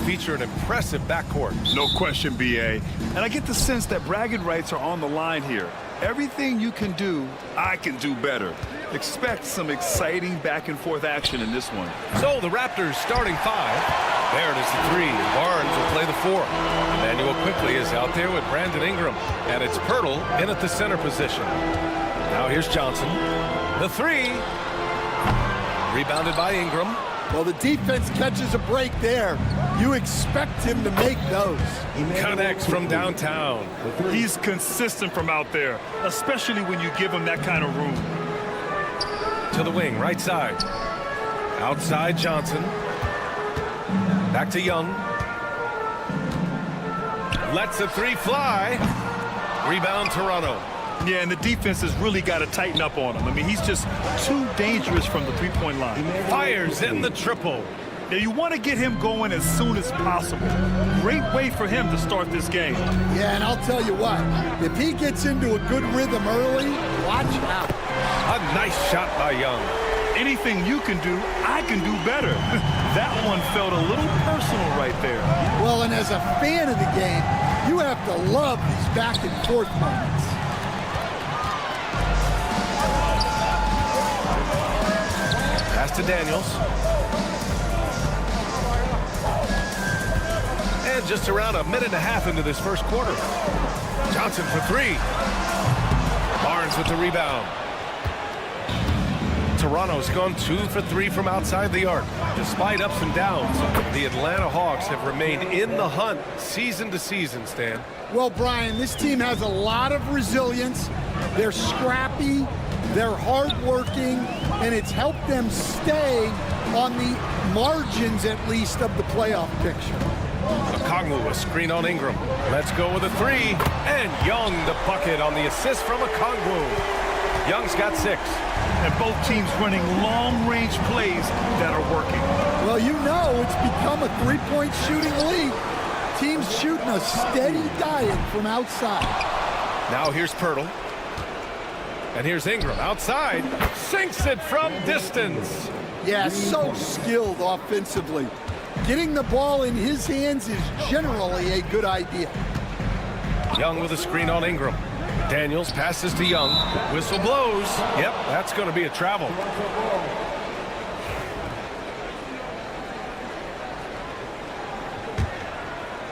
Feature an impressive backcourt. No question, BA. And I get the sense that bragging rights are on the line here. Everything you can do, I can do better. Expect some exciting back and forth action in this one. So the Raptors starting five. There it is, the three. Barnes will play the four. Emmanuel quickly is out there with Brandon Ingram. And it's Pirtle in at the center position. Now here's Johnson. The three. Rebounded by Ingram. Well, the defense catches a break there. You expect him to make those. Connects from downtown. He's consistent from out there, especially when you give him that kind of room. To the wing, right side. Outside Johnson. Back to Young. Lets the three fly. Rebound Toronto. Yeah, and the defense has really got to tighten up on him. I mean, he's just too dangerous from the three-point line. Fires in the triple. Yeah, you want to get him going as soon as possible. Great way for him to start this game. Yeah, and I'll tell you what, if he gets into a good rhythm early, watch out. A nice shot by Young. Anything you can do, I can do better. That one felt a little personal right there. Well, and as a fan of the game, you have to love these back and forth moments. Pass to Daniels. And just around a minute and a half into this first quarter. Johnson for three. Barnes with the rebound. Toronto's gone 2 for 3 from outside the arc. Despite ups and downs, the Atlanta Hawks have remained in the hunt season to season, Stan. Well, Brian, this team has a lot of resilience. They're scrappy, they're hardworking, and it's helped them stay on the margins, at least, of the playoff picture. Okongwu, a screen on Ingram. Let's go with a three. And Young, the bucket on the assist from Okongwu. Young's got 6. And both teams running long-range plays that are working. Well, you know it's become a three-point shooting league. Teams shooting a steady diet from outside. Now here's Pirtle. And here's Ingram outside. Sinks it from distance. Yeah, so skilled offensively. Getting the ball in his hands is generally a good idea. Young with a screen on Ingram. Daniels passes to Young. Whistle blows. Yep, that's going to be a travel.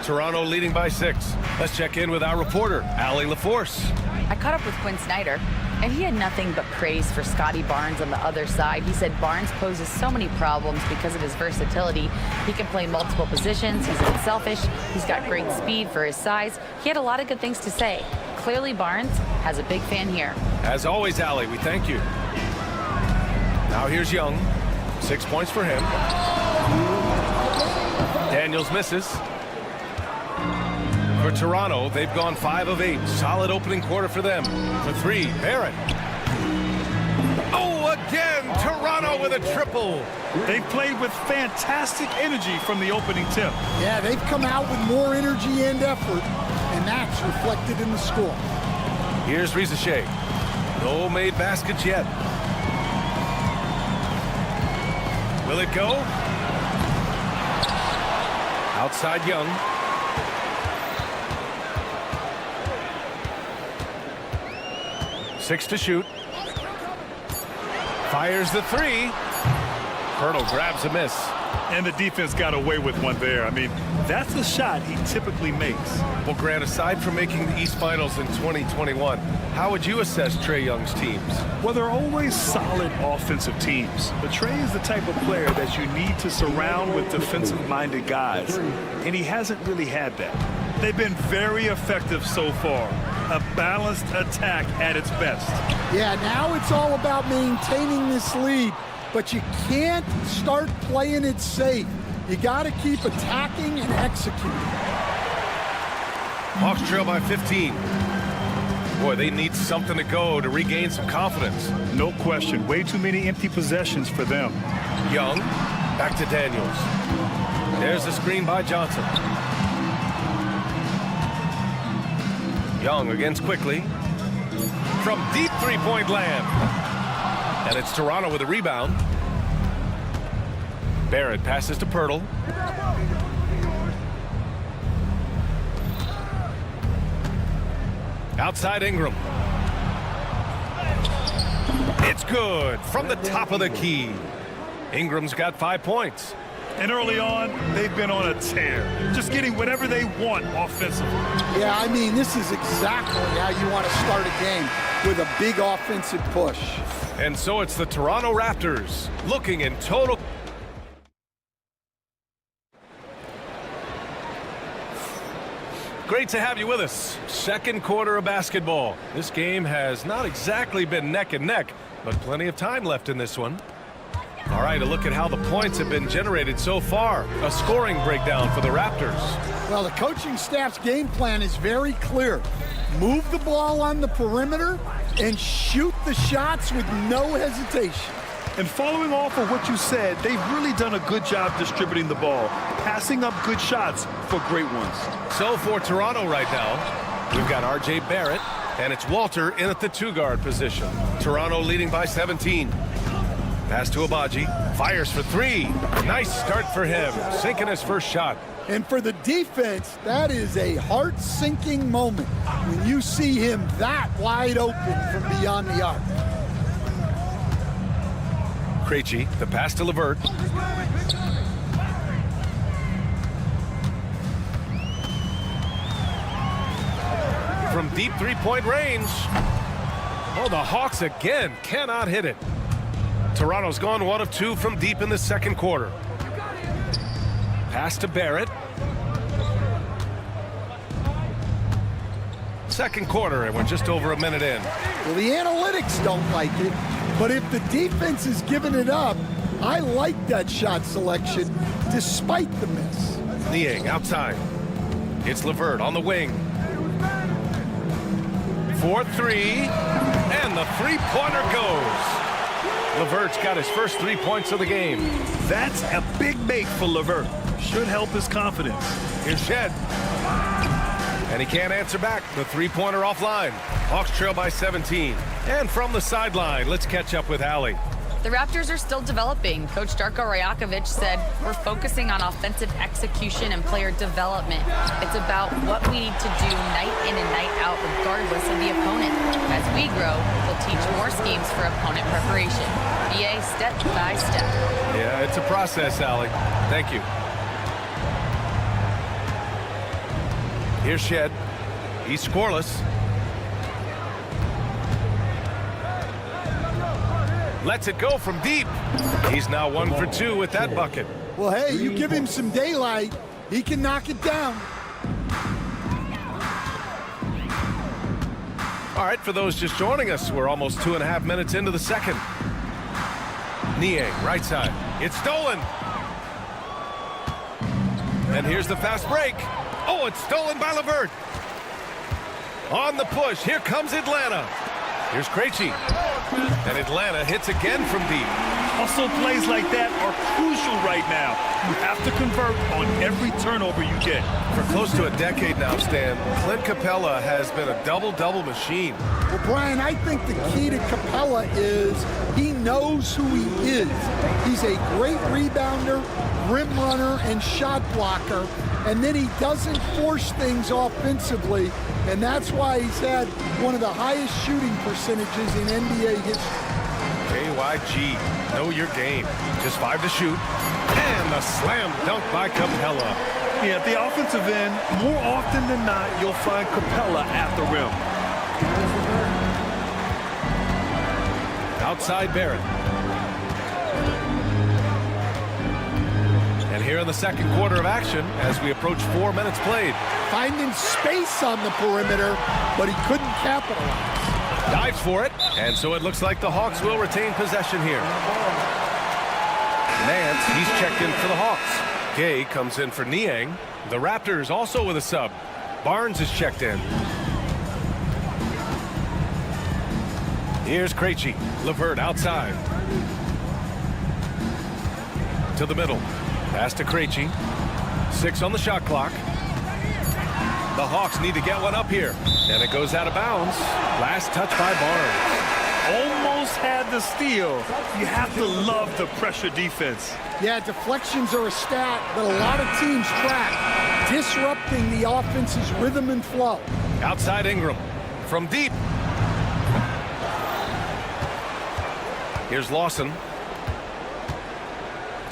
Toronto leading by 6. Let's check in with our reporter, Allie LaForce. I caught up with Quinn Snyder, and he had nothing but praise for Scotty Barnes on the other side. He said Barnes poses so many problems because of his versatility. He can play multiple positions. He's unselfish. He's got great speed for his size. He had a lot of good things to say. Clearly, Barnes has a big fan here. As always, Allie, we thank you. Now here's Young. 6 points for him. Daniels misses. For Toronto, they've gone 5 of 8. Solid opening quarter for them. For 3, Barrett. Oh, again, Toronto with a triple. They've played with fantastic energy from the opening tip. Yeah, they've come out with more energy and effort, and that's reflected in the score. Here's Rizachet. No made baskets yet. Will it go? Outside Young. Six to shoot. Fires the 3. Pirtle grabs a miss. And the defense got away with one there. I mean, that's a shot he typically makes. Well, Grant, aside from making the East Finals in 2021, how would you assess Trae Young's teams? Well, they're always solid offensive teams. But Trae is the type of player that you need to surround with defensive-minded guys. And he hasn't really had that. They've been very effective so far. a balanced attack at its best. Yeah, now it's all about maintaining this lead, but you can't start playing it safe. You got to keep attacking and executing. Hawks trail by 15. Boy, they need something to go to regain some confidence. No question. Way too many empty possessions for them. Young, back to Daniels. There's the screen by Johnson. Young against quickly. From deep three-point land. And it's Toronto with a rebound. Barrett passes to Pirtle. Outside Ingram. It's good from the top of the key. Ingram's got 5 points. And early on, they've been on a tear. Just getting whatever they want offensively. Yeah, I mean, this is exactly how you want to start a game, with a big offensive push. And so it's the Toronto Raptors looking in total. Great to have you with us. Second quarter of basketball. This game has not exactly been neck and neck, but plenty of time left in this one. All right, a look at how the points have been generated so far. A scoring breakdown for the Raptors. Well, the coaching staff's game plan is very clear. Move the ball on the perimeter and shoot the shots with no hesitation. And following off of what you said, they've really done a good job distributing the ball, passing up good shots for great ones. So for Toronto right now, we've got R.J. Barrett, and it's Walter in at the two-guard position. Toronto leading by 17. Pass to Abaji. Fires for three. Nice start for him, sinking his first shot. And for the defense, that is a heart-sinking moment when you see him that wide open from beyond the arc. Krejci, the pass to LeVert. From deep three-point range. Oh, the Hawks again cannot hit it. Toronto's gone 1 of 2 from deep in the second quarter. Pass to Barrett. Second quarter, and we're just over a minute in. Well, the analytics don't like it, but if the defense is giving it up, I like that shot selection despite the miss. Niang outside. It's LeVert on the wing. 4-3, and the three-pointer goes. LeVert's got his first 3 points of the game. That's a big make for LeVert. Should help his confidence. Here's Shed. And he can't answer back. The three-pointer offline. Hawks trail by 17. And from the sideline, let's catch up with Allie. The Raptors are still developing. Coach Darko Rajakovic said, we're focusing on offensive execution and player development. It's about what we need to do night in and night out regardless of the opponent. As we grow, we'll teach more schemes for opponent preparation. BA step by step. Yeah, it's a process, Allie. Thank you. Here's Shed. He's scoreless. Lets it go from deep. He's now 1 for 2 with that bucket. Well, hey, you give him some daylight, he can knock it down. All right, for those just joining us, we're almost 2.5 minutes into the second. Niang, right side. It's stolen. And here's the fast break. Oh, it's stolen by LeVert. On the push, here comes Atlanta. Here's Krejci. And Atlanta hits again from deep. Also, plays like that are crucial right now. You have to convert on every turnover you get. For close to a decade now, Stan, Clint Capella has been a double-double machine. Well, Brian, I think the key to Capella is he knows who he is. He's a great rebounder, rim runner, and shot blocker. And then he doesn't force things offensively. And that's why he's had one of the highest shooting percentages in NBA history. KYG, know your game. Just 5 to shoot. And the slam dunk by Capella. Yeah, at the offensive end, more often than not, you'll find Capella at the rim. Outside Barrett. And here in the second quarter of action as we approach 4 minutes played. Finding space on the perimeter, but he couldn't capitalize. Dives for it, and so it looks like the Hawks will retain possession here. Nance, he's checked in for the Hawks. Gay comes in for Niang. The Raptors also with a sub. Barnes is checked in. Here's Krejci. LeVert outside. To the middle. Pass to Krejci. 6 on the shot clock. The Hawks need to get one up here. And it goes out of bounds. Last touch by Barnes. Almost had the steal. You have to love the pressure defense. Yeah, deflections are a stat that a lot of teams track, disrupting the offense's rhythm and flow. Outside Ingram. From deep. Here's Lawson.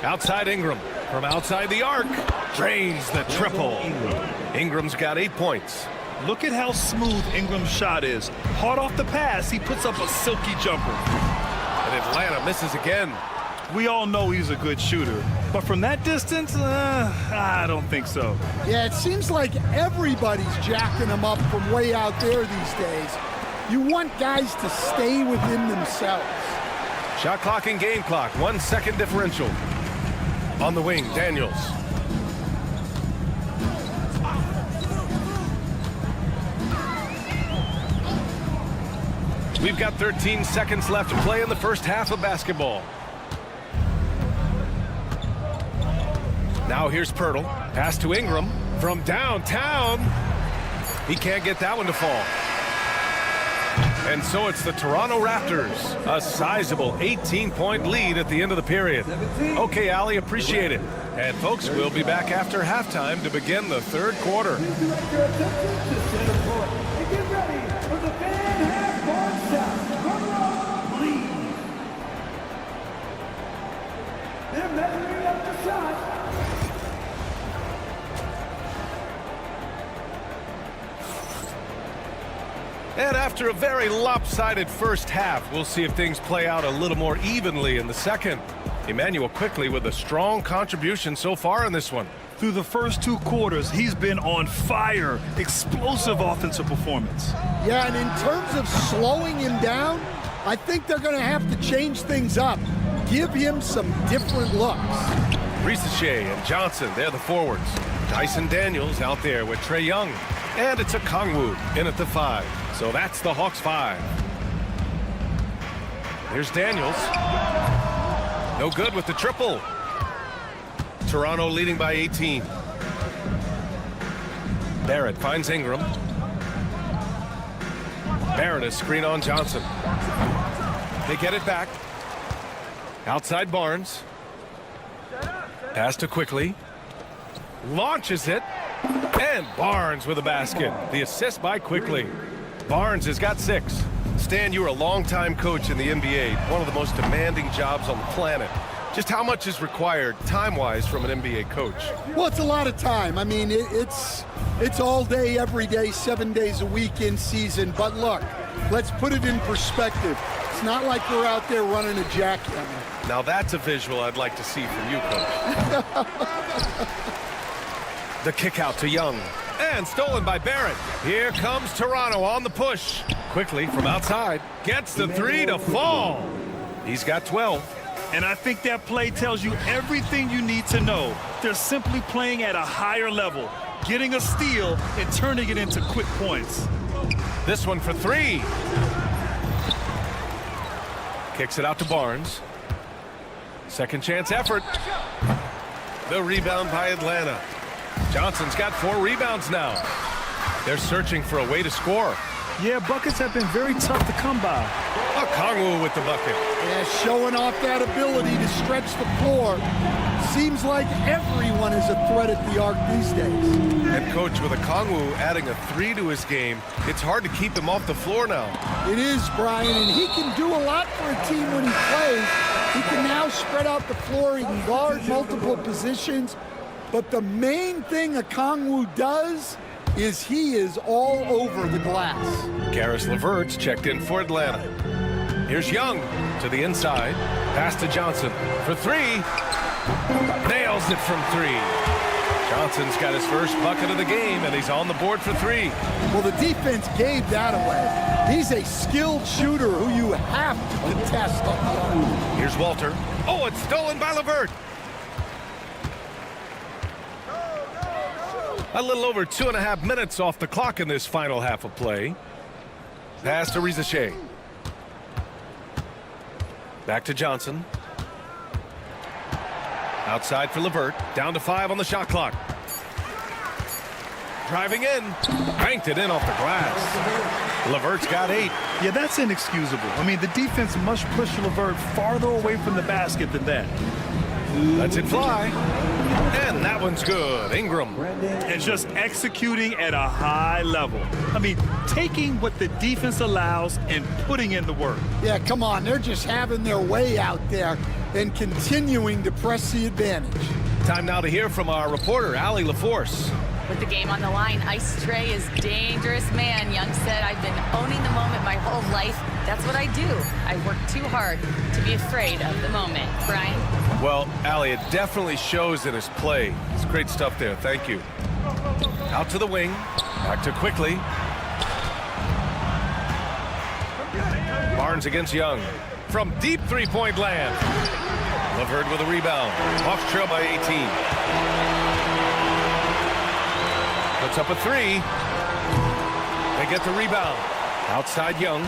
Outside Ingram. From outside the arc. Drains the triple. Ingram's got 8 points. Look at how smooth Ingram's shot is. Hard off the pass, he puts up a silky jumper. And Atlanta misses again. We all know he's a good shooter, but from that distance, I don't think so. Yeah, it seems like everybody's jacking him up from way out there these days. You want guys to stay within themselves. Shot clock and game clock. 1 second differential. On the wing, Daniels. We've got 13 seconds left to play in the first half of basketball. Now here's Pirtle. Pass to Ingram from downtown. He can't get that one to fall. And so it's the Toronto Raptors. A sizable 18-point lead at the end of the period. Okay, Allie, appreciate it. And folks, we'll be back after halftime to begin the third quarter. And after a very lopsided first half, we'll see if things play out a little more evenly in the second. Emmanuel quickly with a strong contribution so far in this one. Through the first 2 quarters, he's been on fire. Explosive offensive performance. Yeah, and in terms of slowing him down, I think they're going to have to change things up. Give him some different looks. Ricochet and Johnson, they're the forwards. Dyson Daniels out there with Trae Young. And it's a Kongwu in at the 5. So that's the Hawks 5. Here's Daniels. No good with the triple. Toronto leading by 18. Barrett finds Ingram. Barrett is screen on Johnson. They get it back. Outside Barnes. Pass to Quickly. Launches it. And Barnes with a basket. The assist by Quickly. Barnes has got 6. Stan, you were a longtime coach in the NBA, one of the most demanding jobs on the planet. Just how much is required time-wise from an NBA coach? Well, it's a lot of time. I mean, it's all day, every day, 7 days a week in season. But look, let's put it in perspective. It's not like we're out there running a jackhammer. Now that's a visual I'd like to see from you, Coach. The kick out to Young. And stolen by Barrett. Here comes Toronto on the push. Quickly from outside. Gets the 3 to fall. He's got 12. And I think that play tells you everything you need to know. They're simply playing at a higher level, getting a steal and turning it into quick points. This one for 3. Kicks it out to Barnes. Second chance effort. The rebound by Atlanta. Johnson's got 4 rebounds now. They're searching for a way to score. Yeah, buckets have been very tough to come by. Kongwu with the bucket. Yeah, showing off that ability to stretch the floor. Seems like everyone is a threat at the arc these days. And Coach, with a Kongwu adding a 3 to his game, it's hard to keep him off the floor now. It is, Brian, and he can do a lot for a team when he plays. He can now spread out the floor. He can guard multiple positions. But the main thing a Kongwu does is he is all over the glass. Karis LeVert's checked in for Atlanta. Here's Young to the inside. Pass to Johnson for 3. Nails it from 3. Johnson's got his first bucket of the game, and he's on the board for 3. Well, the defense gave that away. He's a skilled shooter who you have to contest on the arm. Here's Walter. Oh, it's stolen by LeVert. A little over 2.5 minutes off the clock in this final half of play. Pass to Rizachet. Back to Johnson. Outside for LeVert. Down to 5 on the shot clock. Driving in. Banked it in off the glass. LeVert's got 8. Yeah, that's inexcusable. I mean, the defense must push LeVert farther away from the basket than that. Lets it fly. And that one's good. Ingram. And just executing at a high level. I mean, taking what the defense allows and putting in the work. Yeah, come on. They're just having their way out there and continuing to press the advantage. Time now to hear from our reporter, Allie LaForce. With the game on the line, Ice Trey is dangerous man. Young said, I've been owning the moment my whole life. That's what I do. I work too hard to be afraid of the moment. Brian? Well, Allie, it definitely shows in his play. It's great stuff there. Thank you. Out to the wing. Back to Quickly. Barnes against Young. From deep three-point land. LeVert with a rebound. Hawks trail by 18. Puts up a 3. They get the rebound. Outside Young.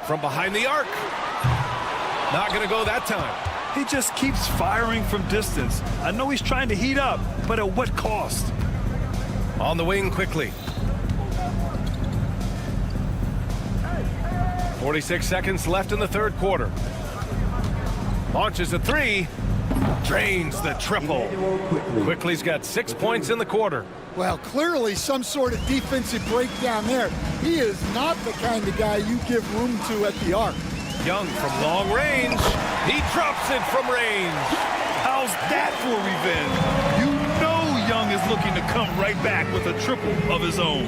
From behind the arc. Not going to go that time. He just keeps firing from distance. I know he's trying to heat up, but at what cost? On the wing Quickly. 46 seconds left in the third quarter. Launches a 3. Drains the triple. Quickly's got 6 points in the quarter. Well, clearly some sort of defensive breakdown there. He is not the kind of guy you give room to at the arc. Young from long range. He drops it from range. How's that for revenge? You know Young is looking to come right back with a triple of his own.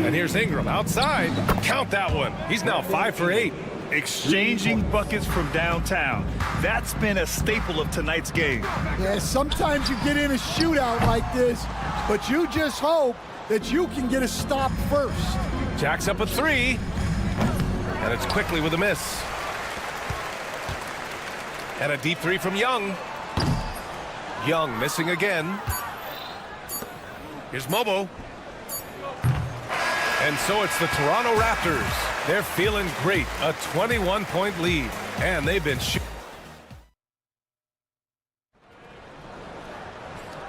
And here's Ingram outside. Count that one. He's now 5 for 8. Exchanging buckets from downtown. That's been a staple of tonight's game. Yeah, sometimes you get in a shootout like this, but you just hope that you can get a stop first. Jacks up a 3. And it's Quickly with a miss. And a deep 3 from Young. Young missing again. Here's Mobo. And so it's the Toronto Raptors. They're feeling great. A 21-point lead. And they've been shooting.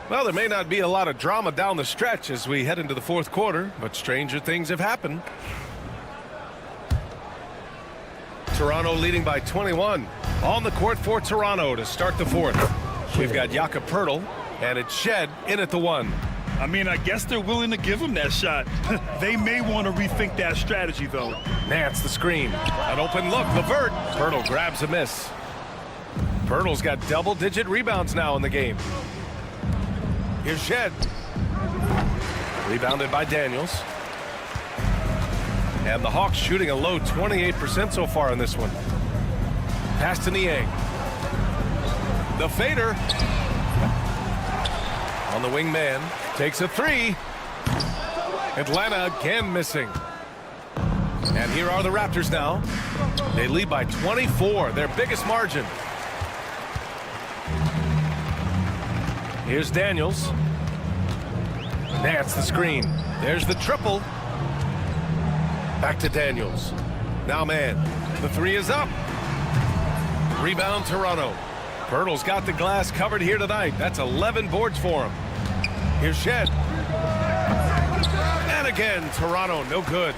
Well, there may not be a lot of drama down the stretch as we head into the fourth quarter, but stranger things have happened. Toronto leading by 21. On the court for Toronto to start the fourth. We've got Jakob Poeltl, and it's Shed in at the 1. I mean, I guess they're willing to give him that shot. They may want to rethink that strategy, though. Nance the screen. An open look. LeVert. Poeltl grabs a miss. Poeltl's got double-digit rebounds now in the game. Here's Shed. Rebounded by Daniels. And the Hawks shooting a low 28% so far in this one. Pass to Niang. The fader. On the wing man. Takes a 3. Atlanta again missing. And here are the Raptors now. They lead by 24, their biggest margin. Here's Daniels. Nance the screen. There's the triple. Back to Daniels. Now man. The 3 is up. Rebound Toronto. Poeltl's got the glass covered here tonight. That's 11 boards for him. Here's Shed. And again, Toronto, no good.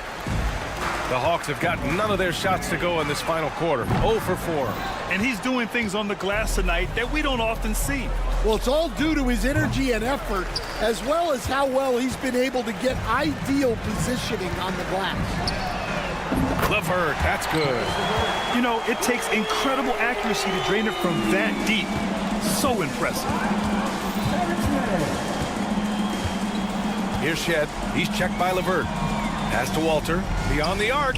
The Hawks have got none of their shots to go in this final quarter. 0 for 4. And he's doing things on the glass tonight that we don't often see. Well, it's all due to his energy and effort, as well as how well he's been able to get ideal positioning on the glass. LeVert, that's good. You know, it takes incredible accuracy to drain it from that deep. So impressive. Here's Shed. He's checked by LeVert. Pass to Walter. Beyond the arc.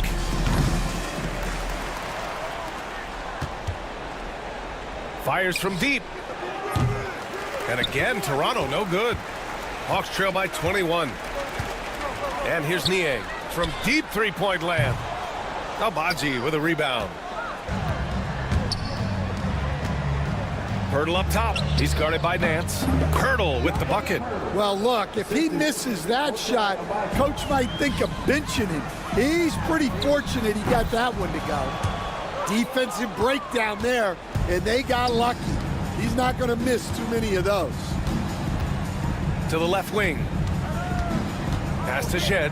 Fires from deep. And again, Toronto, no good. Hawks trail by 21. And here's Niang from deep three-point land. Abaji with a rebound. Pirtle up top. He's guarded by Nance. Pirtle with the bucket. Well, look, if he misses that shot, coach might think of benching him. He's pretty fortunate he got that one to go. Defensive breakdown there, and they got lucky. He's not going to miss too many of those. To the left wing. Pass to Shed.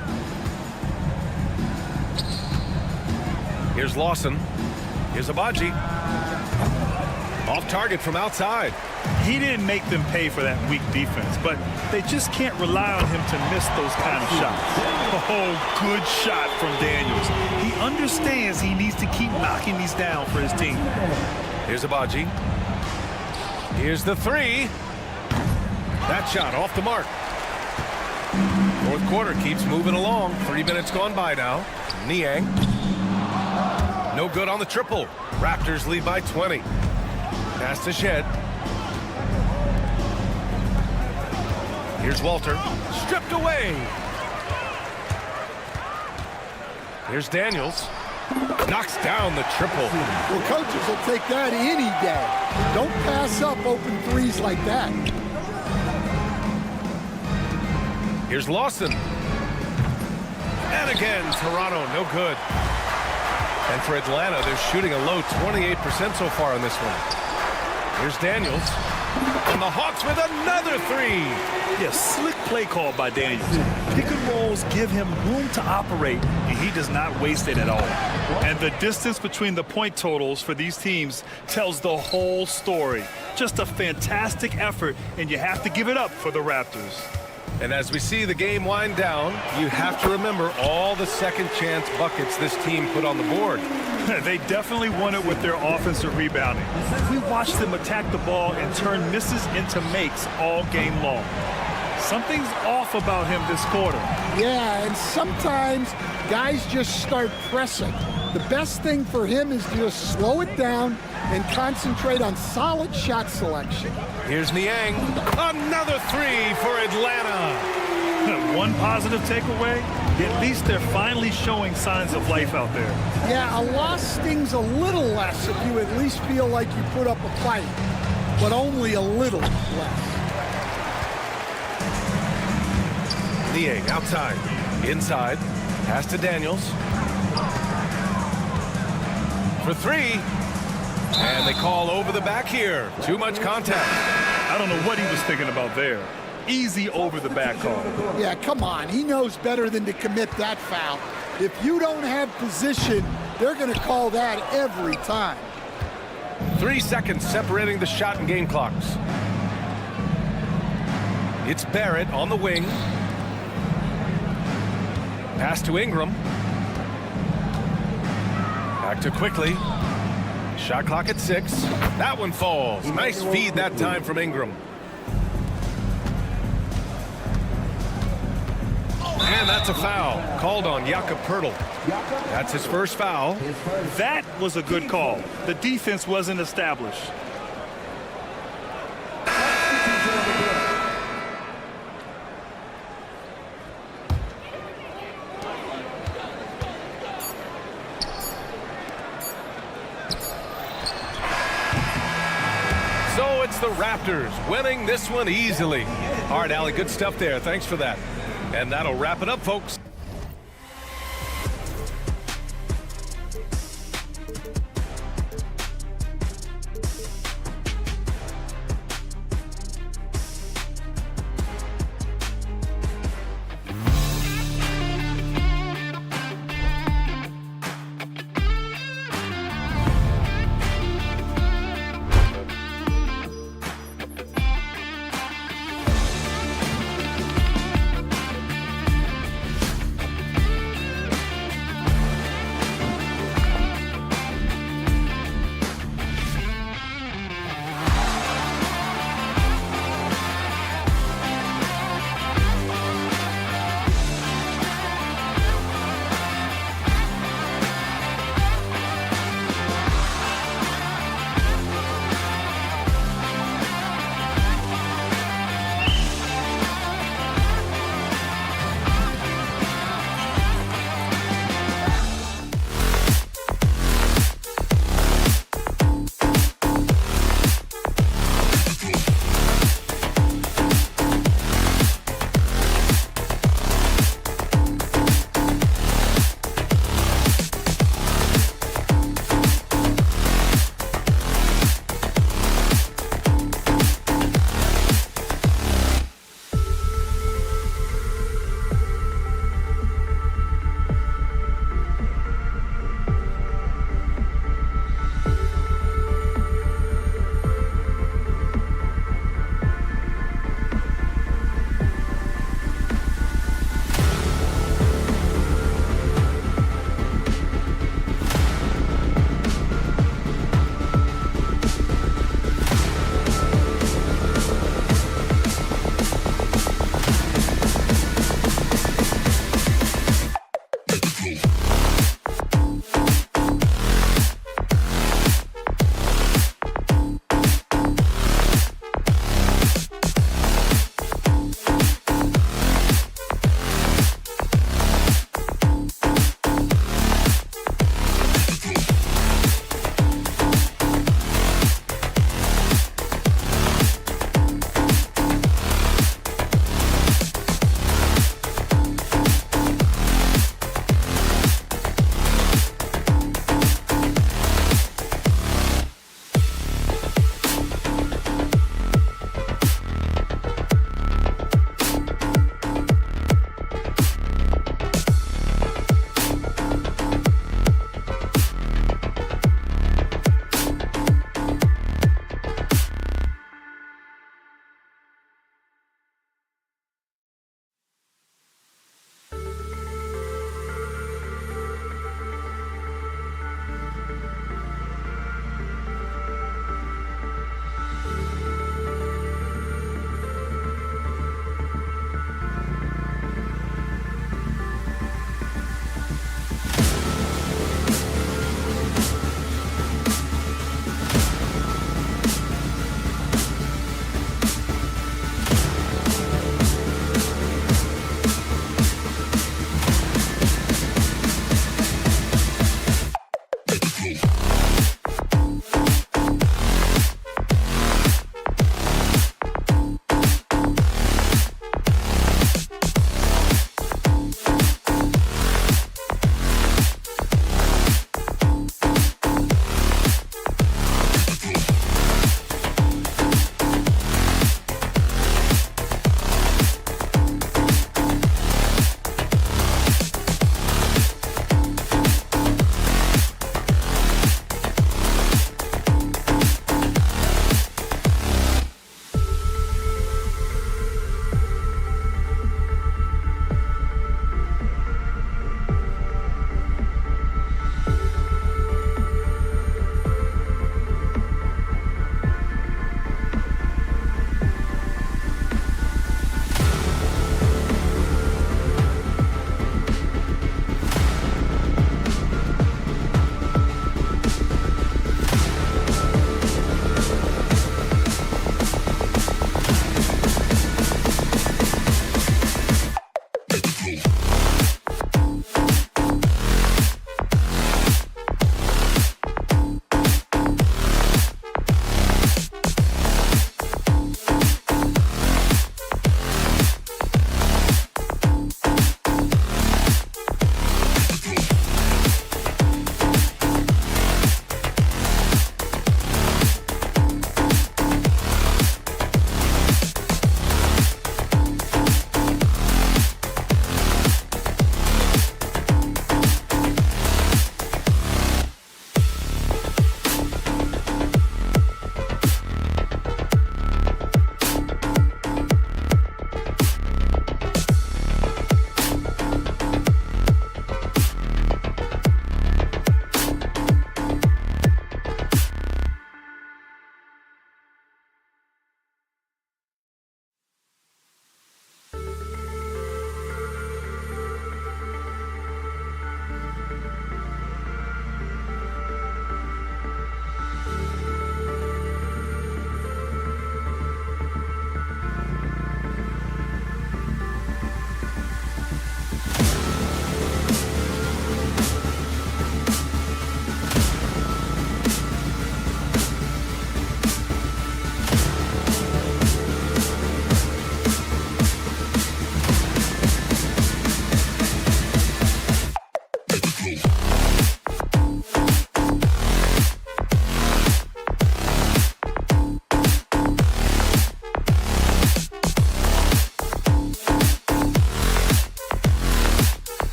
Here's Lawson. Here's Abaji. Off target from outside. He didn't make them pay for that weak defense, but they just can't rely on him to miss those kind of shots. Oh, good shot from Daniels. He understands he needs to keep knocking these down for his team. Here's Abaji. Here's the three. That shot off the mark. Fourth quarter keeps moving along. 3 minutes gone by now. Niang. No good on the triple. Raptors lead by 20. Pass to Shed. Here's Walter. Stripped away. Here's Daniels. Knocks down the triple. Well, coaches will take that any day. Don't pass up open threes like that. Here's Lawson. And again, Toronto, no good. And for Atlanta, they're shooting a low 28% so far in this one. Here's Daniels. And the Hawks with another three. Yeah, slick play call by Daniels. Pick and rolls give him room to operate, and he does not waste it at all. And the distance between the point totals for these teams tells the whole story. Just a fantastic effort, and you have to give it up for the Raptors. And as we see the game wind down, you have to remember all the second chance buckets this team put on the board. They definitely won it with their offensive rebounding. We watched them attack the ball and turn misses into makes all game long. Something's off about him this quarter. Yeah, and sometimes guys just start pressing. The best thing for him is to just slow it down and concentrate on solid shot selection. Here's Niang. Another three for Atlanta. One positive takeaway, at least they're finally showing signs of life out there. Yeah, a loss stings a little less if you at least feel like you put up a fight, but only a little less. Niang outside. Inside. Pass to Daniels. For three. And they call over the back here. Too much contact. I don't know what he was thinking about there. Easy over the back call. Yeah, come on. He knows better than to commit that foul. If you don't have position, they're going to call that every time. 3 seconds separating the shot and game clocks. It's Barrett on the wing. Pass to Ingram. Back to Quickly. Shot clock at 6. That one falls. Nice feed that time from Ingram. And that's a foul called on Jakob Pirtle. That's his first foul. That was a good call. The defense wasn't established. So it's the Raptors winning this one easily. All right, Allie, good stuff there. Thanks for that. And that'll wrap it up, folks.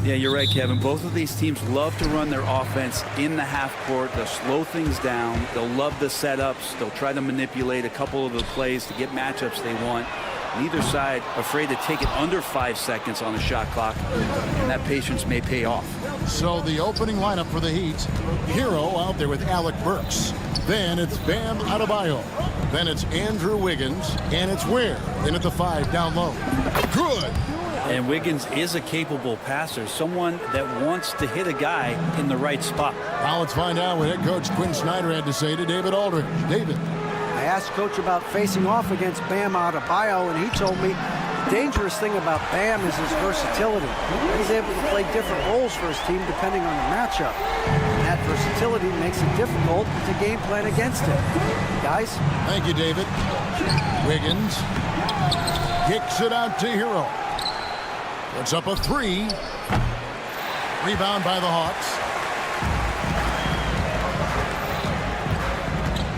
Yeah, you're right, Kevin. Both of these teams love to run their offense in the half court. They'll slow things down. They'll love the setups. They'll try to manipulate a couple of the plays to get matchups they want. Neither side afraid to take it under 5 seconds on the shot clock, and that patience may pay off. So the opening lineup for the Heat, Hero out there with Alec Burks. Then it's Bam Adebayo. Then it's Andrew Wiggins, and it's Ware in at the 5 down low. Good. And Wiggins is a capable passer, someone that wants to hit a guy in the right spot. Now let's find out what head coach Quinn Snyder had to say to David Aldridge. David. I asked Coach about facing off against Bam Adebayo, and he told me the dangerous thing about Bam is his versatility. He's able to play different roles for his team depending on the matchup. And that versatility makes it difficult to game plan against him. Guys? Thank you, David. Wiggins kicks it out to Hero. Puts up a 3. Rebound by the Hawks.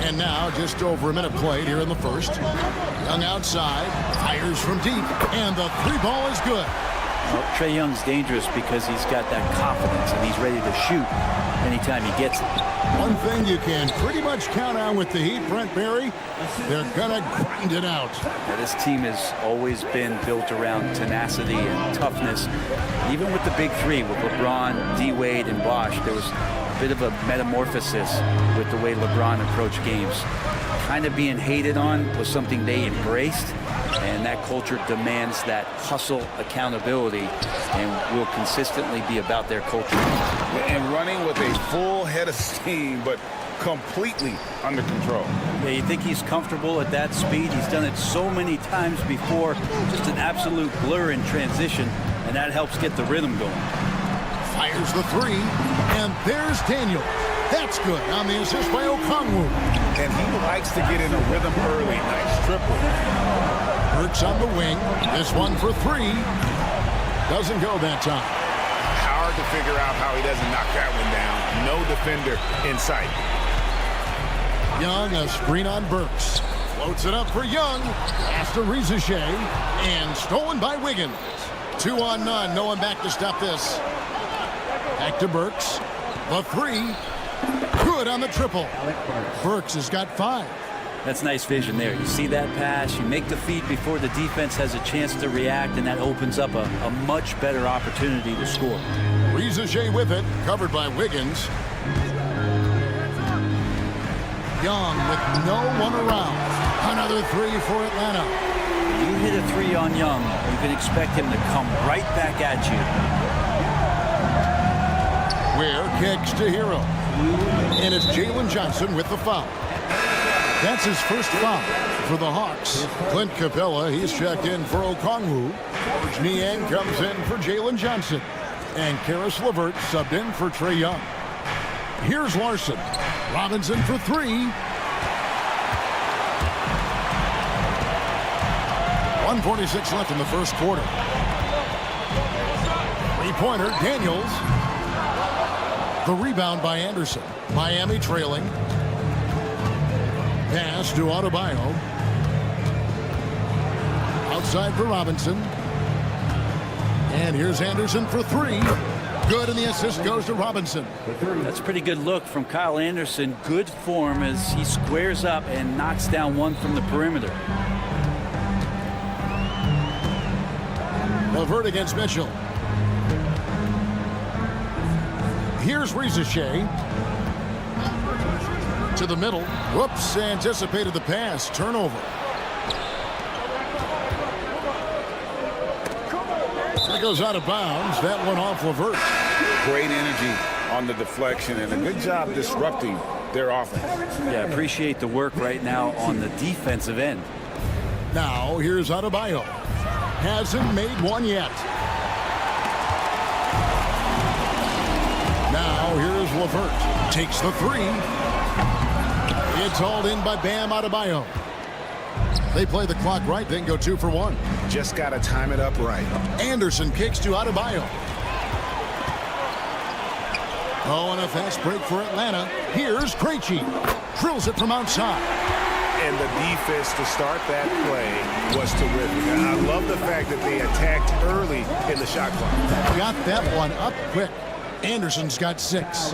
And now just over a minute played here in the first. Young outside, fires from deep, and the 3 ball is good. Well, Trae Young's dangerous because he's got that confidence and he's ready to shoot anytime he gets it. One thing you can pretty much count on with the Heat, Brent Barry, they're gonna grind it out. Now, this team has always been built around tenacity and toughness. Even with the big 3, with LeBron, D-Wade, and Bosh, there was a bit of a metamorphosis with the way LeBron approached games. Kind of being hated on was something they embraced, and that culture demands that hustle accountability and will consistently be about their culture. And running with a full head of steam, but completely under control. Yeah, you think he's comfortable at that speed? He's done it so many times before. Just an absolute blur in transition, and that helps get the rhythm going. Fires the 3, and there's Daniel. That's good on the assist by Okongwu. And he likes to get in a rhythm early. Nice triple. Burks on the wing. This one for 3. Doesn't go that time. Hard to figure out how he doesn't knock that one down. No defender in sight. Young, a screen on Burks. Floats it up for Young. Pass to Rizichet. And stolen by Wiggins. 2 on none. No one back to stop this. Back to Burks. The 3. Good on the triple. Burks has got 5. That's nice vision there. You see that pass, you make the feed before the defense has a chance to react, and that opens up a much better opportunity to score. Rizichet with it, covered by Wiggins. Young with no one around. Another 3 for Atlanta. You hit a 3 on Young, you can expect him to come right back at you. Ware kicks to Hero. And it's Jalen Johnson with the foul. That's his first foul for the Hawks. Clint Capella, he's checked in for Okongwu. George Niang comes in for Jalen Johnson. And Karis LeVert subbed in for Trae Young. Here's Larson. Robinson for 3. 1:46 left in the first quarter. 3-pointer, Daniels. The rebound by Anderson. Miami trailing. Pass to Adebayo. Outside for Robinson. And here's Anderson for 3. Good, and the assist goes to Robinson. That's a pretty good look from Kyle Anderson. Good form as he squares up and knocks down one from the perimeter. LeVert against Mitchell. Here's Rizichet. To the middle. Whoops, anticipated the pass. Turnover. That goes out of bounds. That one off LeVert. Great energy on the deflection and a good job disrupting their offense. Yeah, appreciate the work right now on the defensive end. Now here's Adebayo. Hasn't made one yet. Now here's LeVert. Takes the 3. It's hauled in by Bam Adebayo. They play the clock right, then go 2 for 1. Just got to time it up right. Anderson kicks to Adebayo. Oh, and a fast break for Atlanta. Here's Krejci. Drills it from outside. and the defense to start that play was terrific. And I love the fact that they attacked early in the shot clock. Got that one up quick. Anderson's got 6.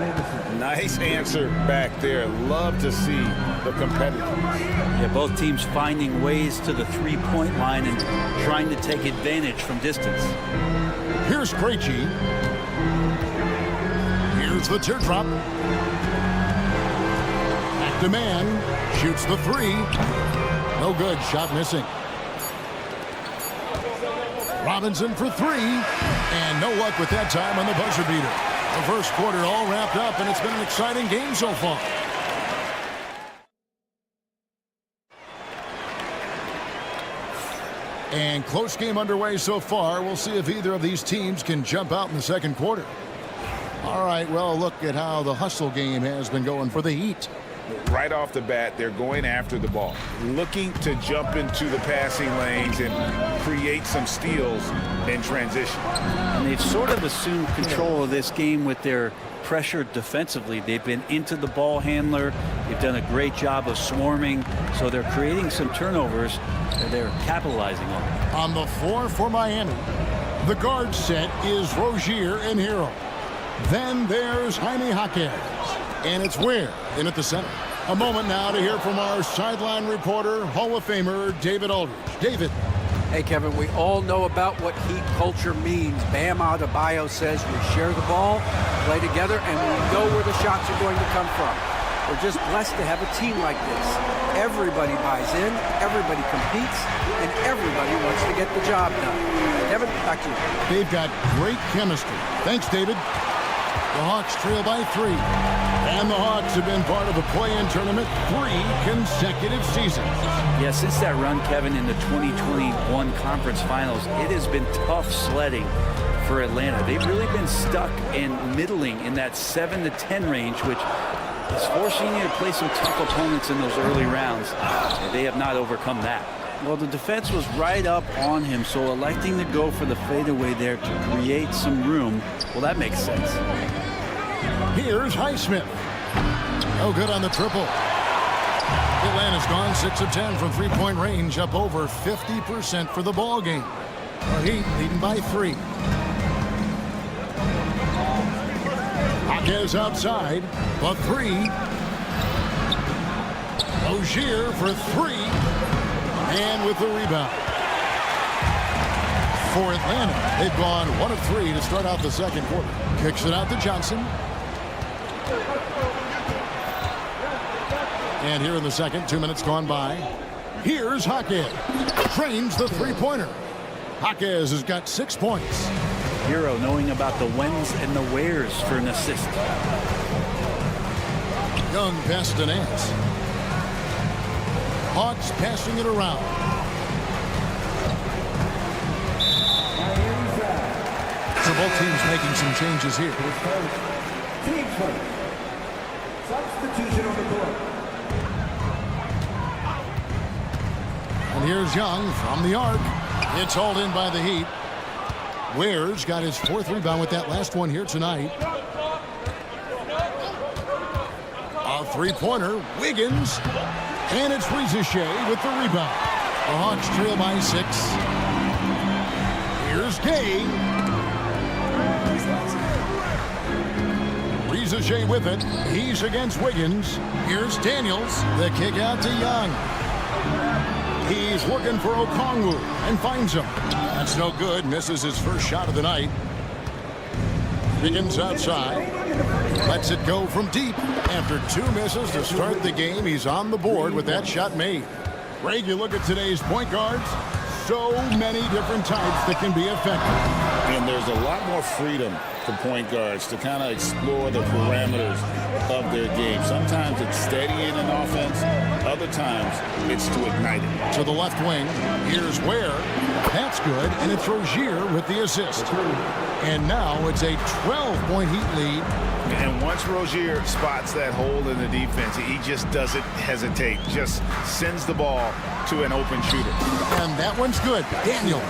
Nice answer back there. Love to see the competitiveness. Yeah, both teams finding ways to the three-point line and trying to take advantage from distance. Here's Krejci. Here's the teardrop. Back to man. Shoots the 3. No good. Shot missing. Robinson for 3. And no luck with that time on the buzzer beater. The first quarter all wrapped up, and it's been an exciting game so far. And close game underway so far. We'll see if either of these teams can jump out in the second quarter. All right, well, look at how the hustle game has been going for the Heat. Right off the bat, they're going after the ball, looking to jump into the passing lanes and create some steals in transition. And they've sort of assumed control of this game with their pressure defensively. They've been into the ball handler. They've done a great job of swarming, so they're creating some turnovers that they're capitalizing on. On the floor for Miami, the guard set is Rozier and Hero. Then there's Jaime Jaquez. And it's Ware in at the center. A moment now to hear from our sideline reporter, Hall of Famer David Aldridge. David. Hey, Kevin, we all know about what Heat culture means. Bam Adebayo says we share the ball, play together, and we know where the shots are going to come from. We're just blessed to have a team like this. Everybody buys in, everybody competes, and everybody wants to get the job done. Kevin, back to you. They've got great chemistry. Thanks, David. The Hawks trail by 3. And the Hawks have been part of the play-in tournament 3 consecutive seasons. Yeah, since that run, Kevin, in the 2021 conference finals, it has been tough sledding for Atlanta. They've really been stuck and middling in that 7 to 10 range, which is forcing you to play some tough opponents in those early rounds. And they have not overcome that. Well, the defense was right up on him, so electing to go for the fadeaway there to create some room, well, that makes sense. Here's Highsmith. No good on the triple. Atlanta's gone 6 of 10 from three-point range, up over 50% for the ball game. The Heat leading by 3. Jaquez outside, the 3. Rozier for 3. And with the rebound. For Atlanta, they've gone 1 of 3 to start out the second quarter. Kicks it out to Johnson. And here in the second, 2 minutes gone by. Here's Jaquez. Trains the three-pointer. Jaquez has got 6 points. Hero knowing about the whens and the wheres for an assist. Young pass to Nance. Hawks passing it around. So both teams making some changes here. Substitution on the court. And here's Young from the arc. It's hauled in by the Heat. Ware's got his 4th rebound with that last one here tonight. A three-pointer, Wiggins. And it's Rizichet with the rebound. The Hawks trail by 6. Here's Gay. Rizichet with it. He's against Wiggins. Here's Daniels. The kick out to Young. He's looking for Okongwu and finds him. That's no good. Misses his first shot of the night. Wiggins outside. Lets it go from deep. After 2 misses to start the game, he's on the board with that shot made. Greg, you look at today's point guards, so many different types that can be effective. And there's a lot more freedom for point guards to kind of explore the parameters of their game. Sometimes it's steadying an offense. Other times it's to ignite it. To the left wing, here's Ware. That's good, and it's Rozier with the assist. And now it's a 12-point Heat lead. And once Rozier spots that hole in the defense, he just doesn't hesitate. Just sends the ball to an open shooter. And that one's good. Daniels.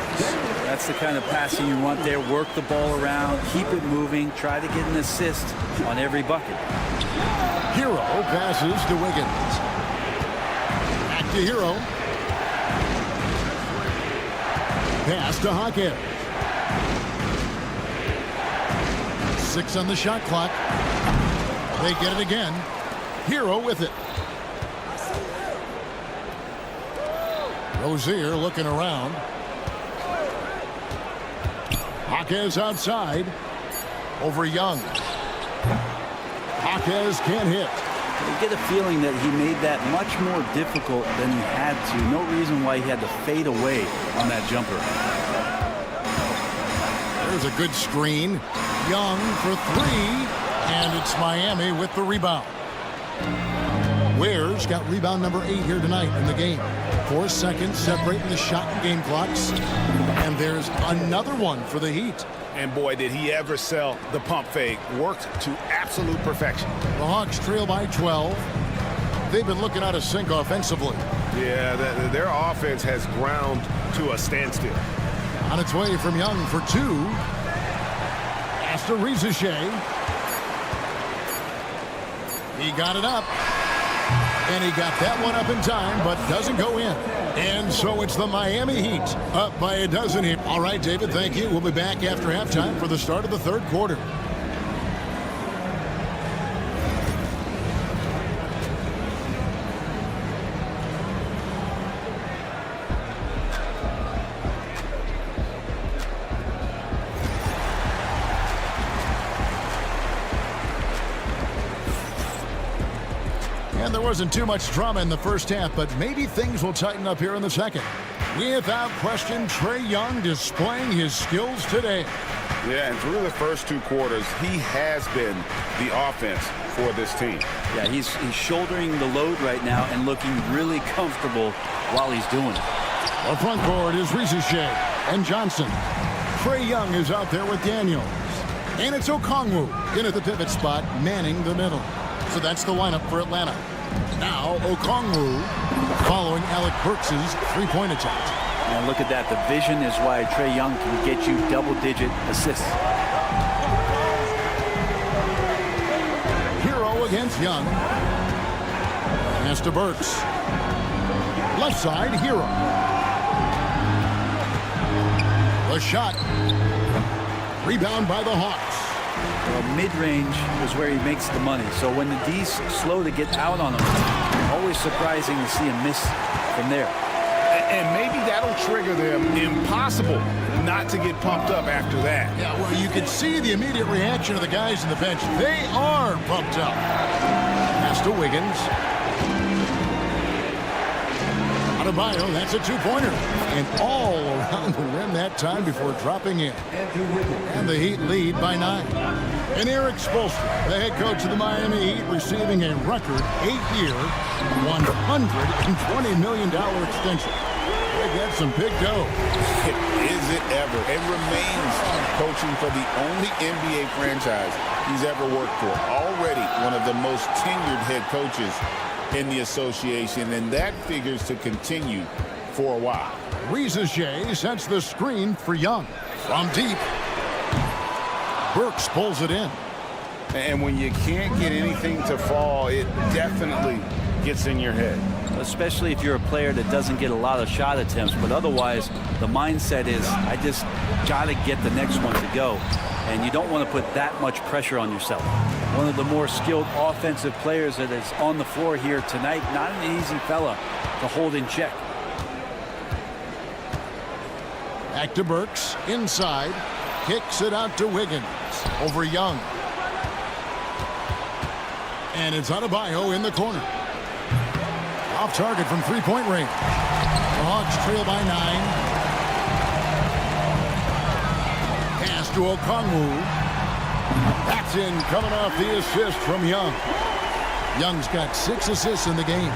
That's the kind of passing you want there. Work the ball around, keep it moving, try to get an assist on every bucket. Hero passes to Wiggins. Back to to Hero. Pass to Hawkins. 6 on the shot clock. They get it again. Hero with it. Rozier looking around. Hawkins outside. Over Young. Hawkins can't hit. You get a feeling that he made that much more difficult than he had to. No reason why he had to fade away on that jumper. There's a good screen. Young for 3. And it's Miami with the rebound. Ware's got rebound number 8 here tonight in the game. 4 seconds separating the shot and game clocks. And there's another one for the Heat. And boy, did he ever sell the pump fake. Worked to absolute perfection. The Hawks trail by 12. They've been looking out of sync offensively. Yeah, their offense has ground to a standstill. On its way from Young for 2. Pass to Rizichet. He got it up. And he got that one up in time, but doesn't go in. And so it's the Miami Heat up by a dozen here. All right, David, thank you. We'll be back after halftime for the start of the third quarter. And there wasn't too much drama in the first half, but maybe things will tighten up here in the second. Without question, Trae Young displaying his skills today. Yeah, and through the first 2 quarters, he has been the offense for this team. Yeah, he's shouldering the load right now and looking really comfortable while he's doing it. The front court is Rizichet and Johnson. Trae Young is out there with Daniels. And it's Okongwu in at the pivot spot, manning the middle. So that's the lineup for Atlanta. Now Okongwu following Alec Burks' three-point attempt. And look at that. The vision is why Trae Young can get you double-digit assists. Hero against Young. Pass to Burks. Left side, Hero. The shot. Rebound by the Hawks. Well, mid-range is where he makes the money. So when the D's slow to get out on him, always surprising to see him miss from there. And maybe that'll trigger them. Impossible not to get pumped up after that. Yeah, well, you can see the immediate reaction of the guys in the bench. They are pumped up. Pass to Wiggins. Adebayo, that's a 2-pointer. And all around the rim that time before dropping in. And the Heat lead by 9. And Eric Spoelstra, the head coach of the Miami Heat, receiving a record 8-year, $120 million extension. They got some big dough. Is it ever? It remains coaching for the only NBA franchise he's ever worked for. Already one of the most tenured head coaches in the association, and that figures to continue for a while. Rizichet sets the screen for Young. From deep. Burks pulls it in. And when you can't get anything to fall, it definitely gets in your head. Especially if you're a player that doesn't get a lot of shot attempts, but otherwise the mindset is, I just got to get the next one to go. And you don't want to put that much pressure on yourself. One of the more skilled offensive players that is on the floor here tonight. Not an easy fella to hold in check. Back to Burks, inside, kicks it out to Wiggins, over Young. And it's Adebayo in the corner. Off target from three-point range. The Hawks trail by 9. Pass to Okongwu. That's in, coming off the assist from Young. Young's got 6 assists in the game.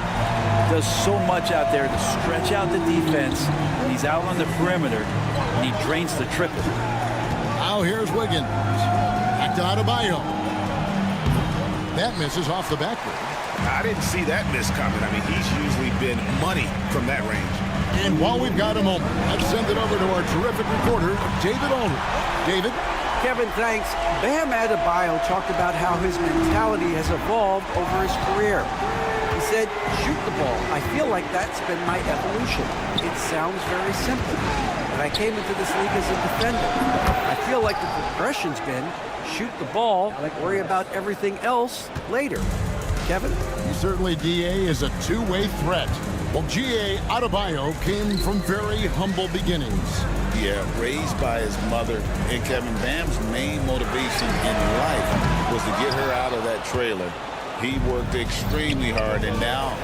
Does so much out there to stretch out the defense. He's out on the perimeter, and he drains the triple. Now here's Wiggins. Back to Adebayo. That misses off the backboard. I didn't see that miss coming. I mean, he's usually been money from that range. And while we've got a moment, let's send it over to our terrific reporter, David Aldridge. David? Kevin, thanks. Bam Adebayo talked about how his mentality has evolved over his career. He said, shoot the ball. I feel like that's been my evolution. It sounds very simple. But I came into this league as a defender. I feel like the progression's been shoot the ball, worry about everything else later. Kevin? Certainly, DA is a two-way threat. Well, G.A. Adebayo came from very humble beginnings. Yeah, raised by his mother. And Kevin, Bam's main motivation in life was to get her out of that trailer. He worked extremely hard, and now,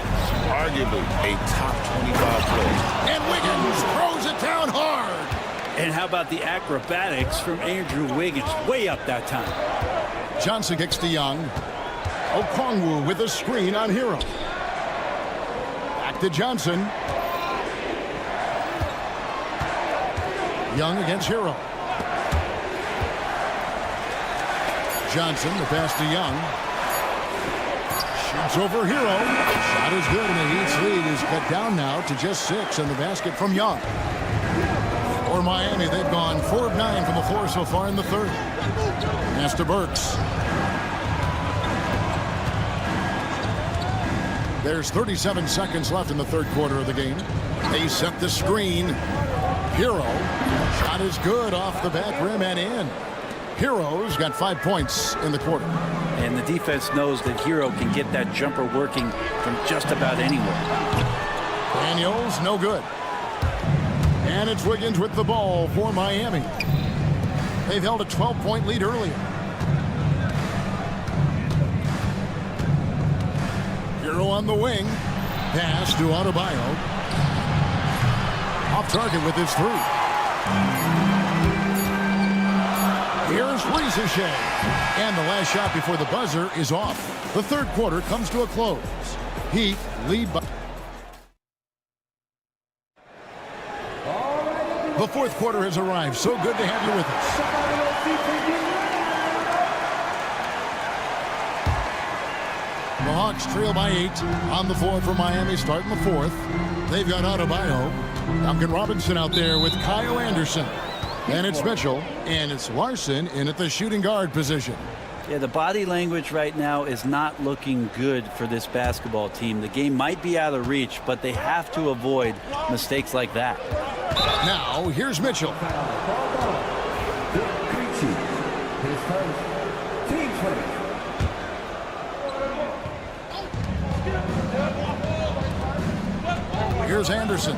arguably, a top 25 player. And Wiggins throws it down hard. And how about the acrobatics from Andrew Wiggins? Way up that time. Johnson kicks to Young. Okongwu with a screen on Hero. Back to Johnson. Young against Hero. Johnson, the pass to Young. Shoots over Hero. Shot is good, and the Heat's lead is cut down now to just 6, and the basket from Young. For Miami, they've gone 4 of 9 from the floor so far in the third. Pass to Burks. There's 37 seconds left in the third quarter of the game. They set the screen. Hero. Shot is good off the back rim and in. Hero's got 5 points in the quarter. And the defense knows that Hero can get that jumper working from just about anywhere. Daniels, no good. And it's Wiggins with the ball for Miami. They've held a 12-point lead earlier. Hero on the wing. Pass to Adebayo. Off target with his 3. Here's Ricochet. And the last shot before the buzzer is off. The third quarter comes to a close. Heat lead by... The fourth quarter has arrived. So good to have you with us. The Hawks trail by 8 on the floor for Miami starting the fourth. They've got Adebayo. Duncan Robinson out there with Kyle Anderson. And it's Mitchell, and it's Larson in at the shooting guard position. Yeah, the body language right now is not looking good for this basketball team. The game might be out of reach, but they have to avoid mistakes like that. Now, here's Mitchell. Here's Anderson.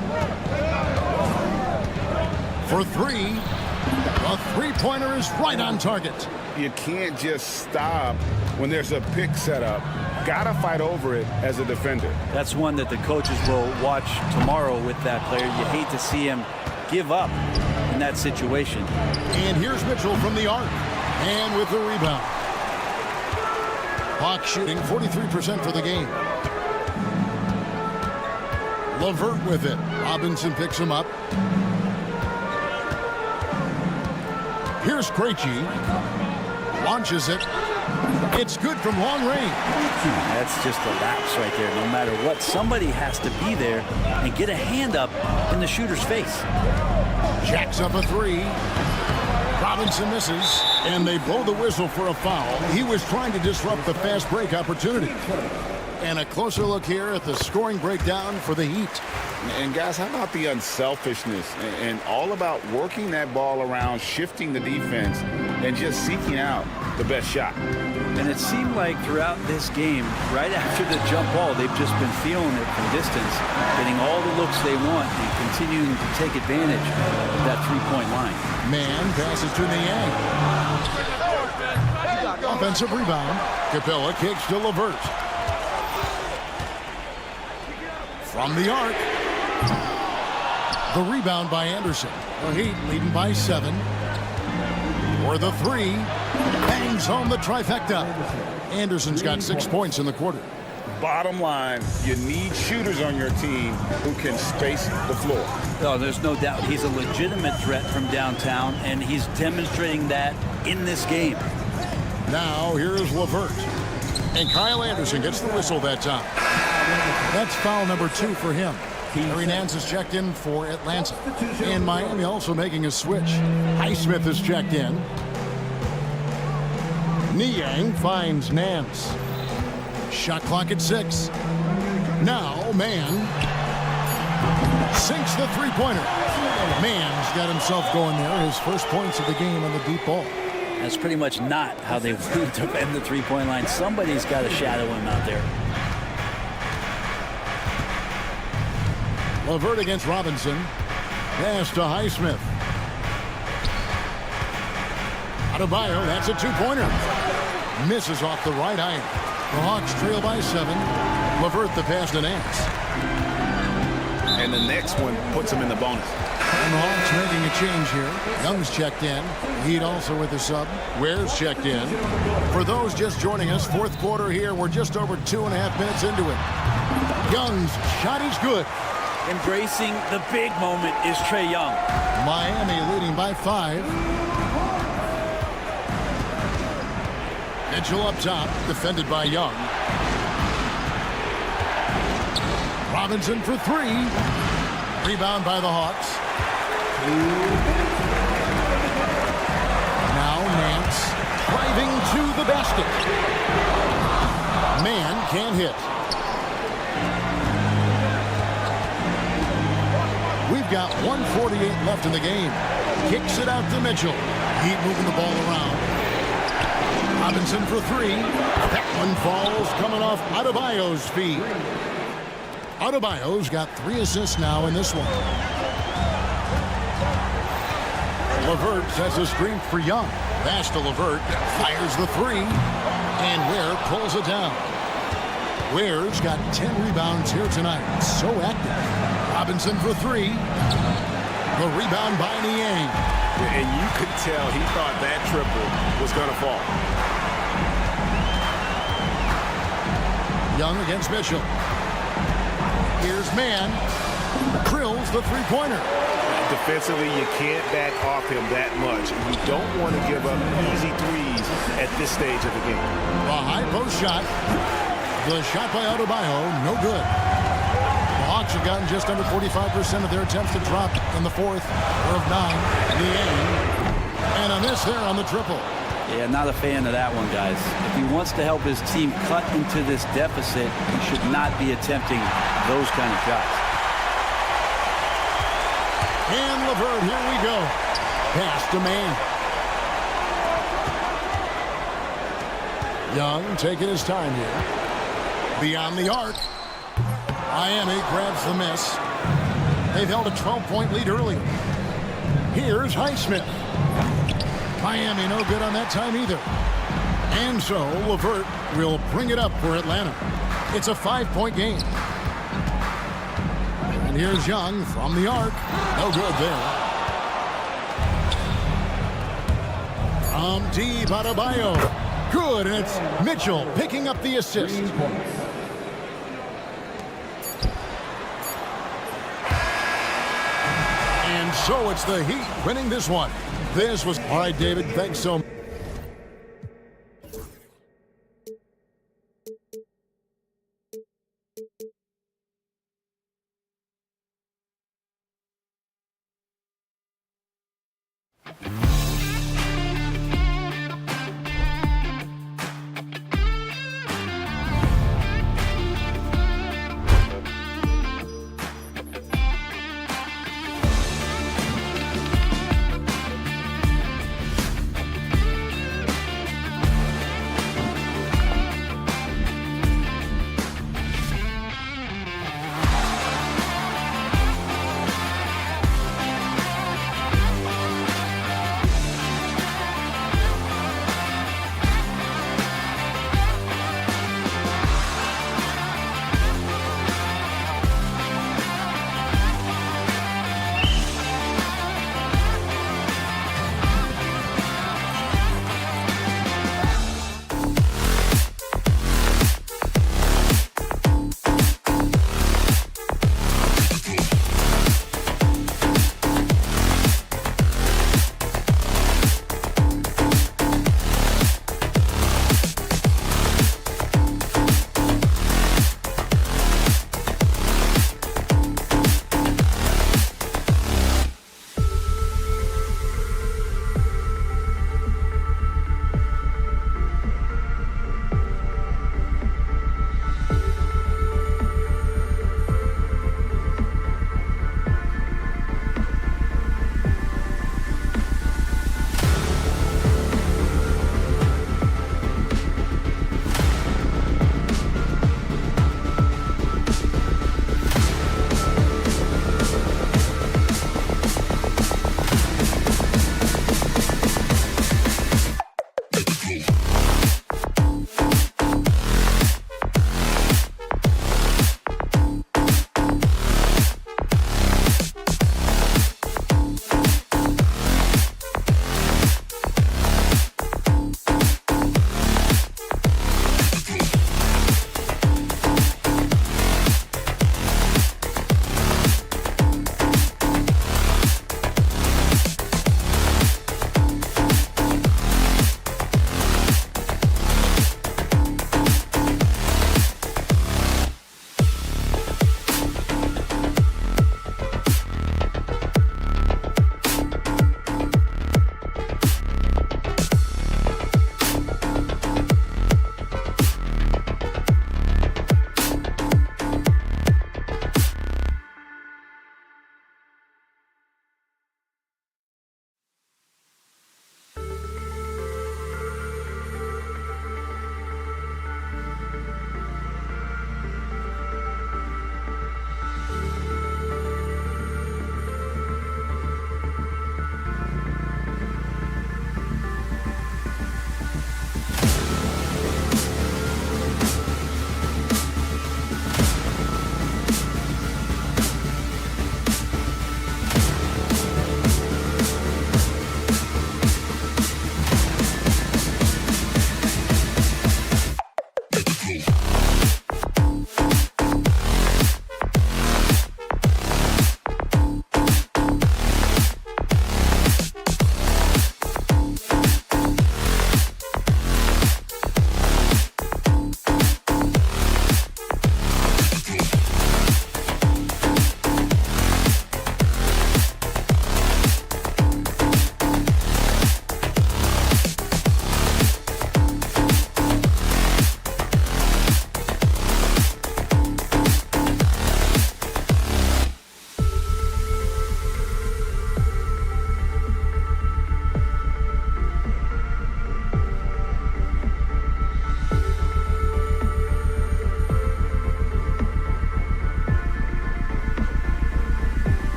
For 3. The three-pointer is right on target. You can't just stop when there's a pick set up. Gotta fight over it as a defender. That's one that the coaches will watch tomorrow with that player. You hate to see him give up in that situation. And here's Mitchell from the arc. And with the rebound. Hawks shooting 43% for the game. LeVert with it. Robinson picks him up. Here's Krejci. Launches it. It's good from long range. That's just a lapse right there. No matter what, somebody has to be there and get a hand up in the shooter's face. Jacks up a 3. Robinson misses, and they blow the whistle for a foul. He was trying to disrupt the fast break opportunity. And a closer look here at the scoring breakdown for the Heat. And guys, how about the unselfishness and all about working that ball around, shifting the defense, and just seeking out the best shot. And it seemed like throughout this game, right after the jump ball, they've just been feeling it from distance, getting all the looks they want and continuing to take advantage of that three-point line. Man passes to Niang. Offensive rebound. Capella kicks to LeVert. From the arc. The rebound by Anderson. The Heat leading by 7. For the 3. Bangs home the trifecta. Anderson's got 6 points in the quarter. Bottom line, you need shooters on your team who can space the floor. Oh, there's no doubt he's a legitimate threat from downtown, and he's demonstrating that in this game. Now here's LeVert. And Kyle Anderson gets the whistle that time. That's foul number 2 for him. Harry Nance is checked in for Atlanta. And Miami also making a switch. Highsmith is checked in. Niang finds Nance. Shot clock at 6. Now, Mann sinks the three-pointer. Mann's got himself going there. His first points of the game on the deep ball. That's pretty much not how they would defend the three-point line. Somebody's got to shadow him out there. LeVert against Robinson. Pass to Highsmith. Adebayo, that's a two-pointer. Misses off the right iron. The Hawks trail by 7. LeVert the pass to Nance. And the next one puts him in the bonus. And the Hawks making a change here. Young's checked in. Heat also with the sub. Ware's checked in. For those just joining us, fourth quarter here. We're just over 2.5 minutes into it. Young's shot is good. Embracing the big moment is Trae Young. Miami leading by 5. Mitchell up top, defended by Young. Robinson for 3. Rebound by the Hawks. Now Nance driving to the basket. Mann can't hit. We've got 1:48 left in the game. Kicks it out to Mitchell. Heat moving the ball around. Robinson for 3. That one falls coming off Adebayo's feet. Adebayo's got 3 assists now in this one. LeVert sets a screen for Young. Pass to LeVert. Fires the 3. And Ware pulls it down. Ware's got 10 rebounds here tonight. So active. Robinson for 3. The rebound by Niang. And you could tell he thought that triple was going to fall. Young against Mitchell. Here's Mann. Drills the three-pointer. Defensively, you can't back off him that much. You don't want to give up easy threes at this stage of the game. A high post shot. The shot by Adebayo, no good. The Hawks have gotten just under 45% of their attempts to drop in the fourth of 9. Niang. And a miss there on the triple. Yeah, not a fan of that one, guys. If he wants to help his team cut into this deficit, he should not be attempting those kind of shots. And LeVert, here we go. Pass to Mann. Young taking his time here. Beyond the arc. Miami grabs the miss. They've held a 12-point lead earlier. Here's Highsmith. Miami no good on that time either. And so LeVert will bring it up for Atlanta. It's a 5-point game. And here's Young from the arc. No good there. From deep, Adebayo. Good, and it's Mitchell picking up the assist. And so it's the Heat winning this one. This was... All right, David, thanks so much.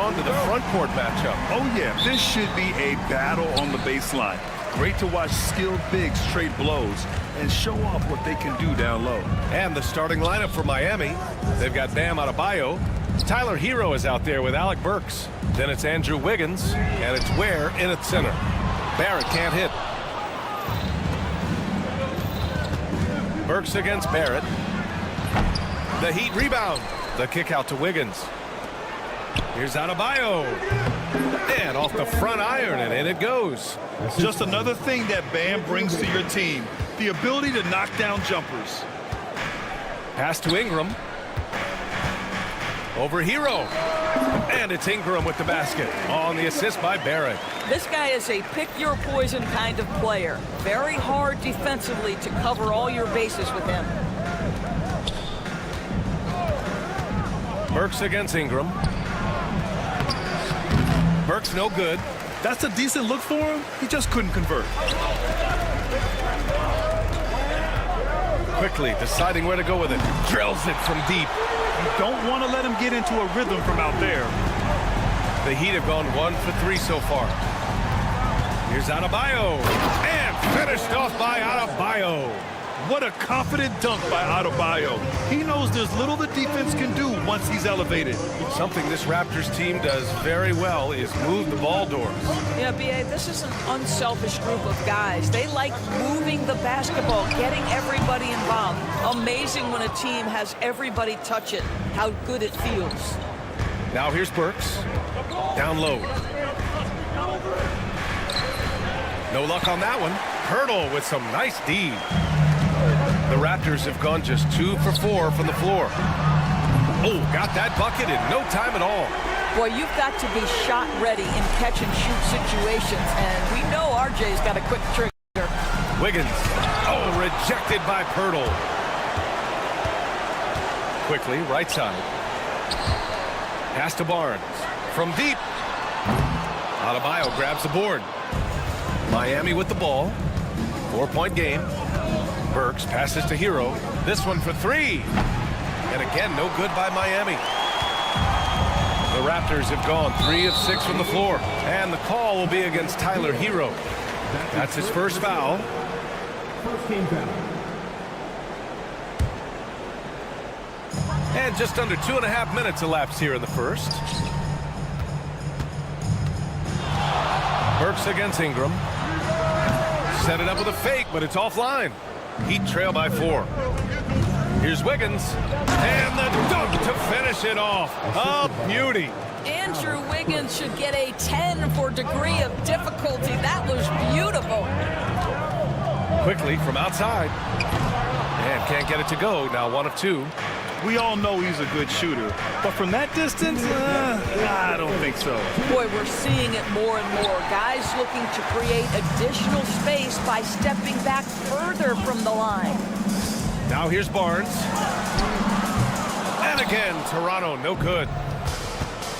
on to the front court matchup. Oh, yeah, this should be a battle on the baseline. Great to watch skilled bigs trade blows and show off what they can do down low. And the starting lineup for Miami. They've got Bam Adebayo. Tyler Hero is out there with Alec Burks. Then it's Andrew Wiggins, and it's Ware in at center. Barrett can't hit. Burks against Barrett. The Heat rebound. The kick out to Wiggins. Here's Adebayo. And off the front iron, and in it goes. Just another thing that Bam brings to your team, the ability to knock down jumpers. Pass to Ingram. Over Hero. And it's Ingram with the basket on the assist by Barrett. This guy is a pick-your-poison kind of player. Very hard defensively to cover all your bases with him. Burks against Ingram. Burks no good. That's a decent look for him. He just couldn't convert. Quickly deciding where to go with it. Drills it from deep. You don't want to let him get into a rhythm from out there. The Heat have gone 1 for 3 so far. Here's Adebayo. And finished off by Adebayo. What a confident dunk by Adebayo. He knows there's little the defense can do once he's elevated. Something this Raptors team does very well is move the ball doors. Yeah, B.A., this is an unselfish group of guys. They like moving the basketball, getting everybody involved. Amazing when a team has everybody touch it, how good it feels. Now here's Burks. Down low. No luck on that one. Hurdle with some nice D. The Raptors have gone just 2 for 4 from the floor. Oh, got that bucket in no time at all. Boy, you've got to be shot ready in catch-and-shoot situations, and we know RJ's got a quick trigger. Wiggins. Oh, rejected by Pirtle. Quickly, right side. Pass to Barnes. From deep. Adebayo grabs the board. Miami with the ball. 4-point game. Burks passes to Hero. This one for 3. And again, no good by Miami. The Raptors have gone 3 of 6 from the floor. And the call will be against Tyler Hero. That's his first foul. First team foul. And just under 2.5 minutes elapsed here in the first. Burks against Ingram. Set it up with a fake, but it's offline. Heat trail by 4. Here's Wiggins. And the dunk to finish it off. A beauty. Andrew Wiggins should get a 10 for degree of difficulty. That was beautiful. Quickly from outside. And can't get it to go. Now 1 of 2. We all know he's a good shooter, but from that distance, I don't think so. Boy, we're seeing it more and more. Guys looking to create additional space by stepping back further from the line. Now here's Barnes. And again, Toronto, no good.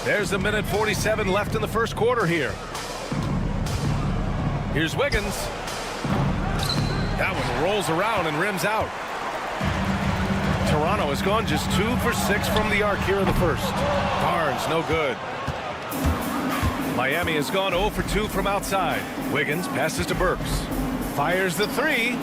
There's a minute 47 left in the first quarter here. Here's Wiggins. That one rolls around and rims out. Toronto has gone just 2 for 6 from the arc here in the first. Barnes, no good. Miami has gone 0 for 2 from outside. Wiggins passes to Burks. Fires the 3.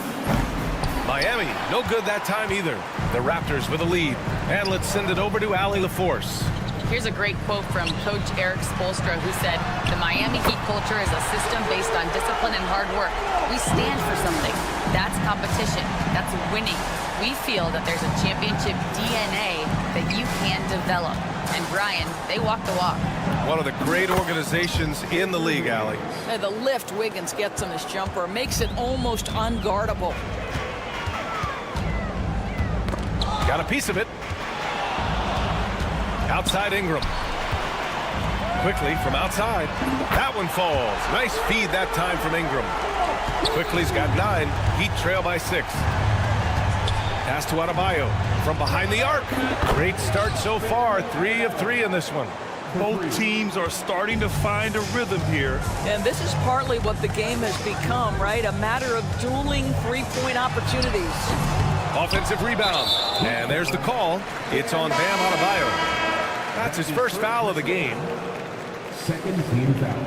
Miami, no good that time either. The Raptors with a lead. And let's send it over to Allie LaForce. Here's a great quote from Coach Eric Spoelstra, who said, "The Miami Heat culture is a system based on discipline and hard work. We stand for something. That's competition. That's winning. We feel that there's a championship DNA that you can develop." And Brian, they walk the walk. One of the great organizations in the league, Allie. The lift Wiggins gets on his jumper makes it almost unguardable. Got a piece of it. Outside Ingram. Quickly from outside. That one falls. Nice feed that time from Ingram. Quickly's got 9. Heat trail by 6. Pass to Adebayo from behind the arc. Great start so far. 3 of 3 in this one. Both teams are starting to find a rhythm here. And this is partly what the game has become, right? A matter of dueling three-point opportunities. Offensive rebound. And there's the call. It's on Bam Adebayo. That's his first foul of the game. Second team foul.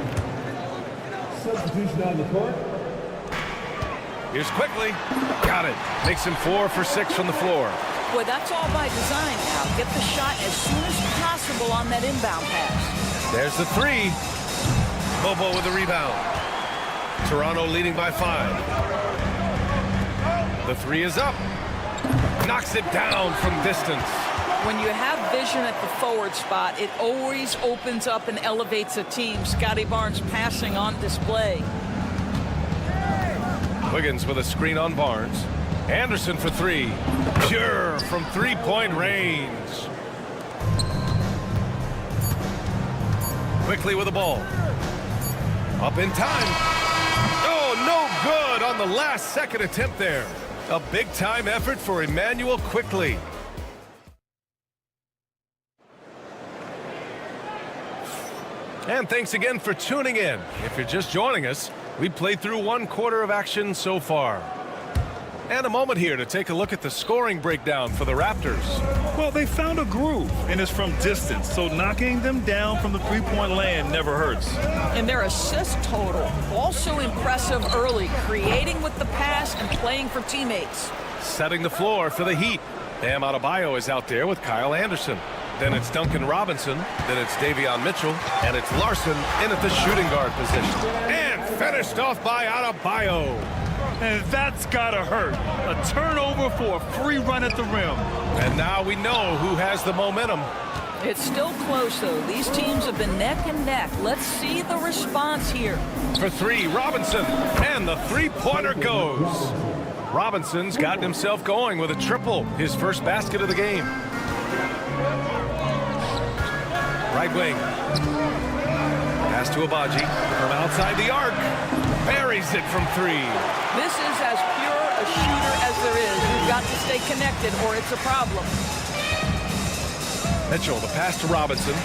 Substitution on the court. Here's quickly. Got it. Makes him 4 for 6 from the floor. Boy, that's all by design now. Get the shot as soon as possible on that inbound pass. There's the 3. Bobo with the rebound. Toronto leading by 5. The 3 is up. Knocks it down from distance. When you have vision at the forward spot, it always opens up and elevates a team. Scotty Barnes passing on display. Wiggins with a screen on Barnes. Anderson for 3. Pure from three-point range. Quickly with the ball. Up in time. Oh, no good on the last second attempt there. A big-time effort for Emmanuel Quickly. And thanks again for tuning in. If you're just joining us, we played through 1 quarter of action so far. And a moment here to take a look at the scoring breakdown for the Raptors. Well, they found a groove, and it's from distance, so knocking them down from the three-point land never hurts. And their assist total, also impressive early, creating with the pass and playing for teammates. Setting the floor for the Heat. Bam Adebayo is out there with Kyle Anderson. Then it's Duncan Robinson. Then it's Davion Mitchell. And it's Larson in at the shooting guard position. And finished off by Adebayo. And that's gotta hurt. A turnover for a free run at the rim. And now we know who has the momentum. It's still close, though. These teams have been neck and neck. Let's see the response here. For 3, Robinson. And the three-pointer goes. Robinson's gotten himself going with a triple. His first basket of the game. Right wing. Pass to Abaji from outside the arc. Buries it from 3. This is as pure a shooter as there is. You've got to stay connected or it's a problem. Mitchell, the pass to Robinson.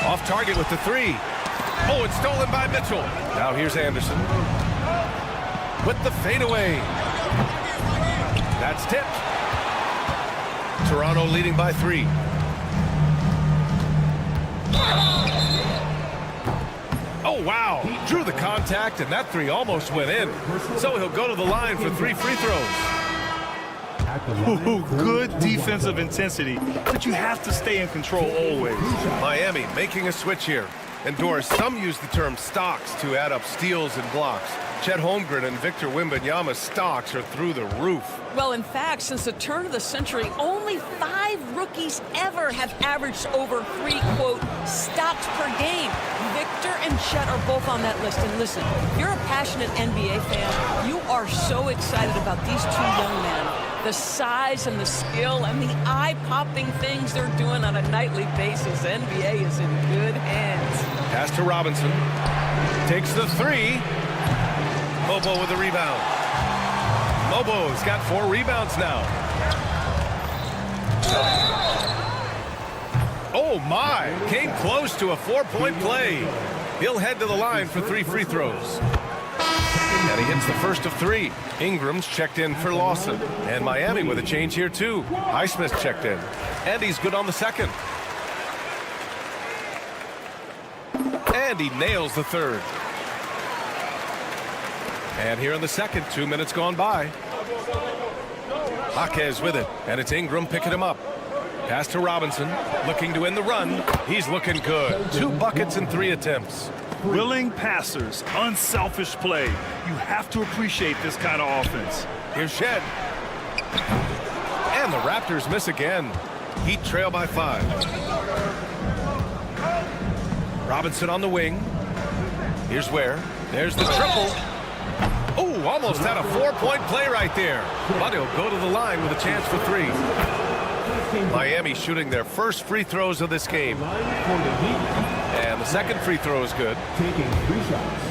Off target with the 3. Oh, it's stolen by Mitchell. Now here's Anderson. With the fadeaway. That's tipped. Toronto leading by 3. Oh, wow. Drew the contact, and that 3 almost went in. So he'll go to the line for 3 free throws. Ooh, good defensive intensity, but you have to stay in control always. Miami making a switch here. And Doris, some use the term stocks to add up steals and blocks. Chet Holmgren and Victor Wembanyama's stocks are through the roof. Well, in fact, since the turn of the century, only 5 rookies ever have averaged over 3, quote, stocks per game. Victor and Chet are both on that list. And listen, if you're a passionate NBA fan, you are so excited about these 2 young men. The size and the skill and the eye-popping things they're doing on a nightly basis. NBA is in good hands. Pass to Robinson. Takes the 3. Mobo with the rebound. Mobo's got 4 rebounds now. Oh, my. Came close to a 4-point play. He'll head to the line for 3 free throws. And he hits the first of 3. Ingram's checked in for Lawson. And Miami with a change here, too. Highsmith checked in. And he's good on the second. And he nails the 3rd. And here in the second, 2 minutes gone by. Jaquez with it. And it's Ingram picking him up. Pass to Robinson. Looking to end the run. He's looking good. 2 buckets and 3 attempts. Willing passers, unselfish play. You have to appreciate this kind of offense. Here's Shed. And the Raptors miss again. Heat trail by 5. Robinson on the wing. Here's Ware. There's the triple. Oh, almost had a 4-point play right there. But he'll go to the line with a chance for 3. Miami shooting their first free throws of this game. And the second free throw is good. Taking 3 shots.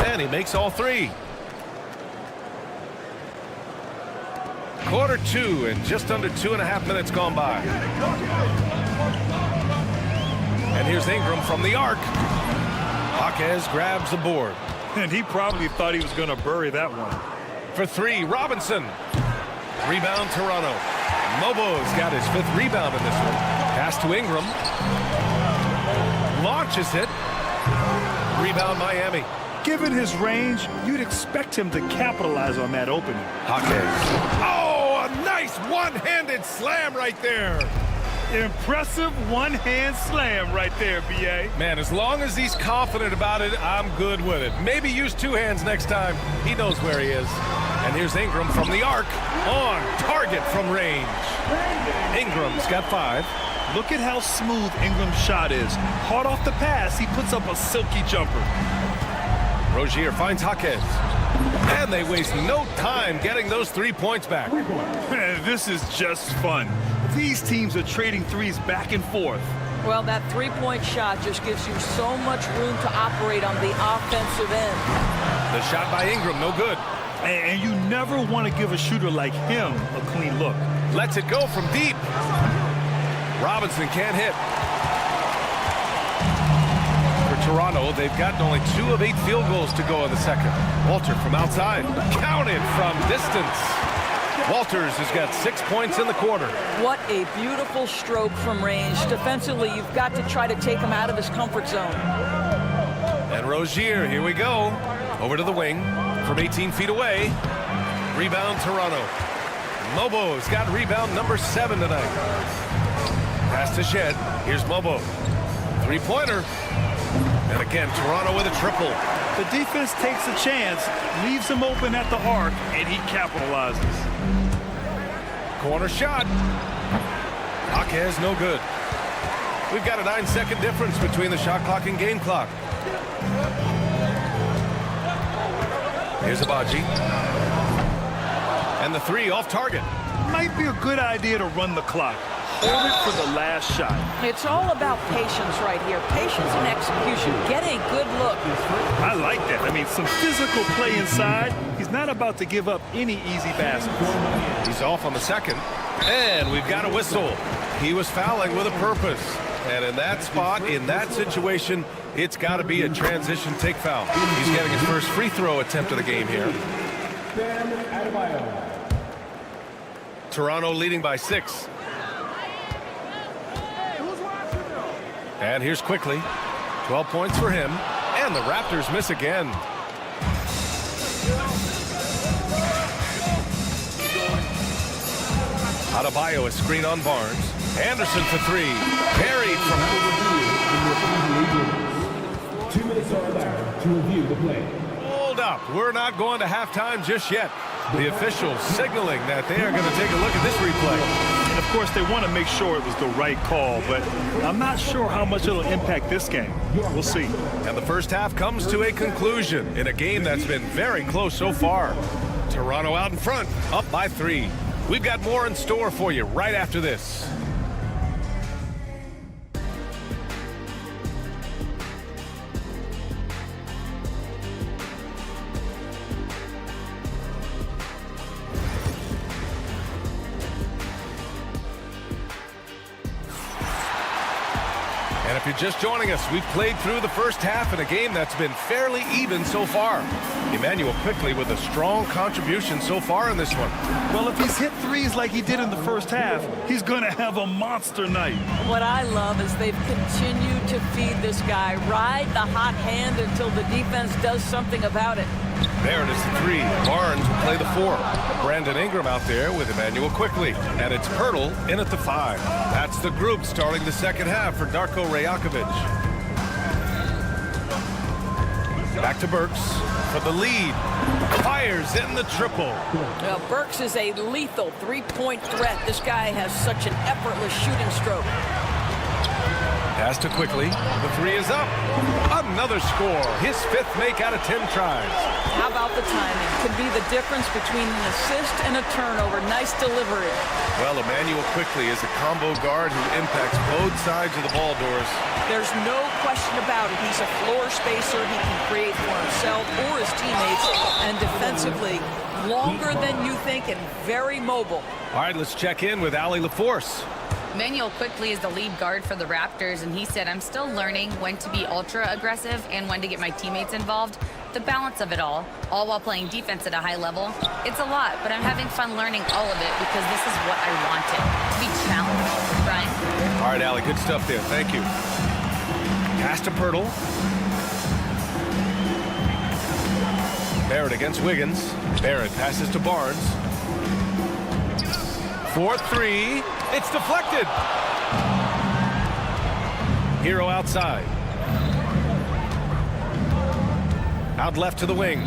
And he makes all 3. Quarter 2 and just under 2.5 minutes gone by. And here's Ingram from the arc. Jaquez grabs the board. And he probably thought he was going to bury that one. For 3, Robinson. Rebound, Toronto. Mobo's got his 5th rebound in this one. Pass to Ingram. launches it. Rebound Miami. Given his range, you'd expect him to capitalize on that opening. Hawkins. Oh, a nice one-handed slam right there. Impressive one-hand slam right there, B.A. Man, as long as he's confident about it, I'm good with it. Maybe use two hands next time. He knows where he is. And here's Ingram from the arc. On target from range. Ingram's got 5. Look at how smooth Ingram's shot is. Hard off the pass, he puts up a silky jumper. Rozier finds Hawkins. And they waste no time getting those 3 points back. This is just fun. These teams are trading threes back and forth. Well, that three-point shot just gives you so much room to operate on the offensive end. The shot by Ingram, no good. And you never want to give a shooter like him a clean look. Lets it go from deep. Robinson can't hit. For Toronto, they've gotten only 2 of 8 field goals to go in the second. Walter from outside. Counted from distance. Walters has got 6 points in the quarter. What a beautiful stroke from range. Defensively, you've got to try to take him out of his comfort zone. And Rozier, here we go. Over to the wing from 18 feet away. Rebound Toronto. Mobo's got rebound number 7 tonight. Pass to Shed. Here's Mobo. 3-pointer. And again, Toronto with a triple. The defense takes a chance, leaves him open at the arc, and he capitalizes. Corner shot. Hawkins, no good. We've got a 9-second difference between the shot clock and game clock. Here's Abaji. And the 3 off target. Might be a good idea to run the clock. Hold it for the last shot. It's all about patience right here. Patience and execution. Get a good look. I like that. I mean, some physical play inside. He's not about to give up any easy baskets. He's off on the second. And we've got a whistle. He was fouling with a purpose. And in that spot, in that situation, it's got to be a transition take foul. He's getting his first free throw attempt of the game here. Toronto leading by 6. And here's Quickly. 12 points for him. And the Raptors miss again. Adebayo is screen on Barnes. Anderson for 3. Parried from... 2 minutes are allowed to review the play. Hold up. We're not going to halftime just yet. The officials signaling that they are going to take a look at this replay. And of course, they want to make sure it was the right call, but I'm not sure how much it'll impact this game. We'll see. And the first half comes to a conclusion in a game that's been very close so far. Toronto out in front, up by 3. We've got more in store for you right after this. And if you're just joining us, we've played through the first half in a game that's been fairly even so far. Emmanuel Quickly with a strong contribution so far in this one. Well, if he's hit threes like he did in the first half, he's going to have a monster night. What I love is they've continued to feed this guy. Ride the hot hand until the defense does something about it. There it is, the 3. Barnes will play the 4. Brandon Ingram out there with Emmanuel Quickly. And it's Pirtle in at the 5. That's the group starting the second half for Darko Rajakovic. Back to Burks for the lead. Fires in the triple. Now, Burks is a lethal 3-point threat. This guy has such an effortless shooting stroke. Pass to Quickly. The 3 is up. Another score. His 5th make out of 10 tries. How about the timing? Could be the difference between an assist and a turnover. Nice delivery. Well, Emmanuel Quickly is a combo guard who impacts both sides of the ball doors. There's no question about it. He's a floor spacer. He can create for himself or his teammates. And defensively, longer than you think and very mobile. All right, let's check in with Allie LaForce. Emmanuel Quickly is the lead guard for the Raptors, and he said, I'm still learning when to be ultra aggressive and when to get my teammates involved. The balance of it all while playing defense at a high level. It's a lot, but I'm having fun learning all of it because this is what I wanted, to be challenged. Brian? All right, Allie, good stuff there. Thank you. Pass to Pirtle. Barrett against Wiggins. Barrett passes to Barnes. 4-3. It's deflected. Hero outside. Out left to the wing.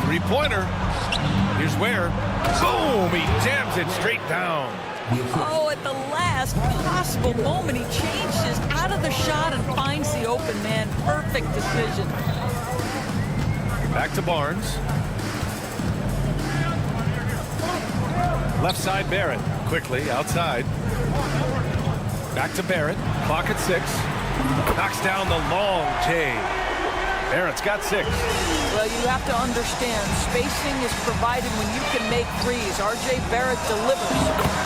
Three-pointer. Here's Ware. Boom! He jams it straight down. Oh, at the last possible moment, he changes out of the shot and finds the open man. Perfect decision. Back to Barnes. Left side, Barrett. Quickly, outside. Back to Barrett. Clock at 6. Knocks down the long J. Barrett's got 6. Well, you have to understand, spacing is provided when you can make threes. R.J. Barrett delivers.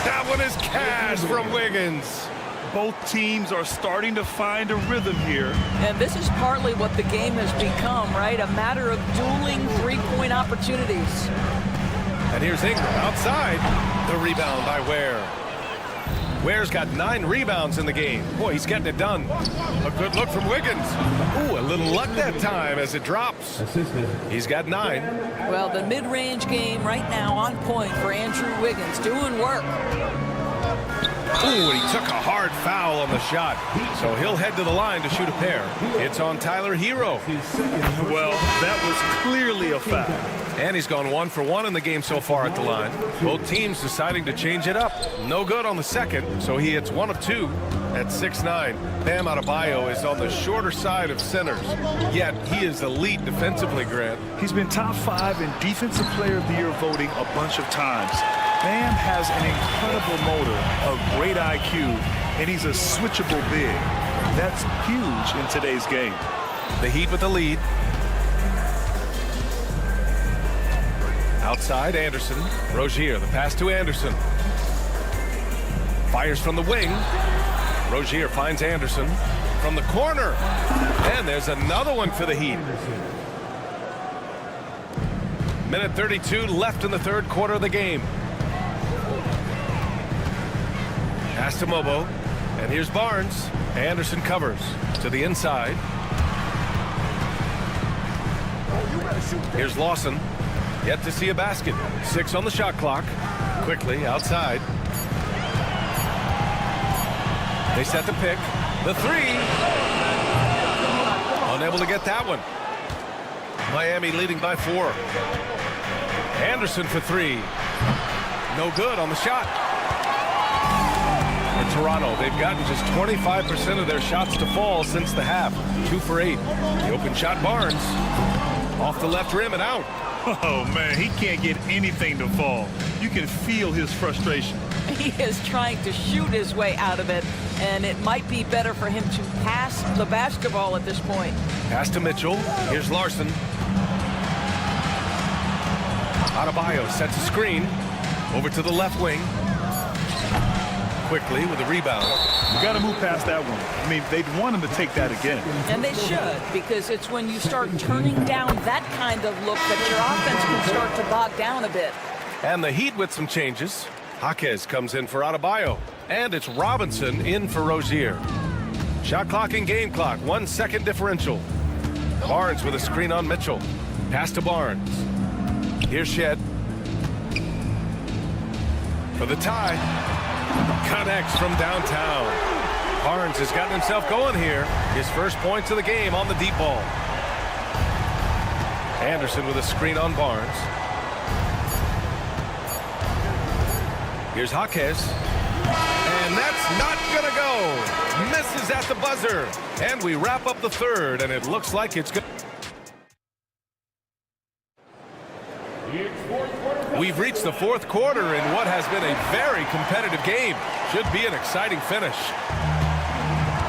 That one is cash from Wiggins. Both teams are starting to find a rhythm here. And this is partly what the game has become, right? A matter of dueling three-point opportunities. And here's Ingram outside. The rebound by Ware. Ware's got 9 rebounds in the game. Boy, he's getting it done. A good look from Wiggins. Ooh, a little luck that time as it drops. He's got 9. Well, the mid-range game right now on point for Andrew Wiggins, doing work. Ooh, and he took a hard foul on the shot. So he'll head to the line to shoot a pair. It's on Tyler Hero. Well, that was clearly a foul. And he's gone 1 for 1 in the game so far at the line. Both teams deciding to change it up. No good on the second, so he hits 1 of 2 at 6'9". Bam Adebayo is on the shorter side of centers, yet he is elite defensively, Grant. He's been top 5 in Defensive Player of the Year voting a bunch of times. Bam has an incredible motor, a great IQ, and he's a switchable big. That's huge in today's game. The Heat with the lead. Outside, Anderson. Rozier, the pass to Anderson. Fires from the wing. Rozier finds Anderson from the corner. And there's another one for the Heat. Minute 32 left in the third quarter of the game. Pass to Mobo. And here's Barnes. Anderson covers to the inside. Here's Lawson. Yet to see a basket. 6 on the shot clock. Quickly outside. They set the pick. The 3. Unable to get that one. Miami leading by 4. Anderson for 3. No good on the shot. For Toronto, they've gotten just 25% of their shots to fall since the half. 2 for 8. The open shot, Barnes. Off the left rim and out. Oh, man, he can't get anything to fall. You can feel his frustration. He is trying to shoot his way out of it, and it might be better for him to pass the basketball at this point. Pass to Mitchell. Here's Larson. Adebayo sets a screen. Over to the left wing. Quickly with a rebound. You got to move past that one. I mean, they'd want him to take that again. And they should, because it's when you start turning down that kind of look that your offense can start to bog down a bit. And the Heat with some changes. Jaquez comes in for Adebayo. And it's Robinson in for Rozier. Shot clock and game clock. 1 second differential. Barnes with a screen on Mitchell. Pass to Barnes. Here's Shed. For the tie. Connects from downtown. Barnes has gotten himself going here. His first points of the game on the deep ball. Anderson with a screen on Barnes. Here's Jaquez. And that's not gonna go. Misses at the buzzer. And we wrap up the third, and it looks like it's good. We've reached the fourth quarter in what has been a very competitive game. Should be an exciting finish.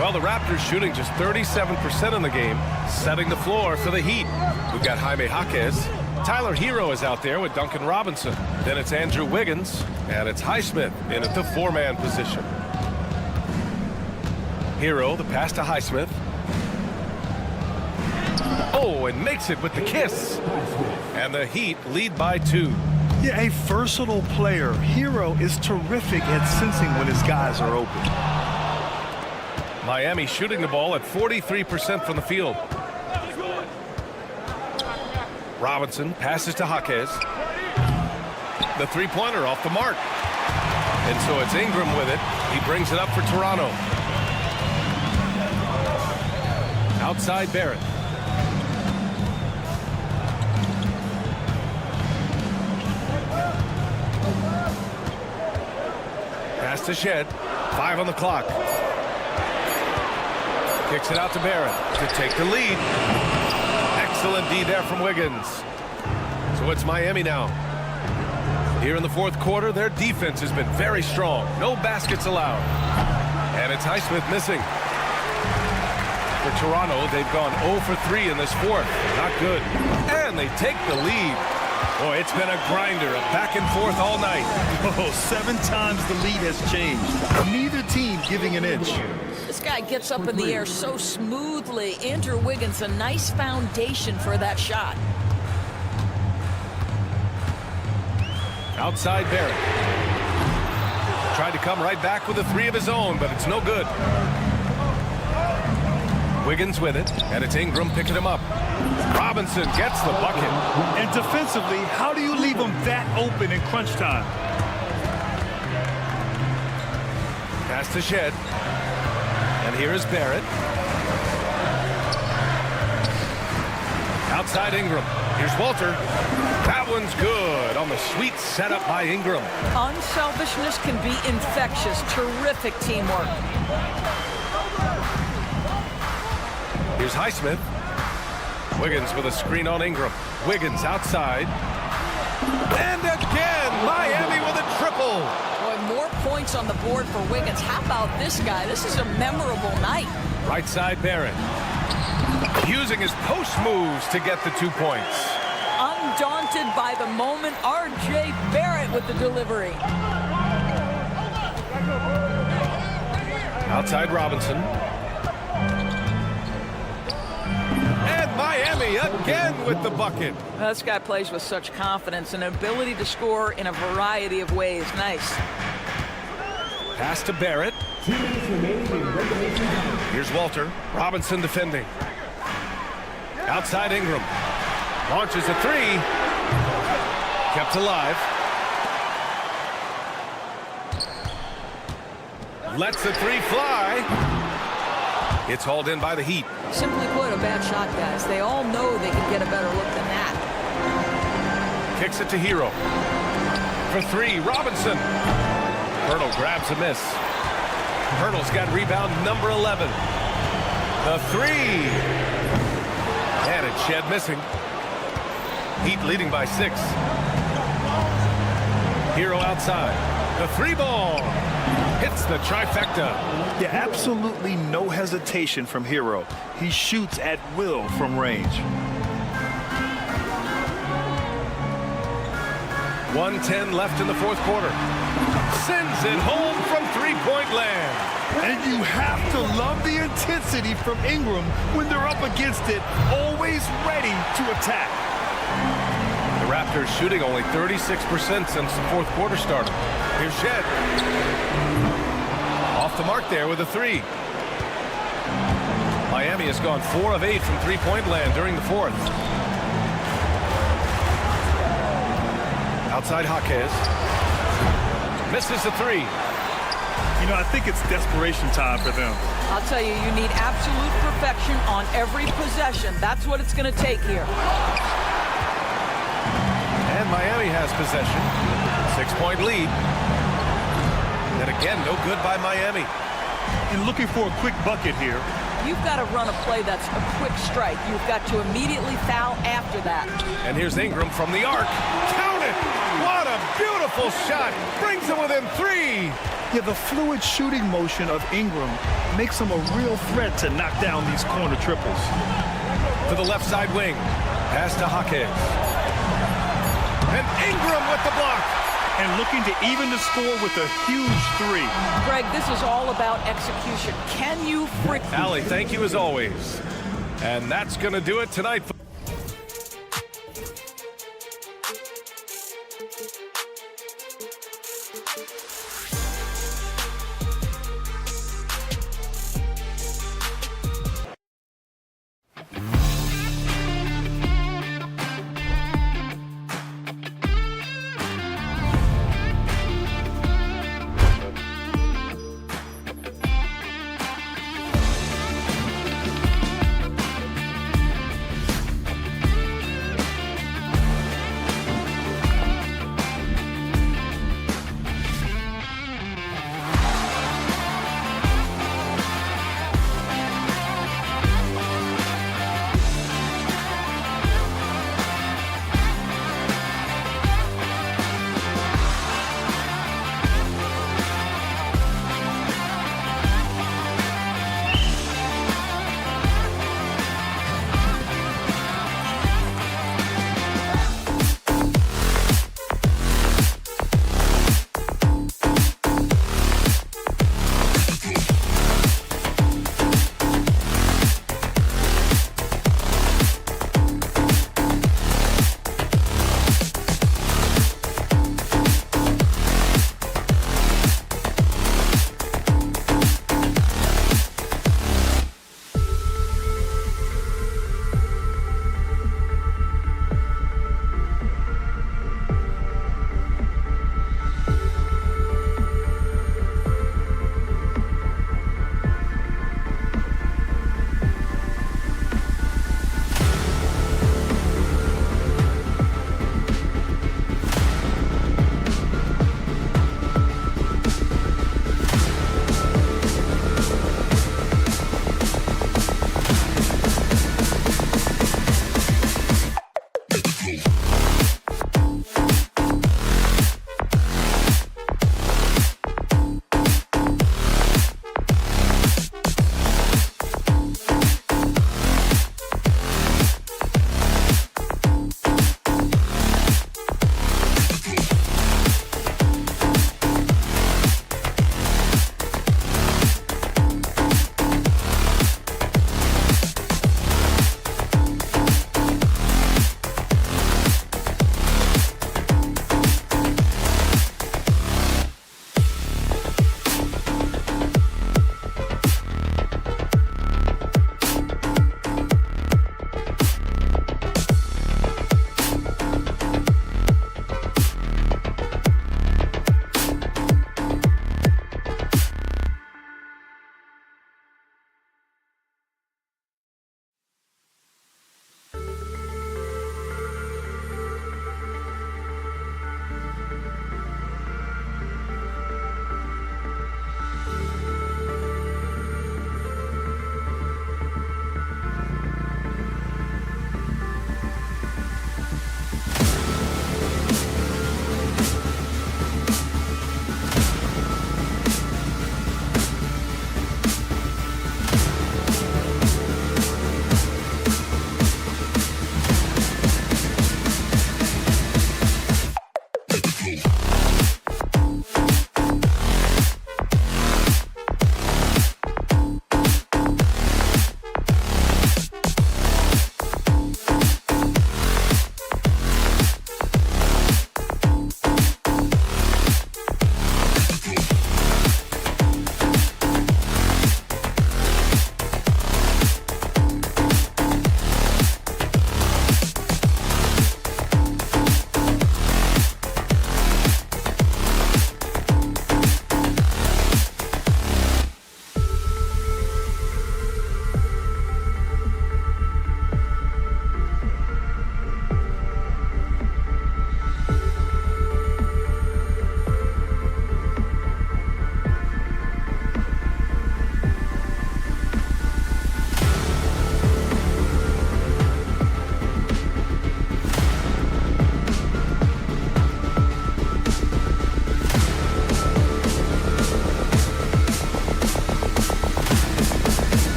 Well, the Raptors shooting just 37% in the game, setting the floor for the Heat. We've got Jaime Jaquez. Tyler Hero is out there with Duncan Robinson. Then it's Andrew Wiggins, and it's Highsmith in at the 4-man position. Hero, the pass to Highsmith. Oh, and makes it with the kiss. And the Heat lead by 2. Yeah, a versatile player. Hero is terrific at sensing when his guys are open. Miami shooting the ball at 43% from the field. Robinson passes to Jaquez. The three-pointer off the mark. And so it's Ingram with it. He brings it up for Toronto. Outside Barrett. Pass to Shed. 5 on the clock. Kicks it out to Barrett to take the lead. Excellent D there from Wiggins. So it's Miami now. Here in the fourth quarter, their defense has been very strong. No baskets allowed. And it's Highsmith missing. For Toronto, they've gone 0 for 3 in this fourth. Not good. And they take the lead. Boy, it's been a grinder, a back and forth all night. Oh, 7 times the lead has changed. Neither team giving an inch. This guy gets up in the air so smoothly. Andrew Wiggins, a nice foundation for that shot. Outside Barrett. Tried to come right back with a 3 of his own, but it's no good. Wiggins with it, and it's Ingram picking him up. Robinson gets the bucket. And defensively, how do you leave them that open in crunch time? Pass to Shed. And here is Barrett. Outside Ingram. Here's Walter. That one's good on the sweet setup by Ingram. Unselfishness can be infectious. Terrific teamwork. Here's Highsmith. Wiggins with a screen on Ingram. Wiggins outside. And again, Miami with a triple. Boy, more points on the board for Wiggins. How about this guy? This is a memorable night. Right side Barrett. Using his post moves to get the 2 points. Undaunted by the moment, R.J. Barrett with the delivery. Outside Robinson. And Miami again with the bucket. This guy plays with such confidence and ability to score in a variety of ways. Nice. Pass to Barrett. Here's Walter. Robinson defending. Outside Ingram. Launches a 3. Kept alive. Lets the 3 fly. It's hauled in by the Heat. Simply put, a bad shot, guys. They all know they can get a better look than that. Kicks it to Hero. For 3, Robinson. Hurdle grabs a miss. Hurdle's got rebound number 11. The 3. And it's Shed missing. Heat leading by 6. Hero outside. The 3 ball. Hits the trifecta. Yeah, absolutely no hesitation from Hero. He shoots at will from range. 1:10 left in the fourth quarter. Sends it home from three-point land. And you have to love the intensity from Ingram when they're up against it, always ready to attack. The Raptors shooting only 36% since the fourth quarter started. Here's Shed. Off the mark there with a 3. Miami has gone 4 of 8 from three-point land during the fourth. Outside Jaquez. Misses the 3. You know, I think it's desperation time for them. I'll tell you, you need absolute perfection on every possession. That's what it's going to take here. And Miami has possession. 6-point lead. And again, no good by Miami. And looking for a quick bucket here. You've got to run a play that's a quick strike. You've got to immediately foul after that. And here's Ingram from the arc. Count it! What a beautiful shot! Brings him within 3. Yeah, the fluid shooting motion of Ingram makes him a real threat to knock down these corner triples. To the left side wing. Pass to Jaquez. And Ingram with the block. And looking to even the score with a huge 3. Greg, this is all about execution. Can you freaking... Allie, thank you as always. And that's going to do it tonight.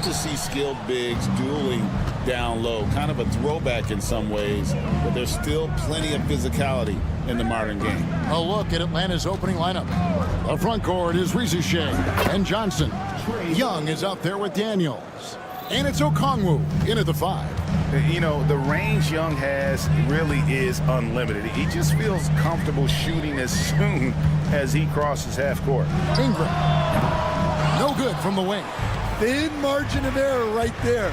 to see skilled bigs dueling down low. Kind of a throwback in some ways, but there's still plenty of physicality in the modern game. A look at Atlanta's opening lineup. The front court is Rizier and Johnson. Young is out there with Daniels. And it's Okongwu in at the 5. You know, the range Young has really is unlimited. He just feels comfortable shooting as soon as he crosses half court. Ingram. No good from the wing. Thin margin of error right there.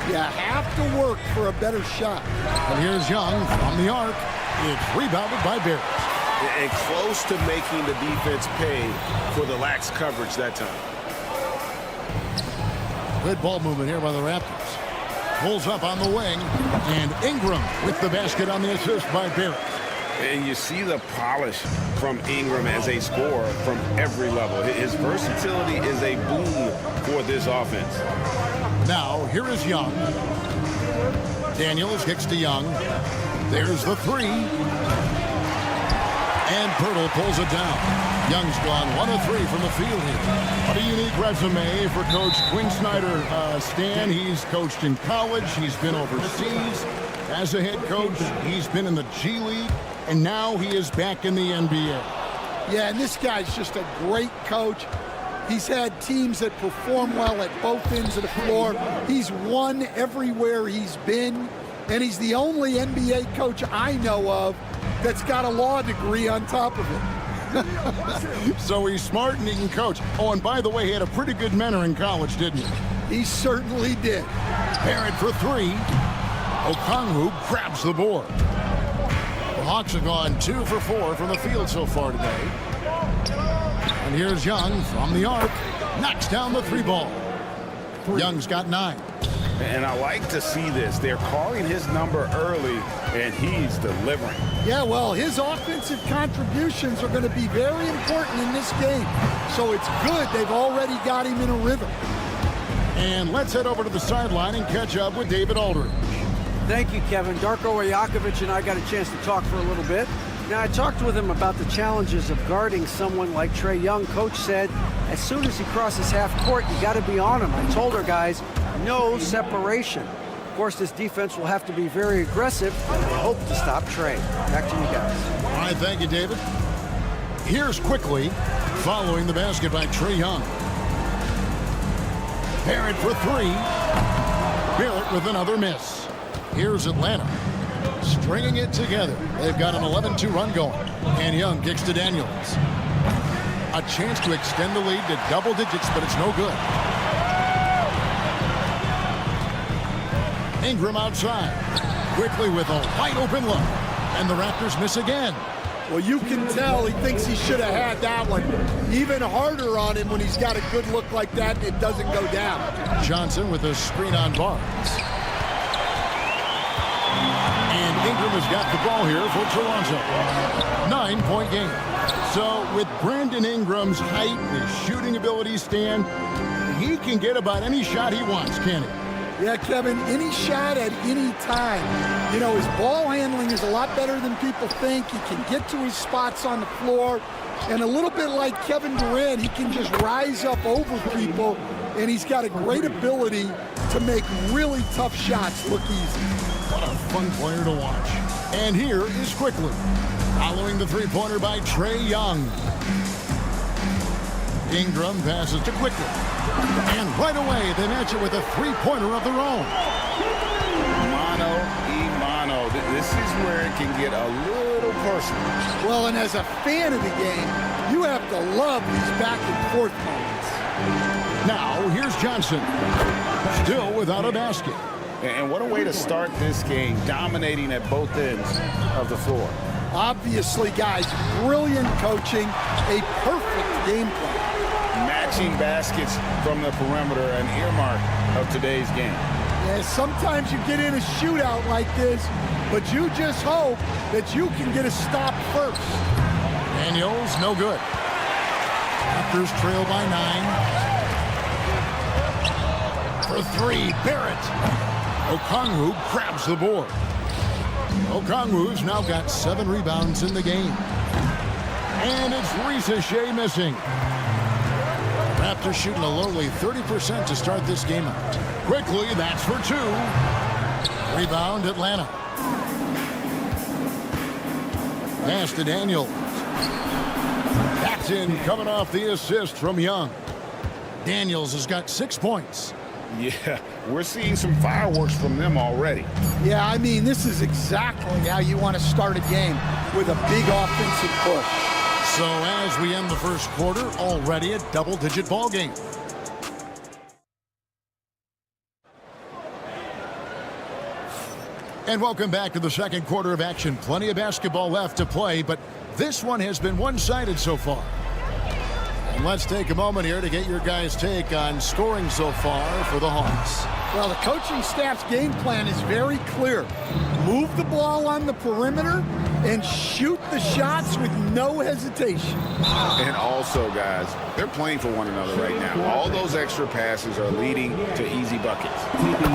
You have to work for a better shot. And here's Young from the arc. It's rebounded by Barrett. And close to making the defense pay for the lax coverage that time. Good ball movement here by the Raptors. Pulls up on the wing. And Ingram with the basket on the assist by Barrett. And you see the polish from Ingram as a scorer from every level. His versatility is a boon for this offense. Now, here is Young. Daniels kicks to Young. There's the 3. And Pirtle pulls it down. Young's gone 1 of 3 from the field here. What a unique resume for Coach Quinn Snyder. Stan, he's coached in college. He's been overseas as a head coach. He's been in the G League. And now he is back in the NBA. Yeah, and this guy's just a great coach. He's had teams that perform well at both ends of the floor. He's won everywhere he's been. And he's the only NBA coach I know of that's got a law degree on top of it. So he's smart and he can coach. Oh, and by the way, he had a pretty good mentor in college, didn't he? He certainly did. Barrett for 3. Okongwu grabs the board. The Hawks have gone 2 for 4 from the field so far today. And here's Young from the arc. Knocks down the 3 ball. Young's got 9. And I like to see this. They're calling his number early, and he's delivering. Yeah, well, his offensive contributions are going to be very important in this game. So it's good they've already got him in a rhythm. And let's head over to the sideline and catch up with David Aldridge. Thank you, Kevin. Darko Rajakovic and I got a chance to talk for a little bit. Now, I talked with him about the challenges of guarding someone like Trae Young. Coach said, as soon as he crosses half court, you got to be on him. I told our guys, no separation. Of course, this defense will have to be very aggressive. I hope to stop Trae. Back to you guys. All right, thank you, David. Here's quickly following the basket by Trae Young. Barrett for 3. Barrett with another miss. Here's Atlanta. Stringing it together. They've got an 11-2 run going. And Young kicks to Daniels. A chance to extend the lead to double digits, but it's no good. Ingram outside. Quickly with a wide open look. And the Raptors miss again. Well, you can tell he thinks he should have had that one even harder on him when he's got a good look like that and it doesn't go down. Johnson with a screen on Barnes. And Ingram has got the ball here for Toronto. 9-point game. So with Brandon Ingram's height and his shooting ability, Stan, he can get about any shot he wants, can he? Yeah, Kevin, any shot at any time. You know, his ball handling is a lot better than people think. He can get to his spots on the floor. And a little bit like Kevin Durant, he can just rise up over people. And he's got a great ability to make really tough shots look easy. What a fun player to watch. And here is quickly following the three-pointer by Trae Young. Ingram passes to Quickly. And right away, they match it with a three-pointer of their own. Mano. This is where it can get a little personal. Well, and as a fan of the game, you have to love these back-and-forth moments. Now, here's Johnson. Still without a basket. And what a way to start this game, dominating at both ends of the floor. Obviously, guys, brilliant coaching, a perfect game plan. Matching baskets from the perimeter, an earmark of today's game. Yeah, sometimes you get in a shootout like this, but you just hope that you can get a stop first. Daniels, no good. Raptors trail by 9. For 3, Barrett. Okongwu grabs the board. Okongwu's now got 7 rebounds in the game. And it's Rizier missing. Raptors shooting a lowly 30% to start this game out. Quickly, that's for two. Rebound, Atlanta. Pass to Daniels. That's in, coming off the assist from Young. Daniels has got 6 points. Yeah, we're seeing some fireworks from them already. Yeah, I mean, this is exactly how you want to start a game, with a big offensive push. So as we end the first quarter, already a double-digit ball game. And welcome back to the second quarter of action. Plenty of basketball left to play, but this one has been one-sided so far. And let's take a moment here to get your guys' take on scoring so far for the Hawks. Well, the coaching staff's game plan is very clear. Move the ball on the perimeter and shoot the shots with no hesitation. And also, guys, they're playing for one another right now. All those extra passes are leading to easy buckets.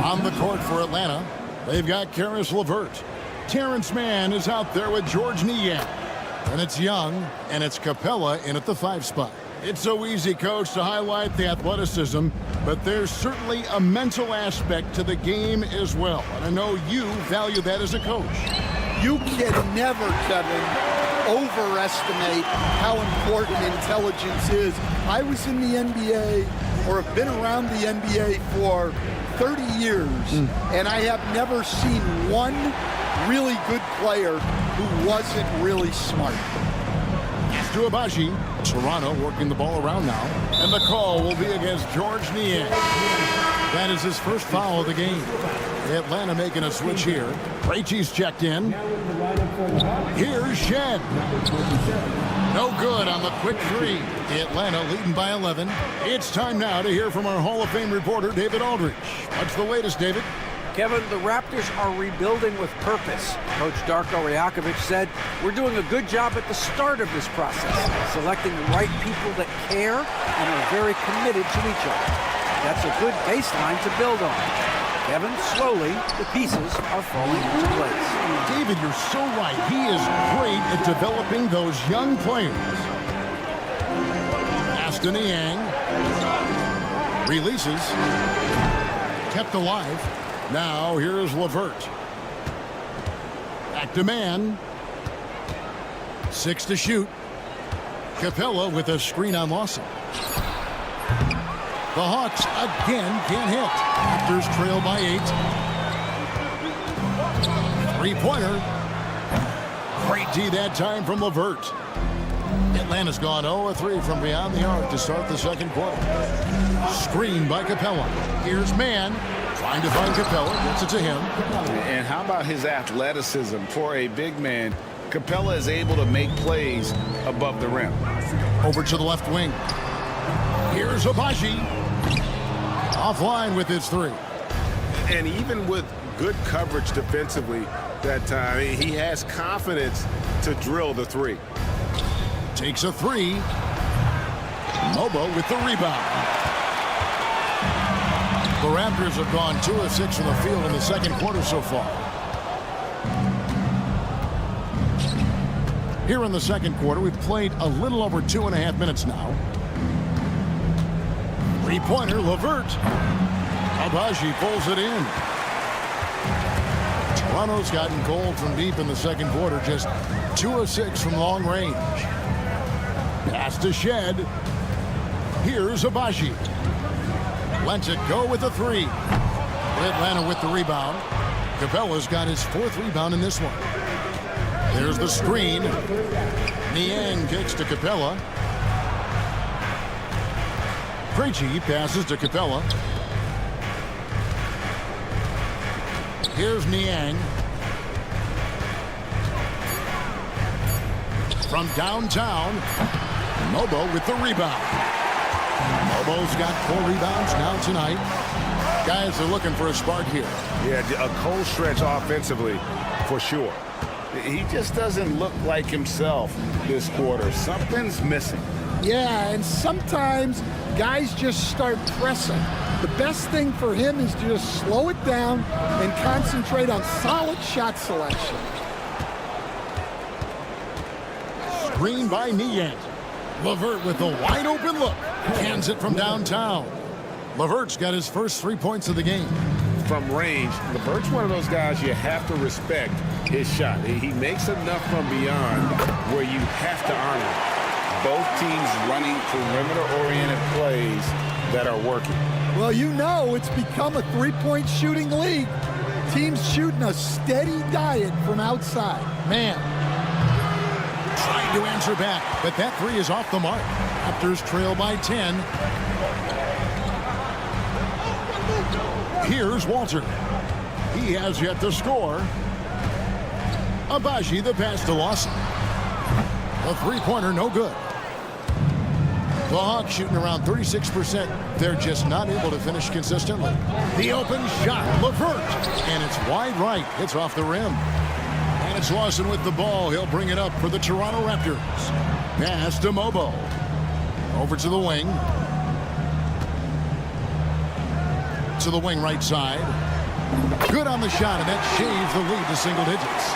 On the court for Atlanta, they've got Karis LeVert. Terrence Mann is out there with George Niang. And it's Young, and it's Capella in at the 5 spot. It's so easy, Coach, to highlight the athleticism, but there's certainly a mental aspect to the game as well. And I know you value that as a coach. You can never, Kevin, overestimate how important intelligence is. I was in the NBA, or have been around the NBA for 30 years, and I have never seen one really good player who wasn't really smart. To Abaji. Toronto working the ball around now. And the call will be against George Niang. That is his first foul of the game. Atlanta making a switch here. Krejci's checked in. Here's Shed. No good on the quick three. Atlanta leading by 11. It's time now to hear from our Hall of Fame reporter, David Aldridge. What's the latest, David? Kevin, the Raptors are rebuilding with purpose. Coach Darko Rajakovic said, we're doing a good job at the start of this process, selecting the right people that care and are very committed to each other. That's a good baseline to build on. Kevin, slowly, the pieces are falling into place. David, you're so right. He is great at developing those young players. Aston Niang releases. Kept alive. Now, here's LeVert. Back to Mann. 6 to shoot. Capella with a screen on Lawson. The Hawks again can't hit. Raptors trail by 8. Three-pointer. Great D that time from LeVert. Atlanta's gone 0-3 from beyond the arc to start the second quarter. Screen by Capella. Here's Mann. Trying to find Capella, gets it to him. And how about his athleticism for a big man? Capella is able to make plays above the rim. Over to the left wing. Here's Abaji. Offline with his 3. And even with good coverage defensively that time, he has confidence to drill the 3. Takes a 3. Mobo with the rebound. The Raptors have gone 2 of 6 from the field in the second quarter so far. Here in the second quarter, we've played a little over 2.5 minutes now. Three-pointer, LeVert. Abaji pulls it in. Toronto's gotten cold from deep in the second quarter, just 2 of 6 from long range. Pass to Shed. Here's Abaji. Lets it go with a 3. Atlanta with the rebound. Capella's got his 4th rebound in this one. There's the screen. Niang kicks to Capella. Krejci passes to Capella. Here's Niang. From downtown, Mobo with the rebound. Mobo's got 4 rebounds now tonight. Guys are looking for a spark here. Yeah, a cold stretch offensively, for sure. He just doesn't look like himself this quarter. Something's missing. Yeah, and sometimes guys just start pressing. The best thing for him is to just slow it down and concentrate on solid shot selection. Screen by Niang. LeVert with the wide open look. Cans it from downtown. LeVert's got his first 3 points of the game. From range, LeVert's one of those guys you have to respect his shot. He makes enough from beyond where you have to honor it. Both teams running perimeter-oriented plays that are working. Well, you know it's become a three-point shooting league. Teams shooting a steady diet from outside. Man. Trying to answer back, but that three is off the mark. Raptors trail by 10. Here's Walter. He has yet to score. Abaji the pass to Lawson. A three-pointer, no good. The Hawks shooting around 36%. They're just not able to finish consistently. The open shot, LeVert, and it's wide right. It's off the rim. And it's Lawson with the ball. He'll bring it up for the Toronto Raptors. Pass to Mobo. Over to the wing. To the wing right side. Good on the shot, and that shaves the lead to single digits.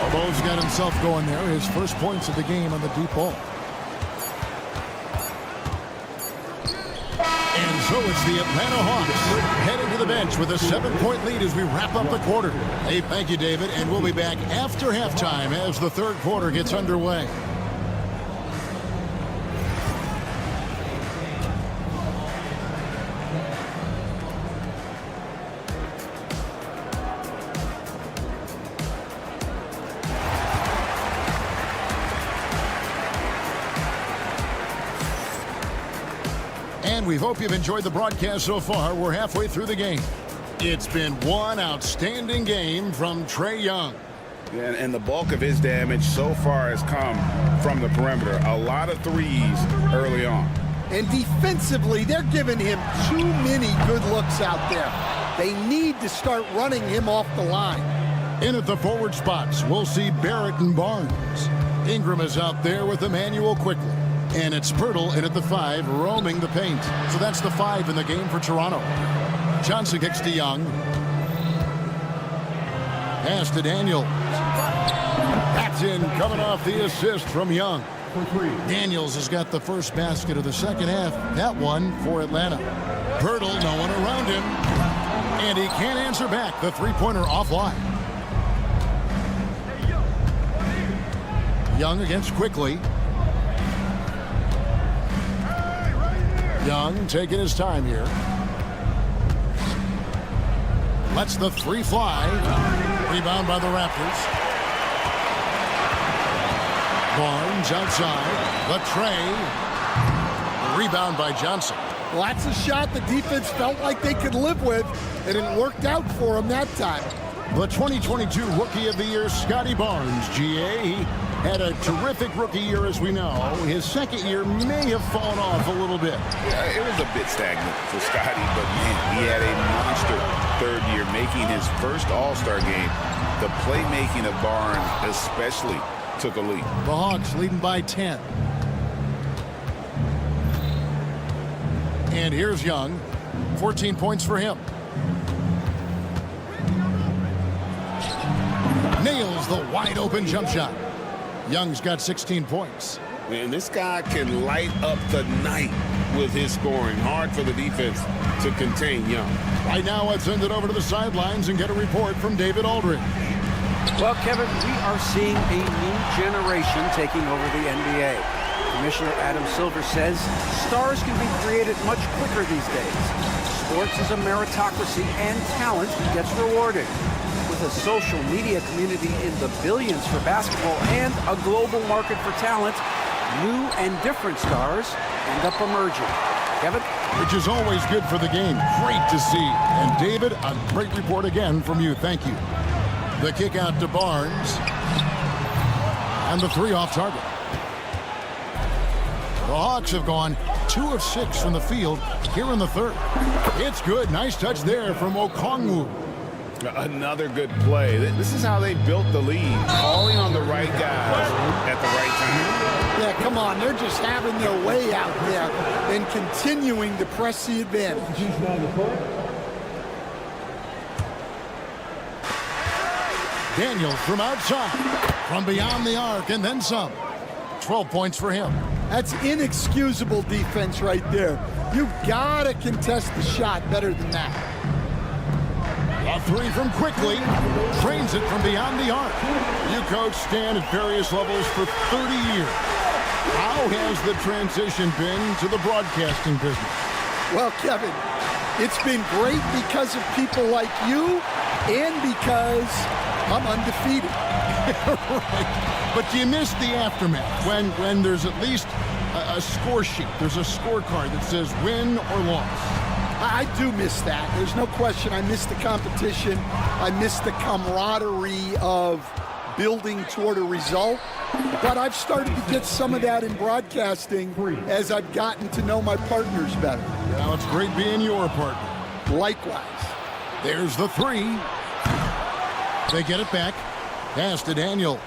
Mobo's got himself going there. His first points of the game on the deep ball. And so it's the Atlanta Hawks heading to the bench with a 7-point lead as we wrap up the quarter. Hey, thank you, David, and we'll be back after halftime as the third quarter gets underway. And we hope you've enjoyed the broadcast so far. We're halfway through the game. It's been one outstanding game from Trae Young. And the bulk of his damage so far has come from the perimeter. A lot of threes early on. And defensively, they're giving him too many good looks out there. They need to start running him off the line. In at the forward spots, we'll see Barrett and Barnes. Ingram is out there with Emmanuel quickly. And it's Pirtle in at the 5, roaming the paint. So that's the 5 in the game for Toronto. Johnson kicks to Young. Pass to Daniels. That's in, coming off the assist from Young. Daniels has got the first basket of the second half. That one for Atlanta. Pirtle, no one around him. And he can't answer back. The three-pointer offline. Young against Quickly. Young taking his time here. Lets the three fly. Rebound by the Raptors. Barnes outside. The Trae. Rebound by Johnson. Well, that's a shot the defense felt like they could live with, and it worked out for them that time. The 2022 Rookie of the Year, Scotty Barnes, GA. He had a terrific rookie year, as we know. His second year may have fallen off a little bit. Yeah, it was a bit stagnant for Scotty, but man, he had a monster third year, making his first All-Star game. The playmaking of Barnes especially took a lead. The Hawks leading by 10. And here's Young. 14 points for him. Nails the wide open jump shot. Young's got 16 points. And this guy can light up the night with his scoring. Hard for the defense to contain Young. Right now, let's send it over to the sidelines and get a report from David Aldridge. Well, Kevin, we are seeing a new generation taking over the NBA. Commissioner Adam Silver says stars can be created much quicker these days. Sports is a meritocracy and talent gets rewarded. With a social media community in the billions for basketball and a global market for talent, new and different stars end up emerging. Kevin? Which is always good for the game. Great to see. And David, a great report again from you. Thank you. The kick out to Barnes. And the three off target. The Hawks have gone 2 of 6 from the field here in the third. It's good. Nice touch there from Okongwu. Another good play. This is how they built the lead, calling on the right guys at the right time. Yeah, come on. They're just having their way out there and continuing to press the advantage. Daniels from outside, from beyond the arc, and then some. 12 points for him. That's inexcusable defense right there. You've got to contest the shot better than that. A three from quickly. Trains it from beyond the arc. You coach Stan at various levels for 30 years. How has the transition been to the broadcasting business? Well, Kevin, it's been great because of people like you and because I'm undefeated. Right. But you miss the aftermath when there's at least a score sheet. There's a scorecard that says win or loss. I do miss that. There's no question. I miss the competition. I miss the camaraderie of building toward a result. But I've started to get some of that in broadcasting as I've gotten to know my partners better. Now it's great being your partner. Likewise. There's the three. They get it back. Pass to Daniels.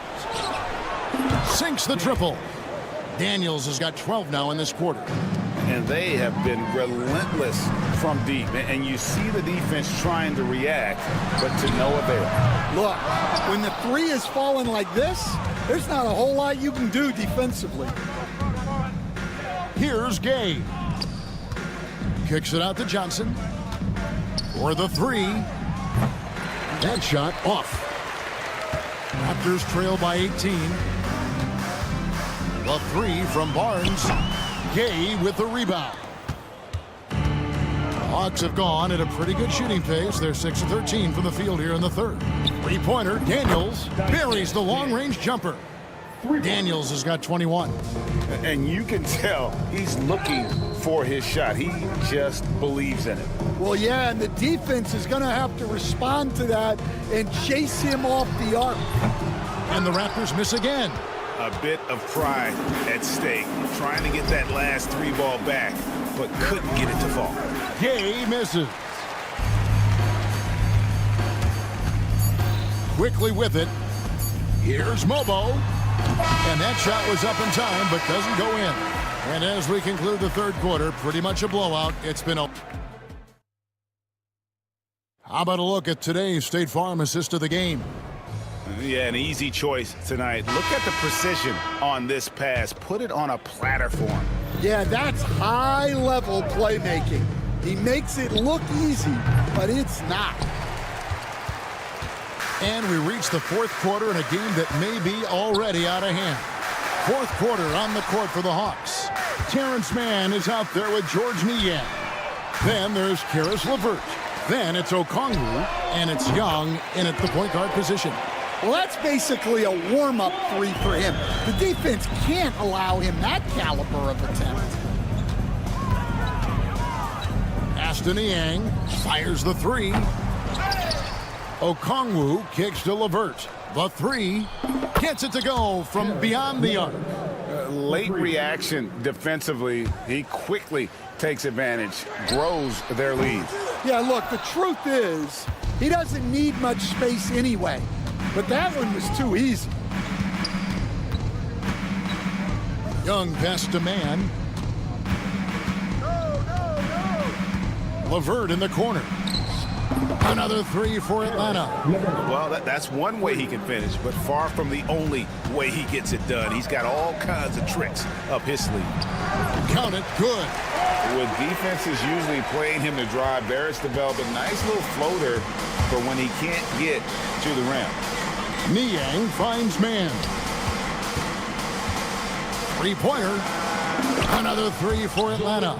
Sinks the triple. Daniels has got 12 now in this quarter. And they have been relentless from deep. And you see the defense trying to react, but to no avail. Look, when the three is falling like this, there's not a whole lot you can do defensively. Here's Gay. Kicks it out to Johnson. For the three. That shot off. Raptors trail by 18. The three from Barnes. Gay with the rebound. The Hawks have gone at a pretty good shooting pace. They're 6 of 13 from the field here in the third. Three-pointer. Daniels buries the long-range jumper. Daniels has got 21. And you can tell he's looking for his shot. He just believes in it. Well, yeah, and the defense is going to have to respond to that and chase him off the arc. And the Raptors miss again. A bit of pride at stake, trying to get that last three ball back, but couldn't get it to fall. Gay misses. Quickly with it. Here's Mobo. And that shot was up in time, but doesn't go in. And as we conclude the third quarter, pretty much a blowout. It's been a... How about a look at today's State Farm assist of the game? Yeah, an easy choice tonight. Look at the precision on this pass. Put it on a platter for him. Yeah, that's high-level playmaking. He makes it look easy, but it's not. And we reach the fourth quarter in a game that may be already out of hand. Fourth quarter on the court for the Hawks. Terrence Mann is out there with George Niang. Then there's Karis LeVert. Then it's Okongwu, and it's Young in at the point guard position. Well, that's basically a warm-up three for him. The defense can't allow him that caliber of attempt. Aston Niang fires the three. Okongwu kicks to LeVert. The three gets it to go from beyond the arc. Late reaction defensively. He quickly takes advantage, grows their lead. Yeah, look, the truth is he doesn't need much space anyway. But that one was too easy. Young pass to Mann. LeVert in the corner. Another three for Atlanta. Well, that's one way he can finish, but far from the only way he gets it done. He's got all kinds of tricks up his sleeve. Count it, good. With defenses usually playing him to drive, Barrett's developed a nice little floater for when he can't get to the rim. Niang finds Mann. Three-pointer. Another three for Atlanta.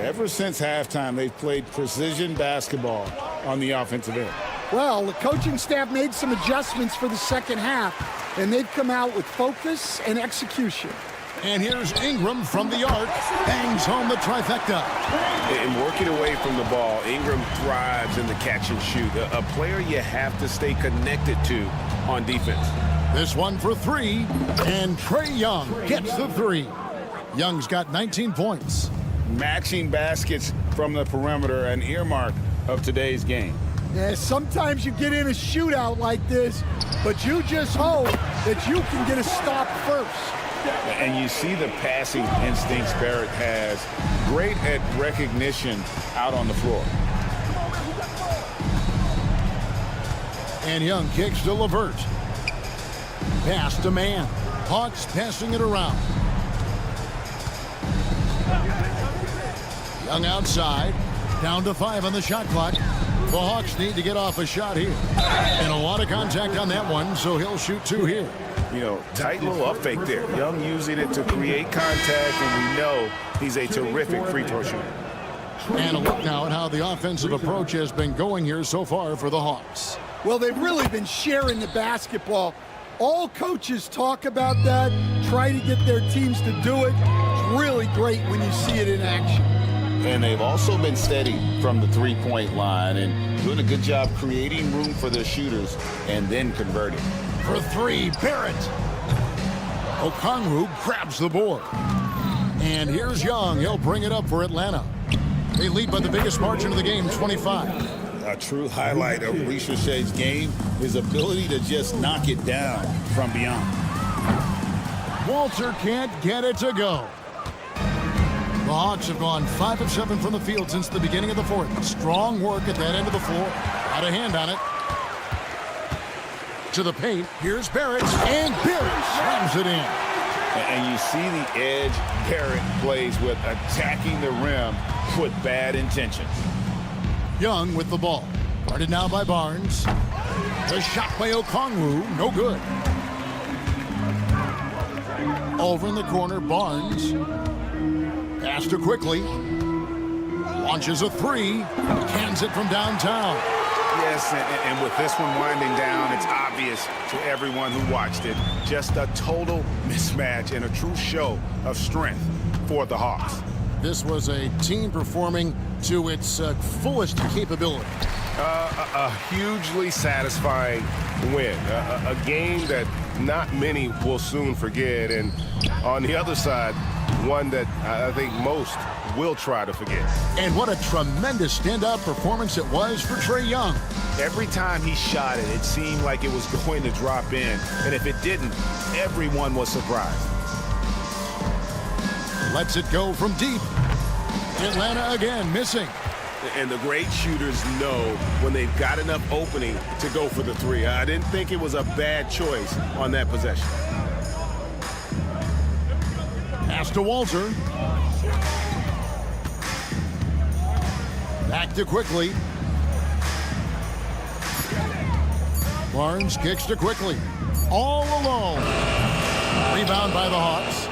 Ever since halftime, they've played precision basketball on the offensive end. Well, the coaching staff made some adjustments for the second half, and they've come out with focus and execution. And here's Ingram from the arc. Bangs home the trifecta. And working away from the ball, Ingram thrives in the catch and shoot. A player you have to stay connected to on defense. This one for three. And Trae Young gets the three. Young's got 19 points. Matching baskets from the perimeter, an earmark of today's game. Yeah, sometimes you get in a shootout like this, but you just hope that you can get a stop first. And you see the passing instincts Barrett has. Great at recognition out on the floor. And Young kicks to LeVert. Pass to Mann. Hawks passing it around. Young outside. Down to 5 on the shot clock. The Hawks need to get off a shot here. And a lot of contact on that one, so he'll shoot 2 here. You know, tight little up fake there. Young using it to create contact, and we know he's a terrific free throw shooter. And a look now at how the offensive approach has been going here so far for the Hawks. Well, they've really been sharing the basketball. All coaches talk about that, try to get their teams to do it. It's really great when you see it in action. And they've also been steady from the three-point line and doing a good job creating room for their shooters and then converting. For 3, Barrett. Okongwu grabs the board. And here's Young. He'll bring it up for Atlanta. They lead by the biggest margin of the game, 25. A true highlight of Ricochet's game, his ability to just knock it down from beyond. Walter can't get it to go. The Hawks have gone 5 of 7 from the field since the beginning of the fourth. Strong work at that end of the floor. Got a hand on it. To the paint. Here's Barrett. And Barrett slams it in. And you see the edge Barrett plays with, attacking the rim with bad intentions. Young with the ball. Guarded now by Barnes. The shot by Okongwu. No good. Over in the corner, Barnes. Pass to Quickly. Launches a 3. Cans it from downtown. Yes, and with this one winding down, it's obvious to everyone who watched it. Just a total mismatch and a true show of strength for the Hawks. This was a team performing to its fullest capability. A hugely satisfying win. A game that not many will soon forget. And on the other side, one that I think most will try to forget. And what a tremendous standout performance it was for Trae Young. Every time he shot it, it seemed like it was going to drop in. And if it didn't, everyone was surprised. Lets it go from deep. Atlanta again missing. And the great shooters know when they've got enough opening to go for the 3. I didn't think it was a bad choice on that possession. Pass to Walter. Back to Quickly. Barnes kicks to Quickly. All alone. Rebound by the Hawks.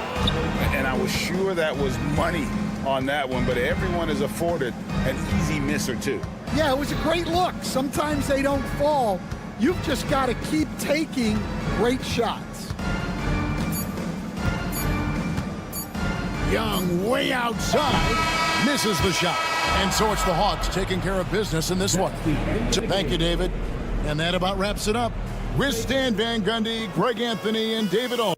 And I was sure that was money on that one, but everyone is afforded an easy miss or 2. Yeah, it was a great look. Sometimes they don't fall. You've just got to keep taking great shots. Young way outside. Misses the shot. And so it's the Hawks taking care of business in this one. Thank you, David. And that about wraps it up. With Stan Van Gundy, Greg Anthony, and David O.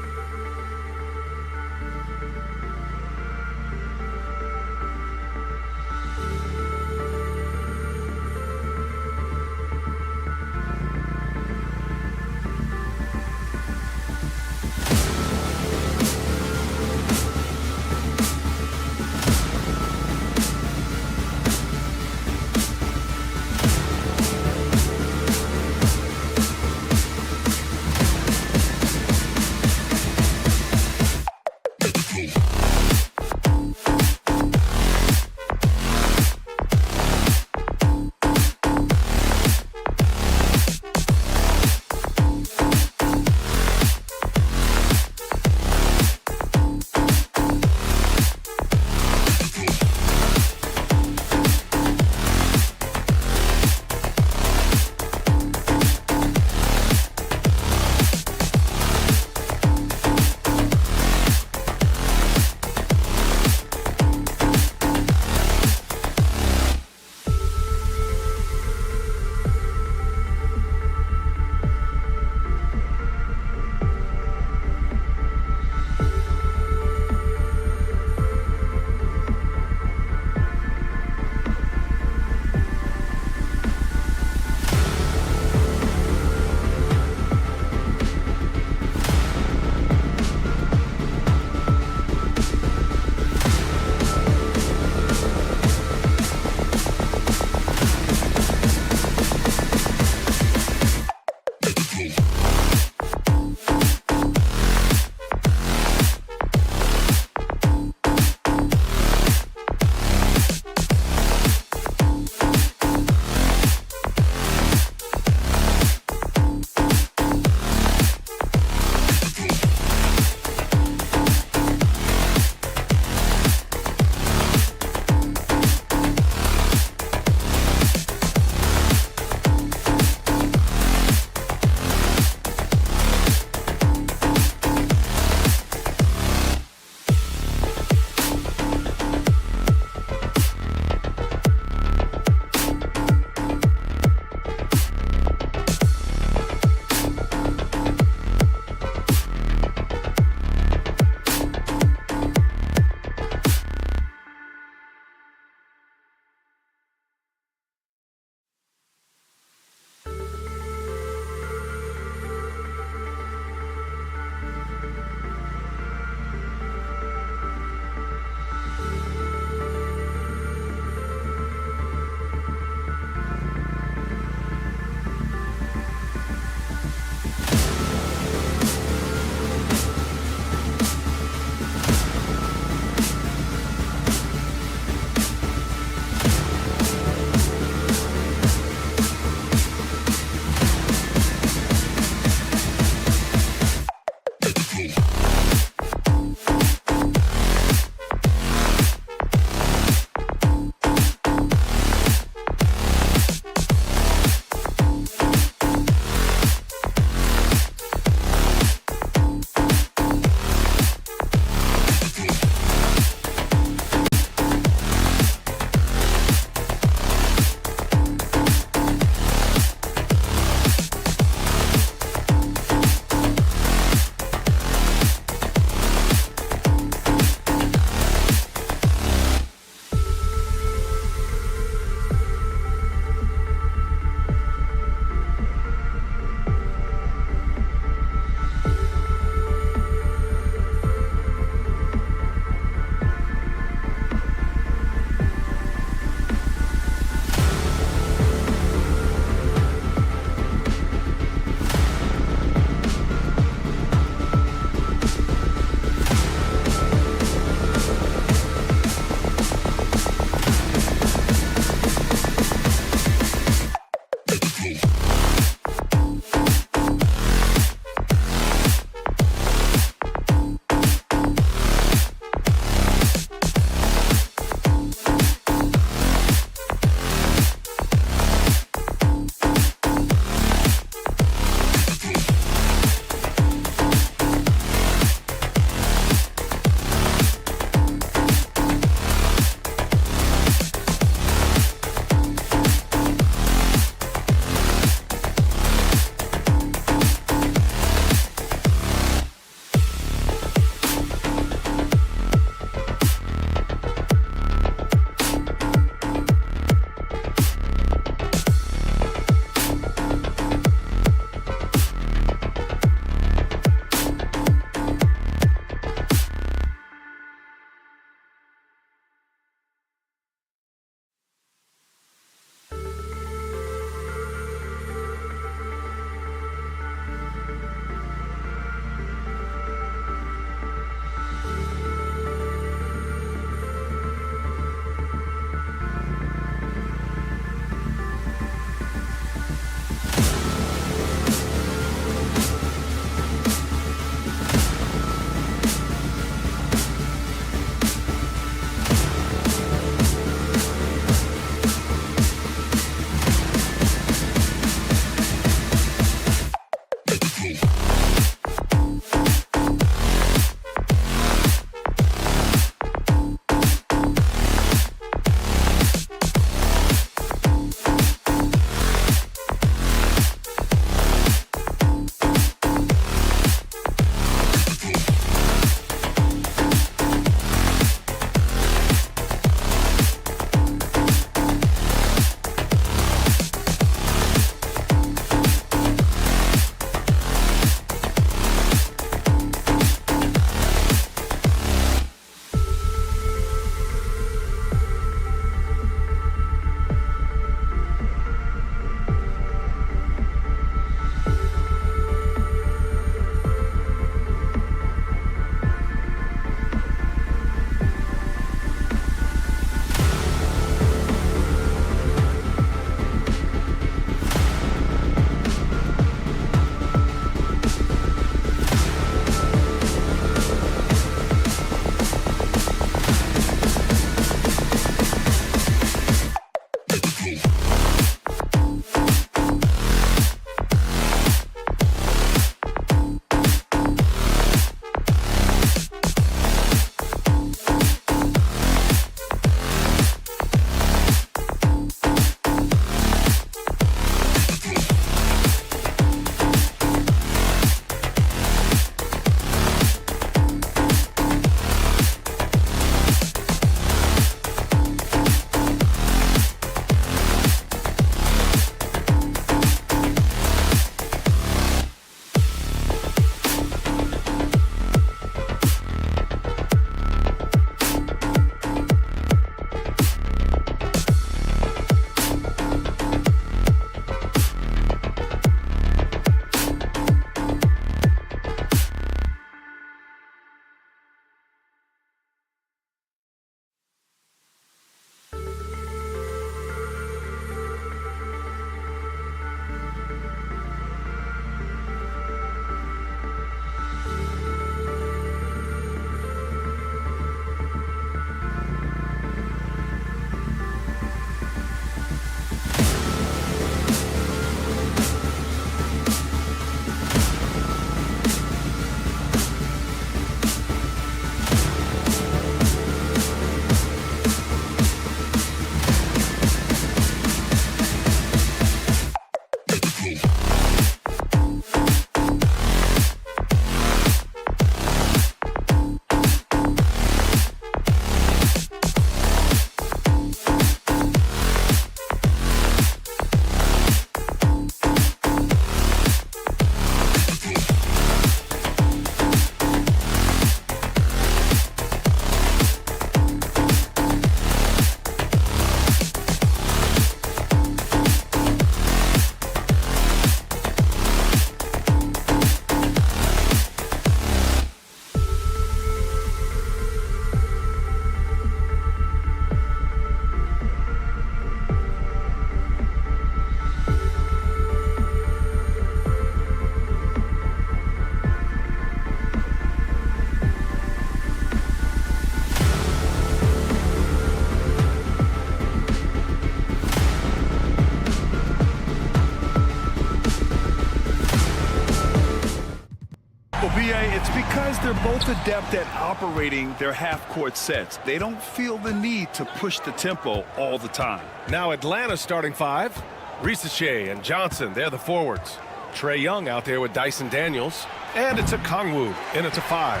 they're both adept at operating their half-court sets. They don't feel the need to push the tempo all the time. Now Atlanta's starting five. Risache and Johnson, they're the forwards. Trae Young out there with Dyson Daniels. And it's a Kongwu in at the 5.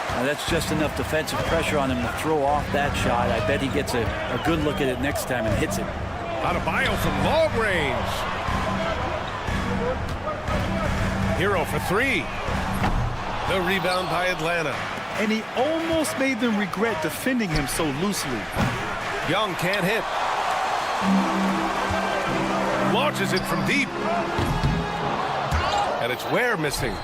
Now that's just enough defensive pressure on him to throw off that shot. I bet he gets a good look at it next time and hits it. Adebayo from long range. Hero for 3. The rebound by Atlanta. And he almost made them regret defending him so loosely. Young can't hit. Launches it from deep. And it's Ware missing.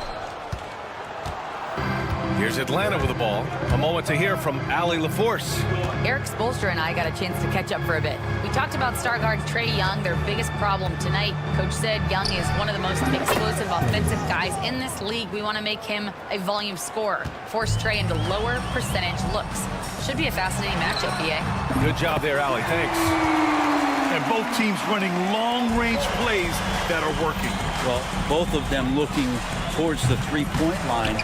Here's Atlanta with the ball. A moment to hear from Allie LaForce. Eric Spoelstra and I got a chance to catch up for a bit. We talked about star guard Trae Young, their biggest problem tonight. Coach said Young is one of the most explosive offensive guys in this league. We want to make him a volume scorer, force Trae into lower percentage looks. Should be a fascinating matchup, BA. Good job there, Allie. Thanks. And both teams running long-range plays that are working. Well, both of them looking towards the three-point line.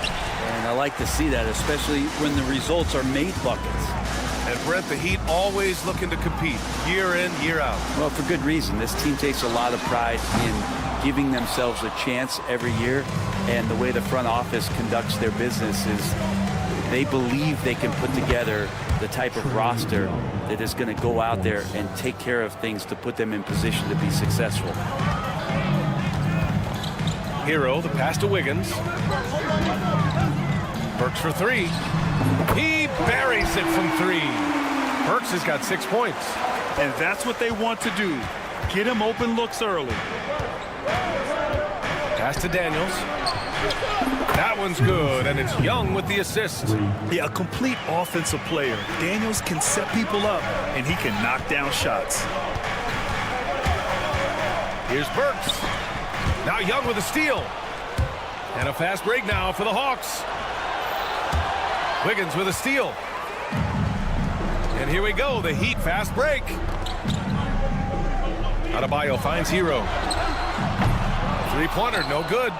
And I like to see that, especially when the results are made buckets. And Brent, the Heat always looking to compete year in, year out. Well, for good reason. This team takes a lot of pride in giving themselves a chance every year. And the way the front office conducts their business is they believe they can put together the type of roster that is going to go out there and take care of things to put them in position to be successful. Hero, the pass to Wiggins. Burks for 3. He buries it from 3. Burks has got 6 points. And that's what they want to do. Get him open looks early. Pass to Daniels. That one's good, and it's Young with the assist. Yeah, a complete offensive player. Daniels can set people up, and he can knock down shots. Here's Burks. Now Young with a steal. And a fast break now for the Hawks. Wiggins with a steal. And here we go, the Heat fast break. Adebayo finds Hero. Three-pointer, no good.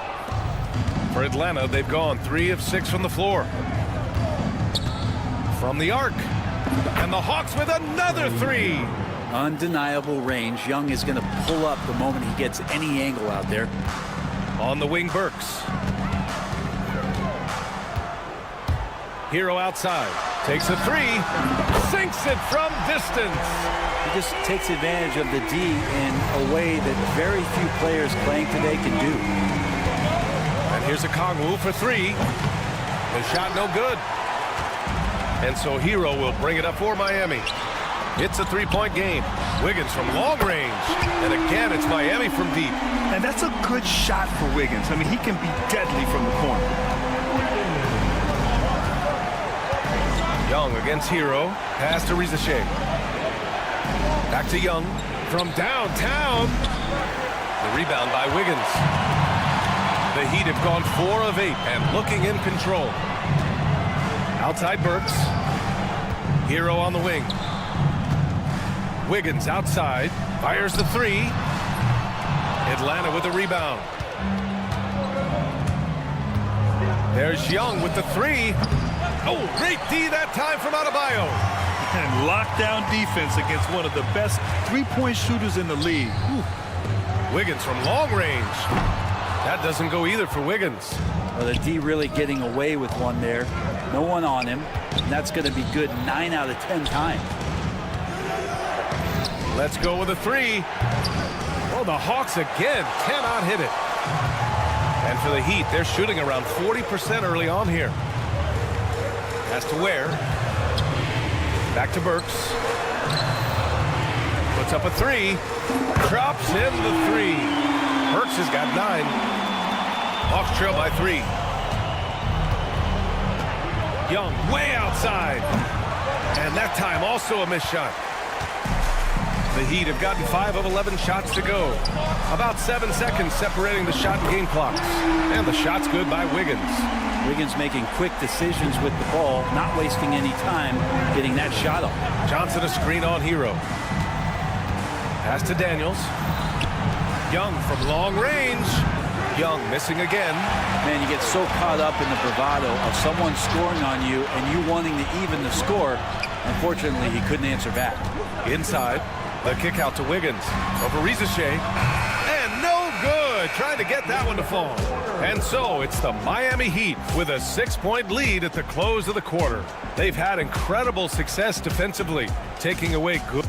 For Atlanta, they've gone 3 of 6 from the floor. From the arc. And the Hawks with another 3. Undeniable range. Young is going to pull up the moment he gets any angle out there. On the wing, Burks. Hero outside. Takes a 3. Sinks it from distance. He just takes advantage of the D in a way that very few players playing today can do. And here's a Kongwu for 3. The shot no good. And so Hero will bring it up for Miami. It's a 3-point game. Wiggins from long range. And again, it's Miami from deep. And that's a good shot for Wiggins. I mean, he can be deadly from the corner. Young against Hero. Pass to Risache. Back to Young from downtown. The rebound by Wiggins. The Heat have gone 4 of 8 and looking in control. Outside Burks. Hero on the wing. Wiggins outside. Fires the 3. Atlanta with the rebound. There's Young with the 3. Oh, great D that time from Adebayo. And lockdown defense against one of the best three-point shooters in the league. Whew. Wiggins from long range. That doesn't go either for Wiggins. Well, the D really getting away with one there. No one on him. And that's going to be good 9 out of 10 times. Let's go with a 3. Oh, the Hawks again cannot hit it. And for the Heat, they're shooting around 40% early on here. Pass to Ware. Back to Burks. Puts up a 3. Drops in the 3. Burks has got 9. Hawks trail by 3. Young way outside. And that time also a missed shot. The Heat have gotten 5 of 11 shots to go. About 7 seconds separating the shot and game clocks. And the shot's good by Wiggins. Wiggins making quick decisions with the ball, not wasting any time getting that shot off. Johnson a screen on Hero. Pass to Daniels. Young from long range. Young missing again. Man, you get so caught up in the bravado of someone scoring on you and you wanting to even the score. Unfortunately, he couldn't answer back. Inside, the kick out to Wiggins. Over Rizachet. And no good. Trying to get that one to fall. And so it's the Miami Heat with a 6-point lead at the close of the quarter. They've had incredible success defensively, taking away good.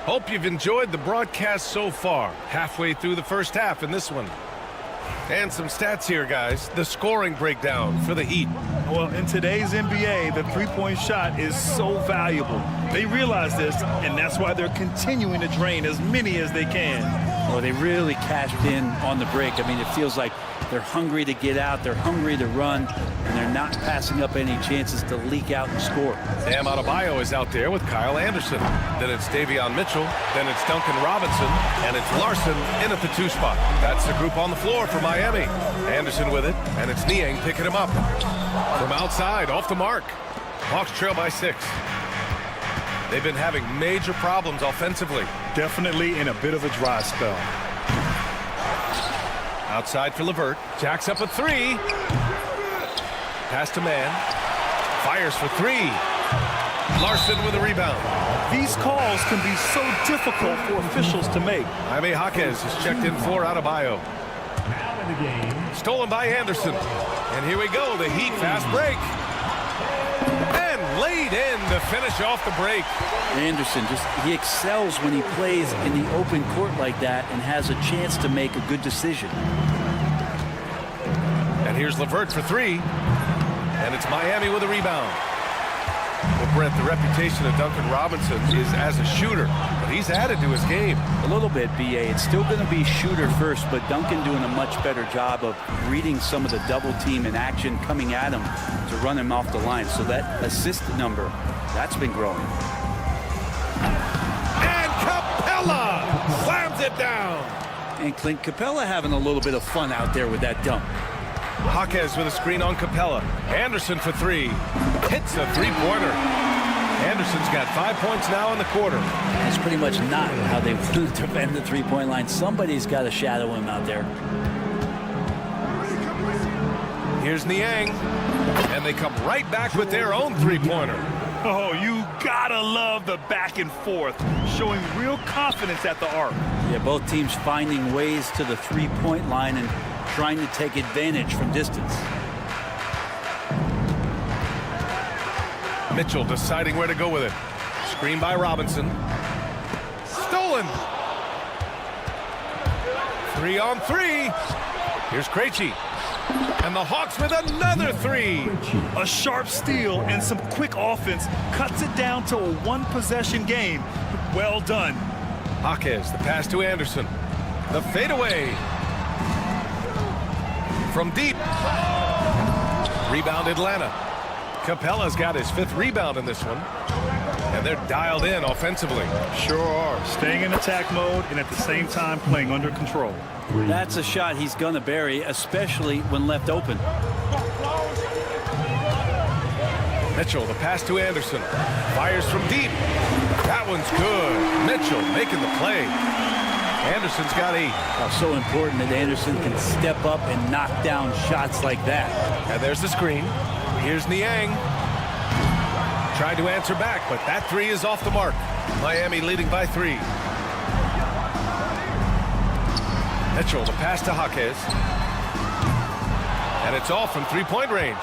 Hope you've enjoyed the broadcast so far. Halfway through the first half in this one. And some stats here, guys. The scoring breakdown for the Heat. Well, in today's NBA, the three-point shot is so valuable. They realize this, and that's why they're continuing to drain as many as they can. Well, they really cashed in on the break. I mean, it feels like they're hungry to get out, they're hungry to run, and they're not passing up any chances to leak out and score. Bam Adebayo is out there with Kyle Anderson. Then it's Davion Mitchell. Then it's Duncan Robinson. And it's Larson in at the 2 spot. That's the group on the floor for Miami. Anderson with it, and it's Niang picking him up. From outside, off the mark. Hawks trail by 6. They've been having major problems offensively. Definitely in a bit of a dry spell. Outside for LeVert. Jacks up a 3. Pass to Mann. Fires for 3. Larson with a rebound. These calls can be so difficult for officials to make. Jaime Jaquez is checked in for Adebayo. Stolen by Anderson. And here we go, the Heat fast break. And laid in to finish off the break. Anderson, he excels when he plays in the open court like that and has a chance to make a good decision. And here's LeVert for 3. And it's Miami with a rebound. Well, Brent, the reputation of Duncan Robinson is as a shooter, but he's added to his game. A little bit, BA. It's still going to be shooter first, but Duncan doing a much better job of reading some of the double team in action coming at him to run him off the line. So that assist number, that's been growing. And Capella slams it down. And Clint Capella having a little bit of fun out there with that dunk. Jaquez with a screen on Capella. Anderson for 3. Hits a 3-pointer. Anderson's got 5 points now in the quarter. That's pretty much not how they want to defend the 3-point line. Somebody's got to shadow him out there. Here's Niang. And they come right back with their own 3-pointer. Oh, you gotta love the back and forth, showing real confidence at the arc. Yeah, both teams finding ways to the 3-point line and trying to take advantage from distance. Mitchell deciding where to go with it. Screen by Robinson. Stolen. 3 on 3. Here's Krejci. And the Hawks with another 3. A sharp steal and some quick offense cuts it down to a 1-possession game. Well done. Jaquez, the pass to Anderson. The fadeaway. From deep. Rebound Atlanta. Capella's got his 5th rebound in this one. And they're dialed in offensively. Sure are. Staying in attack mode and at the same time playing under control. That's a shot he's going to bury, especially when left open. Mitchell, the pass to Anderson. Fires from deep. That one's good. Mitchell making the play. Anderson's got 8. Oh, so important that Anderson can step up and knock down shots like that. And there's the screen. Here's Niang. Tried to answer back, but that 3 is off the mark. Miami leading by 3. Mitchell, the pass to Jaquez. And it's off from 3-point range.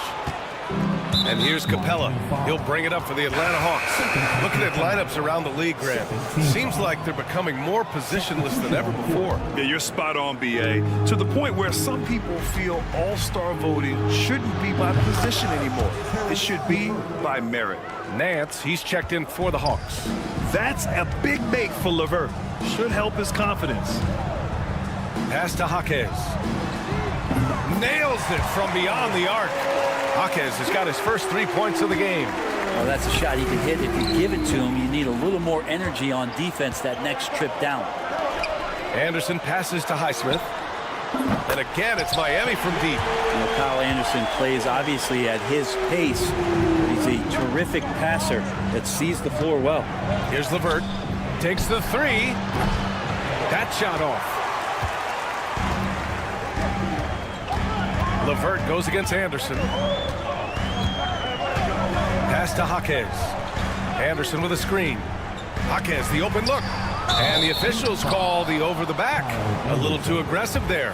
And here's Capella. He'll bring it up for the Atlanta Hawks. Looking at lineups around the league, Grant, seems like they're becoming more positionless than ever before. Yeah, you're spot on, BA. To the point where some people feel all-star voting shouldn't be by position anymore. It should be by merit. Nance, he's checked in for the Hawks. That's a big make for LeVert. Should help his confidence. Pass to Jaquez. Nails it from beyond the arc. Jaquez has got his first 3 points of the game. Well, that's a shot he can hit. If you give it to him, you need a little more energy on defense that next trip down. Anderson passes to Highsmith. And again, it's Miami from deep. You know, Kyle Anderson plays obviously at his pace. He's a terrific passer that sees the floor well. Here's LeVert. takes the three. That shot off. LeVert goes against Anderson. Pass to Jaquez. Anderson with a screen. Jaquez, the open look. And the officials call the over the back. A little too aggressive there.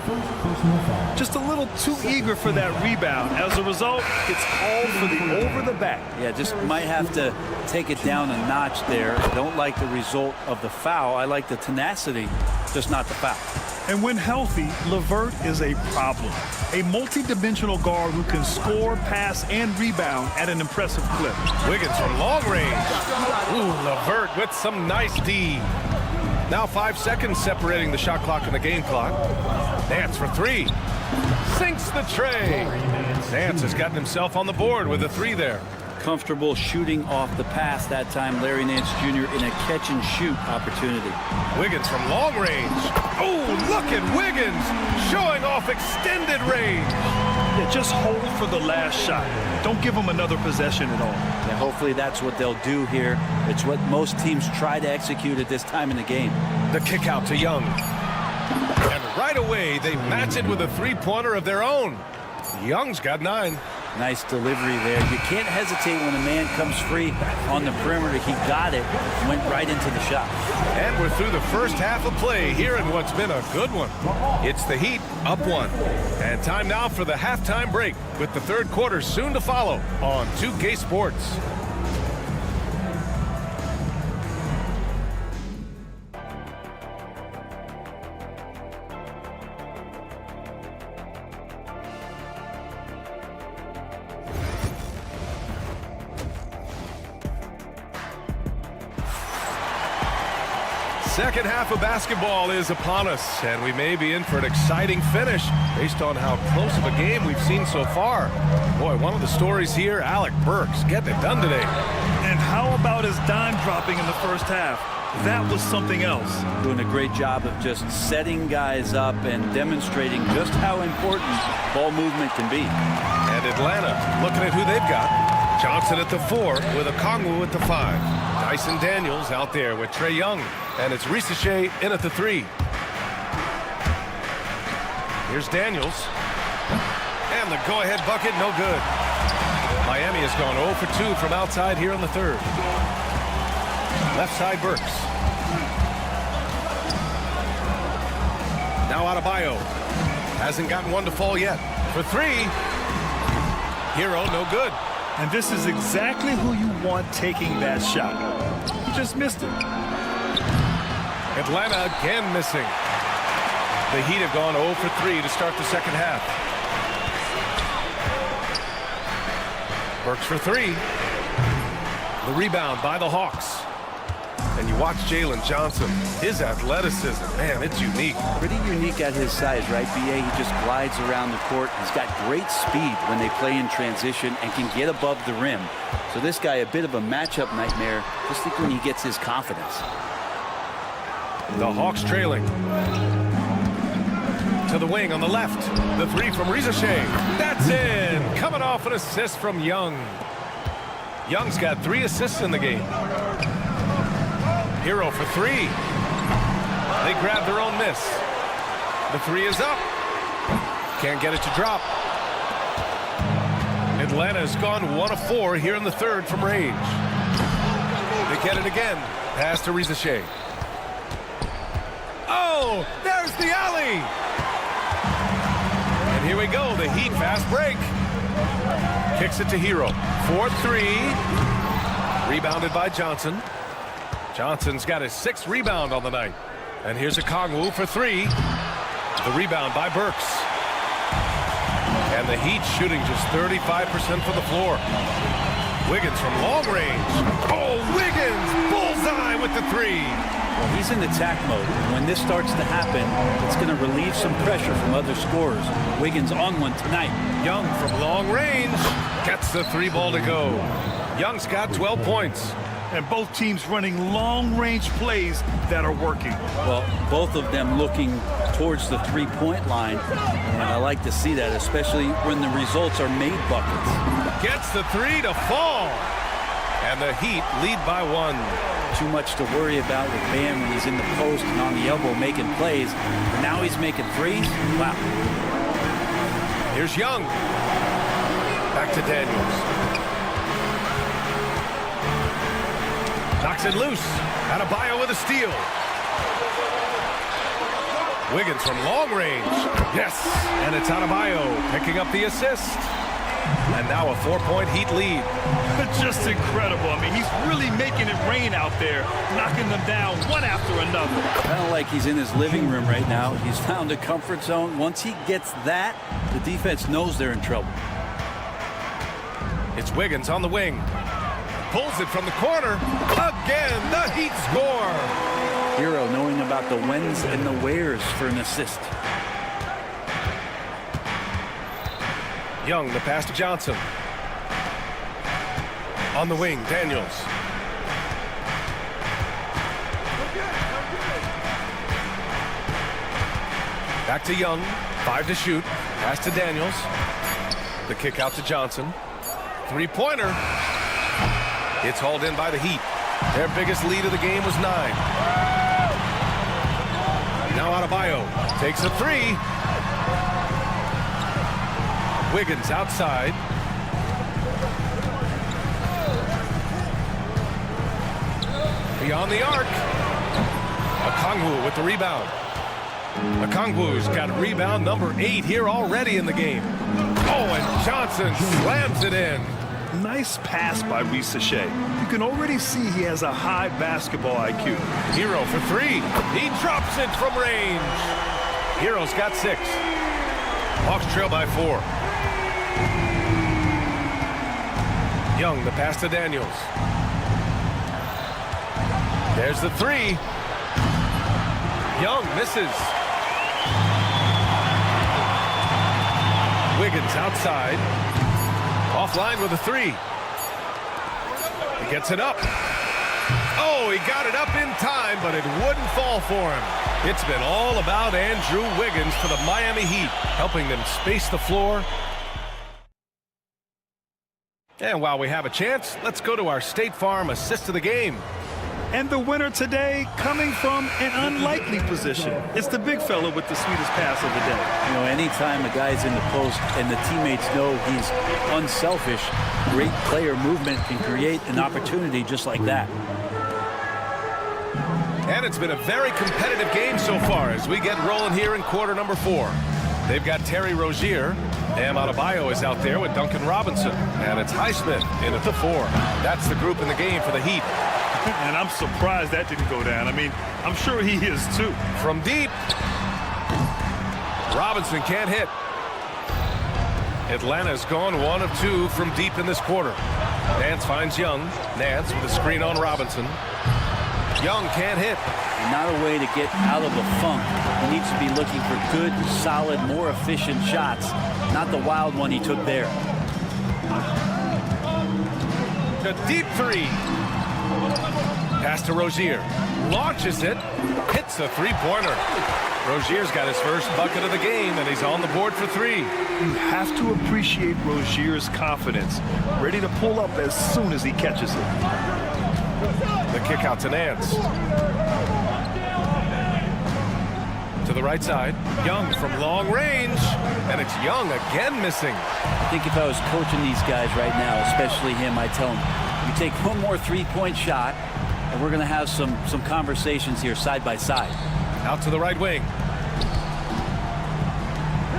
Just a little too eager for that rebound. As a result, it's called for the over the back. Yeah, just might have to take it down a notch there. I don't like the result of the foul. I like the tenacity, just not the foul. And when healthy, LeVert is a problem. A multi-dimensional guard who can score, pass, and rebound at an impressive clip. Wiggins from long range. Ooh, LeVert with some nice D. Now 5 seconds separating the shot clock and the game clock. Nance for three. Sinks the tray. Nance has gotten himself on the board with a three there. Comfortable shooting off the pass that time. Larry Nance Jr. in a catch-and-shoot opportunity. Wiggins from long range. Oh, look at Wiggins showing off extended range. Yeah, just hold for the last shot. Don't give them another possession at all. Yeah, hopefully that's what they'll do here. It's what most teams try to execute at this time in the game. The kick out to Young. And right away, they match it with a three-pointer of their own. Young's got 9. Nice delivery there. You can't hesitate when a man comes free on the perimeter. He got it, went right into the shot. And we're through the first half of play here in what's been a good one. It's the Heat up 1. And time now for the halftime break with the third quarter soon to follow on 2K Sports. Second half of basketball is upon us, and we may be in for an exciting finish based on how close of a game we've seen so far. Boy, one of the stories here, Alec Burks getting it done today. And how about his dime dropping in the first half? That was something else. Doing a great job of just setting guys up and demonstrating just how important ball movement can be. And Atlanta looking at who they've got. Johnson at the 4 with Okongwu at the 5. Dyson Daniels out there with Trae Young. And it's Risache in at the 3. Here's Daniels. And the go-ahead bucket, no good. Miami has gone 0 for 2 from outside here in the third. Left side, Burks. Now Adebayo. Hasn't gotten one to fall yet. For 3. Hero, no good. And this is exactly who you want taking that shot. He just missed it. Atlanta again missing. The Heat have gone 0 for 3 to start the second half. Burks for 3. The rebound by the Hawks. And you watch Jalen Johnson. His athleticism, man, it's unique. Pretty unique at his size, right, B.A.? He just glides around the court. He's got great speed when they play in transition and can get above the rim. So this guy, a bit of a matchup nightmare. Just think when he gets his confidence. The Hawks trailing. To the wing on the left. The 3 from Risache. That's in. Coming off an assist from Young. Young's got 3 assists in the game. Hero for 3. They grab their own miss. The 3 is up. Can't get it to drop. Atlanta has gone 1 of 4 here in the third from range. They get it again. Pass to Risache. Oh, there's the alley. And here we go. The Heat fast break. Kicks it to Hero. 4-3. Rebounded by Johnson. Johnson's got his 6th rebound on the night. And here's Okongwu for 3. The rebound by Burks. And the Heat shooting just 35% from the floor. Wiggins from long range. Oh, Wiggins! Bullseye with the 3. Well, he's in attack mode. When this starts to happen, it's going to relieve some pressure from other scorers. Wiggins on one tonight. Young from long range. Gets the 3 ball to go. Young's got 12 points. And both teams running long-range plays that are working. Well, both of them looking towards the three-point line. And I like to see that, especially when the results are made buckets. Gets the 3 to fall. And the Heat lead by 1. Too much to worry about with Bam when he's in the post and on the elbow making plays. And now he's making threes. Wow. Here's Young. Back to Daniels. Knocks it loose. Adebayo with a steal. Wiggins from long range. Yes. And it's Adebayo picking up the assist. And now a 4-point Heat lead. Just incredible. I mean, he's really making it rain out there, knocking them down one after another. Kind of like he's in his living room right now. He's found a comfort zone. Once he gets that, the defense knows they're in trouble. It's Wiggins on the wing. Pulls it from the corner. Again, the Heat score. Hero knowing about the whens and the wheres for an assist. Young, the pass to Johnson. On the wing, Daniels. Back to Young. 5 to shoot. Pass to Daniels. The kick out to Johnson. Three-pointer. It's hauled in by the Heat. Their biggest lead of the game was 9. Now Adebayo takes a 3. Wiggins outside. Beyond the arc. Okongwu with the rebound. Okongwu's got rebound number 8 here already in the game. Oh, and Johnson slams it in. Nice pass by Shai. You can already see he has a high basketball IQ. Hero for 3. He drops it from range. Hero's got 6. Hawks trail by 4. Young, the pass to Daniels. There's the 3. Young misses. Wiggins outside. Offline with a 3. He gets it up. Oh, he got it up in time, but it wouldn't fall for him. It's been all about Andrew Wiggins for the Miami Heat, helping them space the floor. And while we have a chance, let's go to our State Farm assist of the game. And the winner today coming from an unlikely position. It's the big fella with the sweetest pass of the day. You know, anytime a guy's in the post and the teammates know he's unselfish, great player movement can create an opportunity just like that. And it's been a very competitive game so far as we get rolling here in quarter number 4. They've got Terry Rozier. Bam Adebayo is out there with Duncan Robinson. And it's Highsmith in at the 4. That's the group in the game for the Heat. And I'm surprised that didn't go down. I mean, I'm sure he is too. From deep. Robinson can't hit. Atlanta's gone 1 of 2 from deep in this quarter. Nance finds Young. Nance with a screen on Robinson. Young can't hit. Not a way to get out of a funk. He needs to be looking for good, solid, more efficient shots. Not the wild one he took there. The deep 3. Pass to Rozier. Launches it. Hits a 3-pointer. Rozier's got his first bucket of the game, and he's on the board for 3. You have to appreciate Rozier's confidence. Ready to pull up as soon as he catches it. The kick out to Nance. To the right side. Young from long range. And it's Young again missing. I think if I was coaching these guys right now, especially him, I'd tell him, you take one more 3-point shot, and we're going to have some conversations here side by side. Out to the right wing.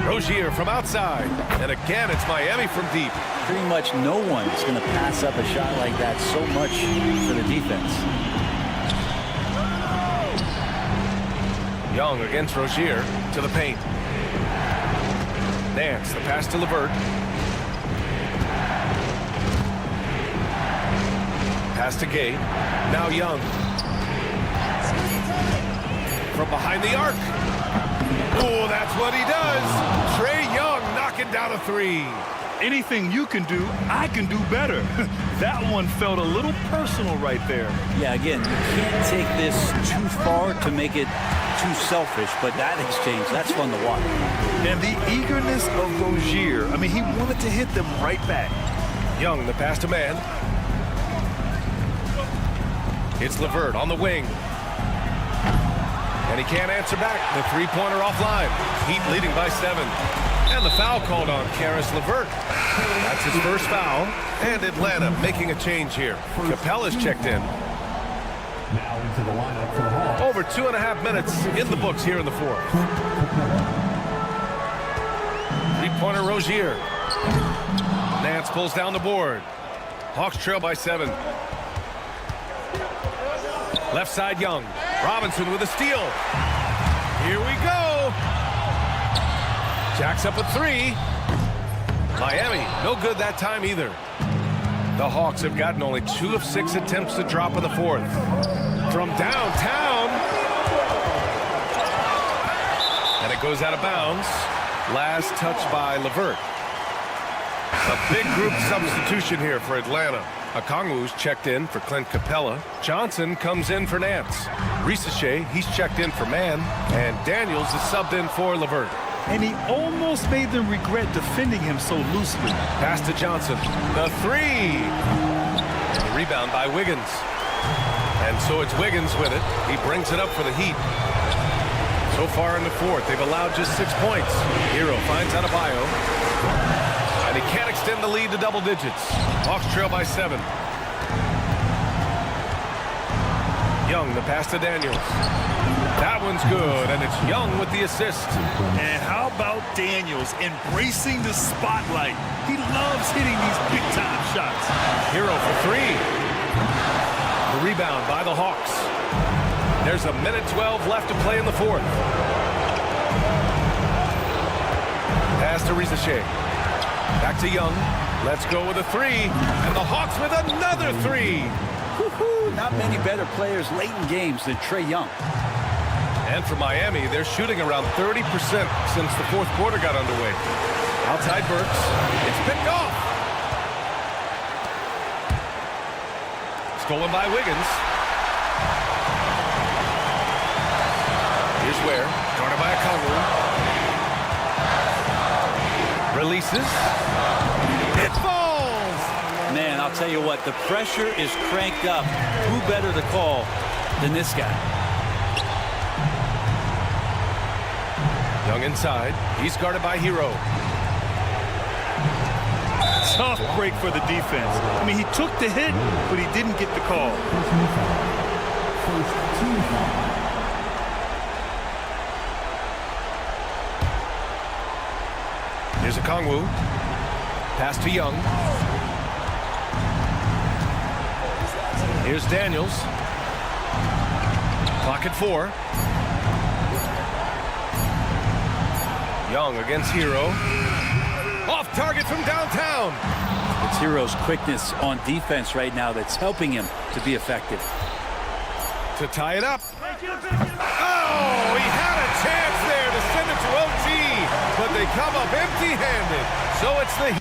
Rozier from outside. And again, it's Miami from deep. Pretty much no one is going to pass up a shot like that so much for the defense. Young against Rozier to the paint. Nance, the pass to LeVert. Pass to Gay. Now Young. From behind the arc. Oh, that's what he does. Trae Young knocking down a 3. Anything you can do, I can do better. That one felt a little personal right there. Yeah, again, you can't take this too far to make it too selfish, but that exchange, that's fun to watch. And the eagerness of Rozier, I mean, he wanted to hit them right back. Young, the pass to man. It's LeVert on the wing. And he can't answer back. The three-pointer offline. Heat leading by 7. And the foul called on Caris LeVert. That's his first foul. And Atlanta making a change here. Capella's checked in. Now into the lineup for the Hawks. Over 2.5 minutes in the books here in the fourth. Three-pointer Rozier. Nance pulls down the board. Hawks trail by 7. Left side Young. Robinson with a steal. Here we go. Jacks up a 3. Miami, no good that time either. The Hawks have gotten only 2 of 6 attempts to drop in the fourth. From downtown. And it goes out of bounds. Last touch by LeVert. A big group substitution here for Atlanta. Okongwu's checked in for Clint Capella. Johnson comes in for Nance. Risache, he's checked in for Mann. And Daniels is subbed in for LeVert. And he almost made them regret defending him so loosely. Pass to Johnson. The 3. And the rebound by Wiggins. And so it's Wiggins with it. He brings it up for the Heat. So far in the fourth, they've allowed just 6 points. Hero finds Adebayo. And he can't extend the lead to double digits. Hawks trail by 7. Young, the pass to Daniels. That one's good, and it's Young with the assist. And how about Daniels embracing the spotlight? He loves hitting these big-time shots. Hero for 3. The rebound by the Hawks. There's a minute 12 left to play in the fourth. Pass to Risache. Back to Young. Let's go with a 3. And the Hawks with another 3. Woo-hoo, not many better players late in games than Trae Young. And for Miami, they're shooting around 30% since the fourth quarter got underway. Outside Burks. It's picked off. Stolen by Wiggins. Here's Ware. Guarded by Okongwu. Releases. It falls. Man, I'll tell you what, the pressure is cranked up. Who better to call than this guy? Young inside. He's guarded by Hero. Tough break for the defense. I mean, he took the hit, but he didn't get the call. First team foul. Here's Okongwu. Pass to Young. Here's Daniels. Clock at 4. Young against Hero. Off target from downtown. It's Hero's quickness on defense right now that's helping him to be effective. To tie it up. Oh, he had a chance there to send it to OT, but they come up empty-handed. So it's the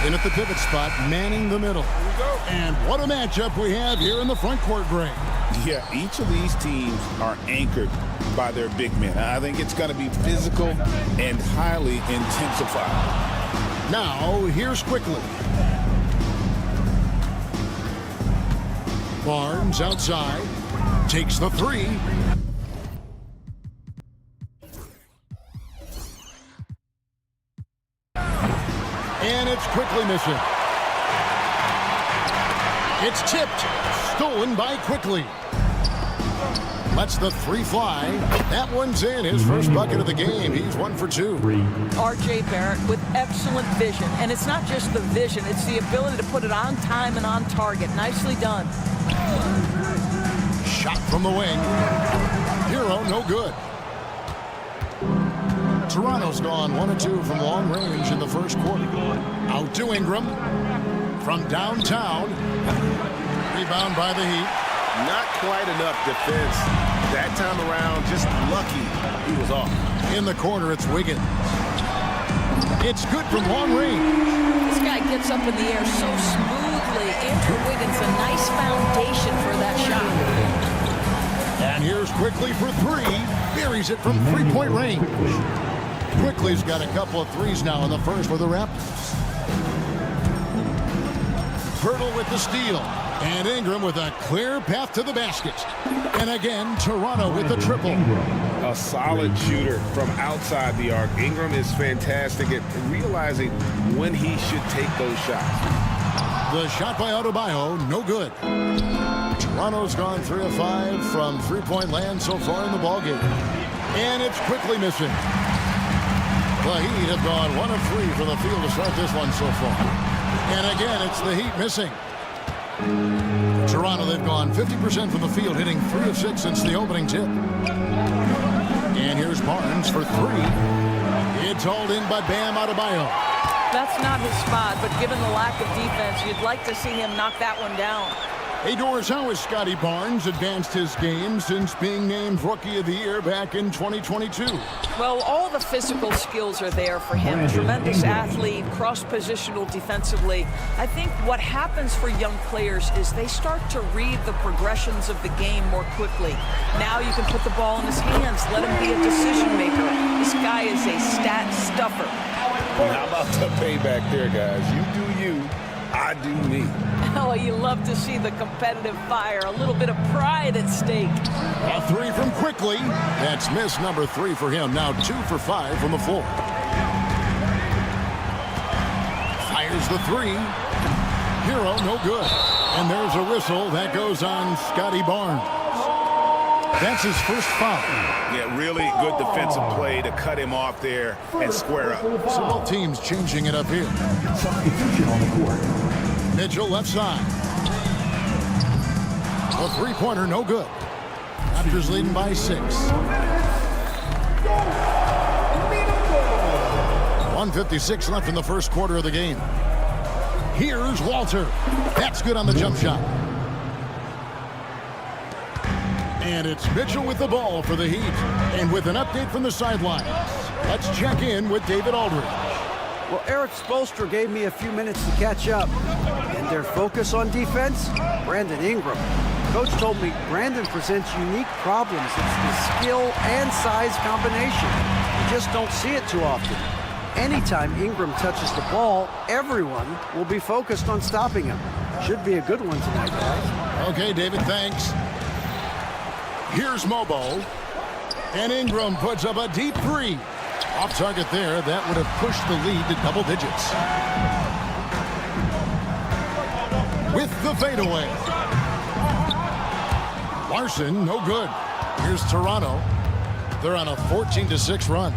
In at the pivot spot, manning the middle. And what a matchup we have here in the front court, Greg. Yeah, each of these teams are anchored by their big men. I think it's going to be physical and highly intensified. Now, here's Quickly. Barnes outside, takes the three. And it's Quickly missing. It's tipped, stolen by Quickly. Lets the three fly. That one's in. His first bucket of the game. He's 1 for 2. R.J. Barrett with excellent vision. And it's not just the vision, it's the ability to put it on time and on target. Nicely done. Shot from the wing. Hero, no good. Toronto's gone 1 of 2 from long range in the first quarter. Out to Ingram. From downtown. Rebound by the Heat. Not quite enough defense that time around. Just lucky he was off. In the corner, it's Wiggins. It's good from long range. This guy gets up in the air so smoothly. Andrew Wiggins, a nice foundation for that shot. And here's Quickly for three. Buries it from three-point range. Quickly's got a couple of threes now in the first for the Raptors. Pirtle with the steal. And Ingram with a clear path to the basket. And again, Toronto with the triple. A solid shooter from outside the arc. Ingram is fantastic at realizing when he should take those shots. The shot by Adebayo, no good. Toronto's gone 3 of 5 from three-point land so far in the ballgame. And it's Quickly missing. The Heat have gone 1 of 3 from the field to start this one so far. And again, it's the Heat missing. Toronto, they've gone 50% from the field, hitting 3 of 6 since the opening tip. And here's Barnes for 3. It's hauled in by Bam Adebayo. That's not his spot, but given the lack of defense, you'd like to see him knock that one down. Hey, Doris, how has Scotty Barnes advanced his game since being named Rookie of the Year back in 2022? Well, all the physical skills are there for him. Tremendous athlete, cross-positional defensively. I think what happens for young players is they start to read the progressions of the game more quickly. Now you can put the ball in his hands, let him be a decision maker. This guy is a stat stuffer. How about the payback there, guys? You do you, I do me. Oh, you love to see the competitive fire. A little bit of pride at stake. A 3 from Quickly. That's miss number 3 for him. Now 2 for 5 from the floor. Fires the 3. Hero, no good. And there's a whistle. That goes on Scotty Barnes. That's his first foul. Yeah, really good defensive play to cut him off there and square up. So both teams changing it up here. Substitution on the court. Mitchell left side. A three-pointer, no good. Raptors leading by 6. 1:56 left in the first quarter of the game. Here's Walter. That's good on the jump shot. And it's Mitchell with the ball for the Heat. And with an update from the sidelines, let's check in with David Aldridge. Well, Eric Spoelstra gave me a few minutes to catch up. And their focus on defense, Brandon Ingram. Coach told me Brandon presents unique problems. It's the skill and size combination. You just don't see it too often. Anytime Ingram touches the ball, everyone will be focused on stopping him. Should be a good one tonight, guys. Okay, David, thanks. Here's Mobo. And Ingram puts up a deep 3. Off target there. That would have pushed the lead to double digits. With the fadeaway. Larson, no good. Here's Toronto. They're on a 14-6 run.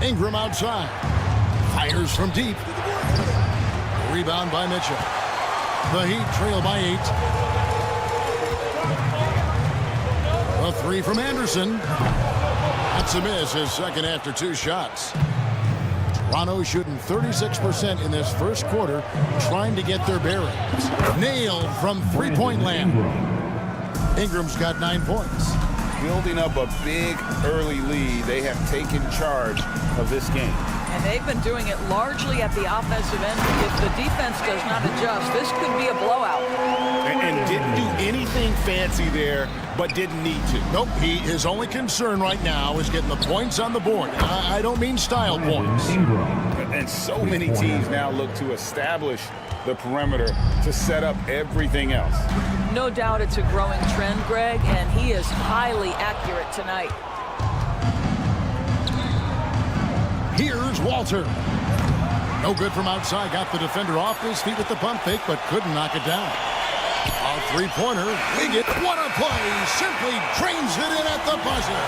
Ingram outside. Fires from deep. Rebound by Mitchell. The Heat trail by 8. A 3 from Anderson. That's a miss, his second after 2 shots. Toronto shooting 36% in this first quarter, trying to get their bearings. Nailed from three-point land. Ingram's got 9 points. Building up a big early lead, they have taken charge of this game. And they've been doing it largely at the offensive end. If the defense does not adjust, this could be a blowout. And didn't do anything fancy there, but didn't need to. Nope, his only concern right now is getting the points on the board. I don't mean style points. And so many teams now look to establish the perimeter to set up everything else. No doubt it's a growing trend, Greg, and he is highly accurate tonight. Here's Walter. No good from outside. Got the defender off his feet with the pump fake, but couldn't knock it down. A three-pointer. Wiggett, what a play. Simply drains it in at the buzzer.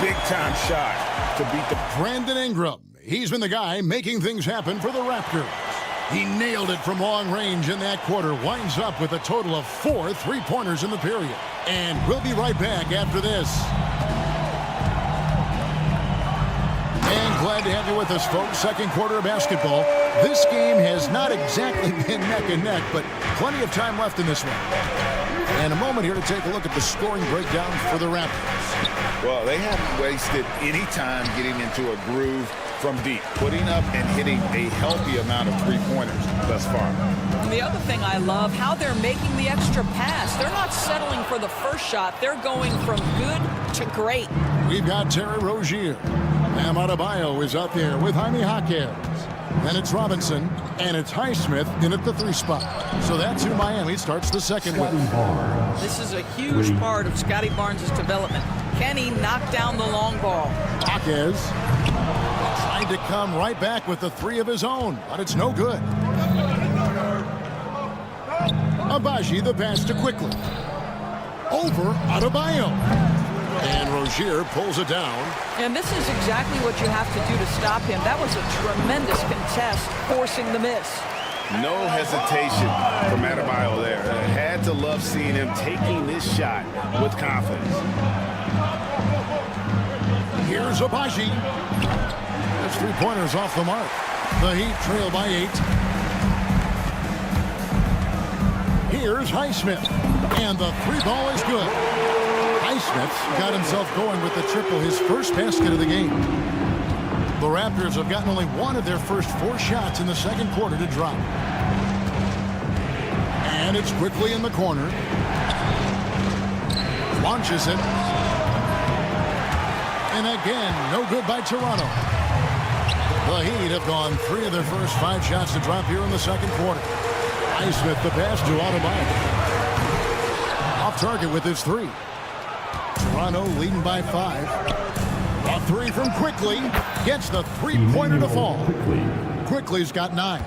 Big-time shot to beat the... Brandon Ingram. He's been the guy making things happen for the Raptors. He nailed it from long range in that quarter. Winds up with a total of 4 3-pointers in the period. And we'll be right back after this. And glad to have you with us, folks. Second quarter of basketball. This game has not exactly been neck and neck, but plenty of time left in this one. And a moment here to take a look at the scoring breakdown for the Raptors. Well, they haven't wasted any time getting into a groove from deep, putting up and hitting a healthy amount of three-pointers thus far. And the other thing I love, how they're making the extra pass. They're not settling for the first shot. They're going from good to great. We've got Terry Rozier. Bam Adebayo is out there with Jaime Jaquez. Then it's Robinson, and it's Highsmith in at the 3 spot. So that's who Miami starts the second with. This is a huge part of Scotty Barnes' development. Can he knock down the long ball? Jaquez trying to come right back with the 3 of his own, but it's no good. Abaji the pass to quickly. Over Adebayo. And Rozier pulls it down. And this is exactly what you have to do to stop him. That was a tremendous contest, forcing the miss. No hesitation from Adebayo there. Had to love seeing him taking this shot with confidence. Here's Abaji. That's 3-pointers off the mark. The Heat trail by 8. Here's Highsmith. And the 3 ball is good. Highsmith got himself going with the triple, his first basket of the game. The Raptors have gotten only 1 of their first 4 shots in the second quarter to drop. And it's quickly in the corner. Launches it. And again, no good by Toronto. The Heat have gone 3 of their first 5 shots to drop here in the second quarter. Highsmith the pass to Adebayo. Off target with his 3. Toronto leading by 5. A 3 from Quickly. Gets the 3-pointer to fall. Quickly's got 9.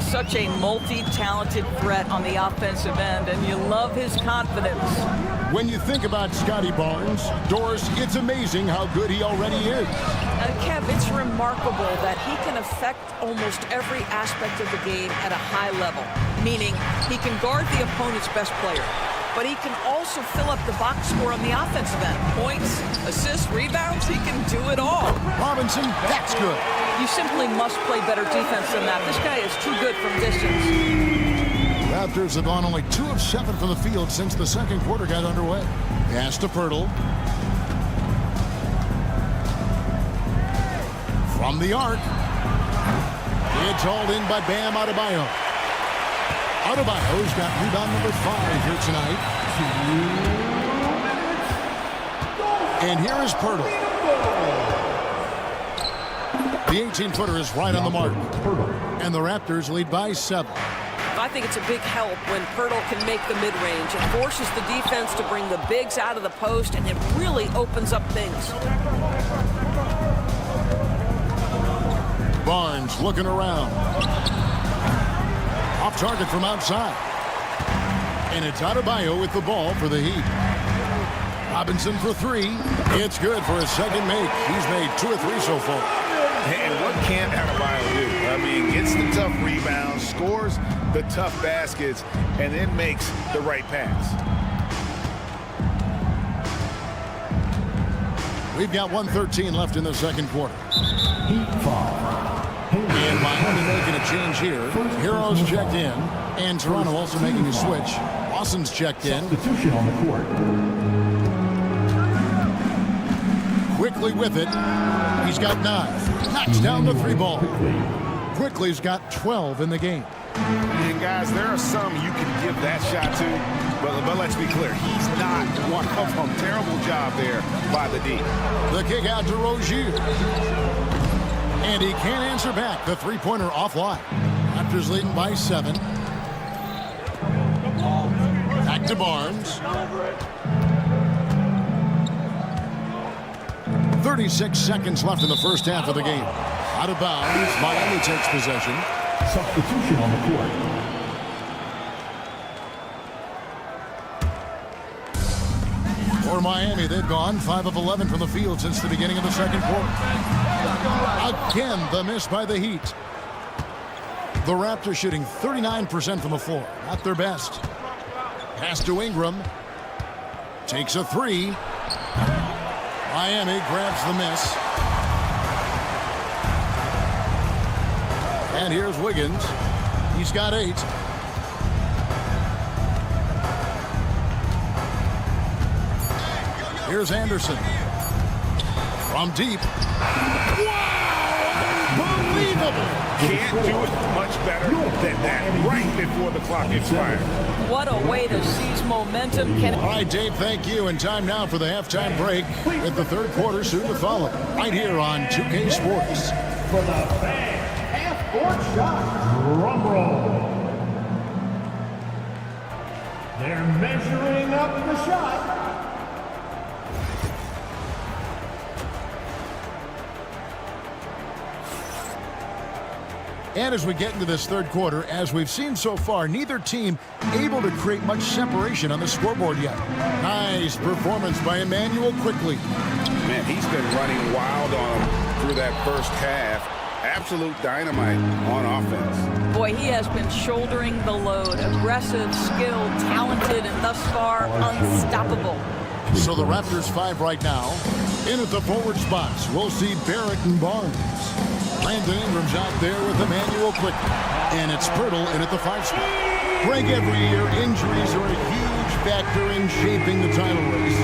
Such a multi-talented threat on the offensive end, and you love his confidence. When you think about Scotty Barnes, Doris, it's amazing how good he already is. And Kev, it's remarkable that he can affect almost every aspect of the game at a high level, meaning he can guard the opponent's best player, but he can also fill up the box score on the offensive end. Points, assists, rebounds, he can do it all. Robinson, that's good. You simply must play better defense than that. This guy is too good from distance. Raptors have gone only 2 of 7 from the field since the second quarter got underway. Pass to Pirtle. From the arc. It's hauled in by Bam Adebayo. Adebayo's got rebound number 5 here tonight. And here is Pirtle. The 18-footer is right on the mark. And the Raptors lead by 7. I think it's a big help when Pirtle can make the mid-range. It forces the defense to bring the bigs out of the post, and it really opens up things. Barnes looking around. Off target from outside. And it's Adebayo with the ball for the Heat. Robinson for 3. It's good for his second make. He's made 2 or 3 so far. And what can't Adebayo do? I mean, gets the tough rebounds, scores the tough baskets, and then makes the right pass. We've got 1:13 left in the second quarter. And Miami making a change here. Heroes checked in, and Toronto also making a switch. Lawson's checked in. Substitution on the court. Quickly with it. He's got 9. Knocks down the 3 ball. Quickly's got 12 in the game. And guys, there are some you can give that shot to, but let's be clear, he's not one of them. Terrible job there by the D. The kick out to Rozier. And he can't answer back. The 3-pointer offline. Raptors leading by 7. Back to Barnes. 36 seconds left in the first half of the game. Out of bounds. Miami takes possession. Substitution on the court. For Miami, they've gone 5 of 11 from the field since the beginning of the second quarter. Again, the miss by the Heat. The Raptors shooting 39% from the floor. Not their best. Pass to Ingram. Takes a 3. Miami grabs the miss. And here's Wiggins. He's got 8. Here's Anderson. From deep. Wow! Unbelievable! Can't do it much better than that right before the clock expired. What a way to seize momentum. All right, Dave, thank you. And time now for the halftime break with the third quarter soon to follow. Right here on 2K Sports. For the fan, half-court shot. Drum roll. They're measuring up the shot. And as we get into this third quarter, as we've seen so far, neither team able to create much separation on the scoreboard yet. Nice performance by Emmanuel Quickly. Man, he's been running wild on him through that first half. Absolute dynamite on offense. Boy, he has been shouldering the load. Aggressive, skilled, talented, and thus far unstoppable. So the Raptors 5 right now. In at the forward spots, we'll see Barrett and Barnes. Brandon Ingram's out there with Emmanuel Quickly. And it's Pirtle in at the 5 spot. Greg, every year, injuries are a huge factor in shaping the title race.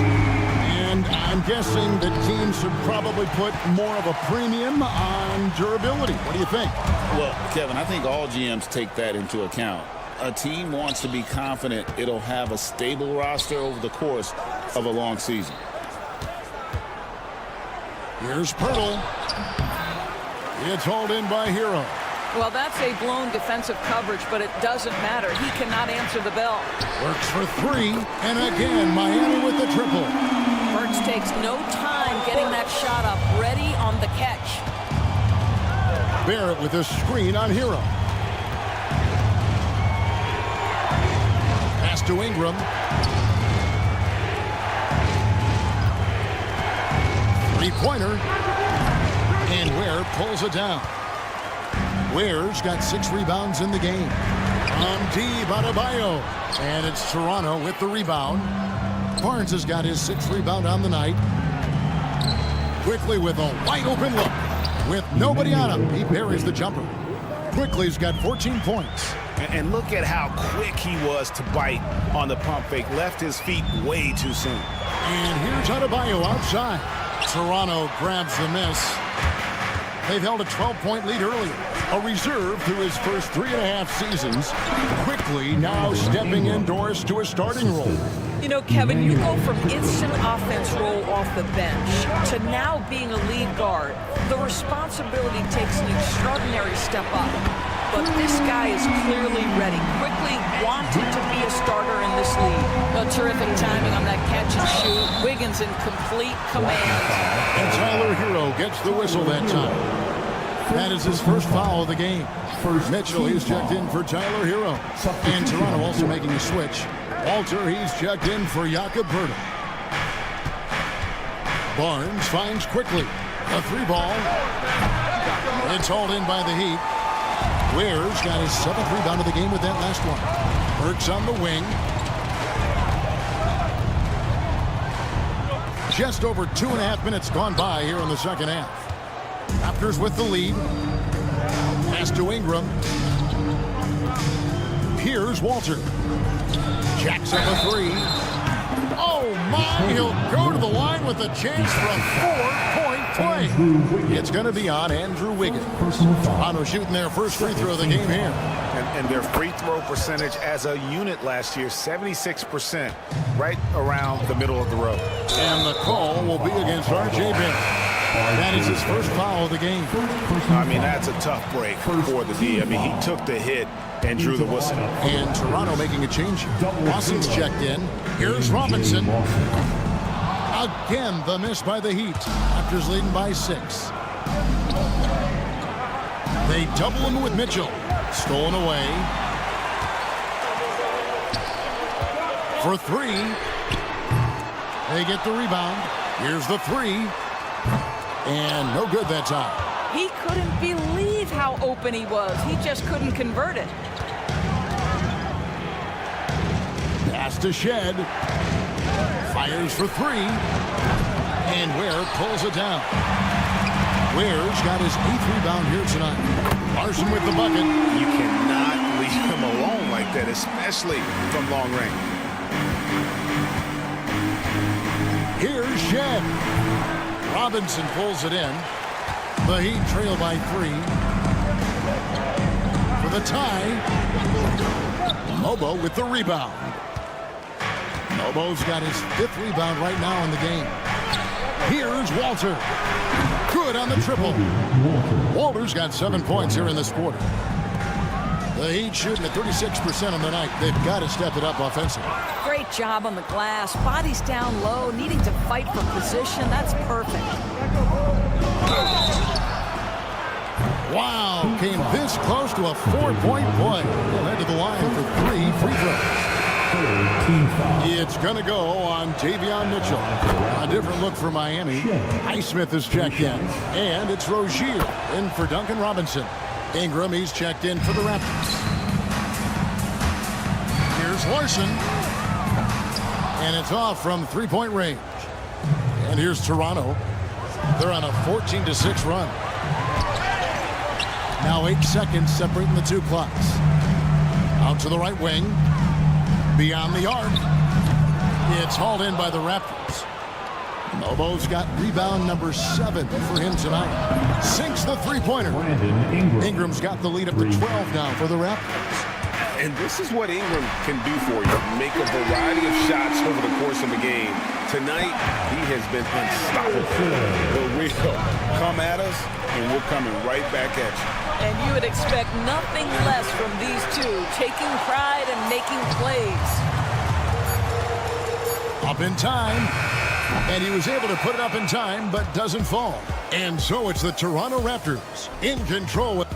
And I'm guessing that teams should probably put more of a premium on durability. What do you think? Well, Kevin, I think all GMs take that into account. A team wants to be confident it'll have a stable roster over the course of a long season. Here's Pirtle. It's hauled in by Hero. Well, that's a blown defensive coverage, but it doesn't matter. He cannot answer the bell. Works for 3, and again, Miami with the triple. Burks takes no time getting that shot up, ready on the catch. Barrett with a screen on Hero. Pass to Ingram. Three-pointer. And Ware pulls it down. Ware's got 6 rebounds in the game. On D, Adebayo. And it's Toronto with the rebound. Barnes has got his 6th rebound on the night. Quickly with a wide open look. With nobody on him, he buries the jumper. Quickly's got 14 points. And look at how quick he was to bite on the pump fake. Left his feet way too soon. And here's Adebayo outside. Toronto grabs the miss. They've held a 12-point lead earlier. A reserve through his first 3.5 seasons. Quickly now stepping indoors to a starting role. You know, Kevin, you go from instant offense role off the bench to now being a lead guard. The responsibility takes an extraordinary step up. But this guy is clearly ready. Quickly wanted to be a starter in this league. A terrific timing on that catch and shoot. Wiggins in complete command. And Tyler Hero gets the whistle that time. That is his first foul of the game. Mitchell, he's checked in for Tyler Hero. And Toronto also making a switch. Walter, he's checked in for Jakob Poeltl. Barnes finds Quickly. A 3-ball. It's hauled in by the Heat. Ware's got his 7th rebound of the game with that last one. Burks on the wing. Just over 2.5 minutes gone by here in the second half. Raptors with the lead. Pass to Ingram. Here's Walter. Jacks up a 3. Oh, my. my, he'll go to the line with a chance for a 4-point play. It's going to be on Andrew Wiggins. Toronto shooting their first free throw of the game here. And their free throw percentage as a unit last year, 76%, right around the middle of the road. And the call will be against R.J. Barrett. That is his first foul of the game. I mean, that's a tough break for the D. I mean, he took the hit and drew the whistle. And Toronto making a change. Lawson's checked in. Here's Robinson. Again, the miss by the Heat. Raptors leading by 6. They double him with Mitchell. Stolen away. For 3. They get the rebound. Here's the 3. And no good that time. He couldn't believe how open he was. He just couldn't convert it. Pass to Shed. Fires for 3. And Ware pulls it down. Ware's got his 8th rebound here tonight. Larson with the bucket. You cannot leave him alone like that, especially from long range. Here's Shed. Robinson pulls it in. The Heat trail by 3. For the tie. Mobo with the rebound. Mobo's got his 5th rebound right now in the game. Here's Walter. Good on the triple. Walter's got 7 points here in this quarter. The Heat shooting at 36% on the night. They've got to step it up offensively. Great job on the glass. Bodies down low, needing to fight for position. That's perfect. Wow, came this close to a 4-point play. He'll head to the line for 3 free throws. It's going to go on Davion Mitchell. A different look for Miami. Highsmith is checked in. And it's Rozier in for Duncan Robinson. Ingram, he's checked in for the Raptors. Here's Larson. And it's off from 3-point range. And here's Toronto. They're on a 14-6 run. Now 8 seconds separating the two clocks. Out to the right wing. Beyond the arc. It's hauled in by the Raptors. Mobo's got rebound number 7 for him tonight. Sinks the three-pointer. Ingram's got the lead up to 12 now for the Raptors. And this is what Ingram can do for you. Make a variety of shots over the course of the game. Tonight, he has been unstoppable. The real come at us, and we're coming right back at you. And you would expect nothing less from these two, taking pride and making plays. Up in time. And he was able to put it up in time, but doesn't fall. And so it's the Toronto Raptors in control.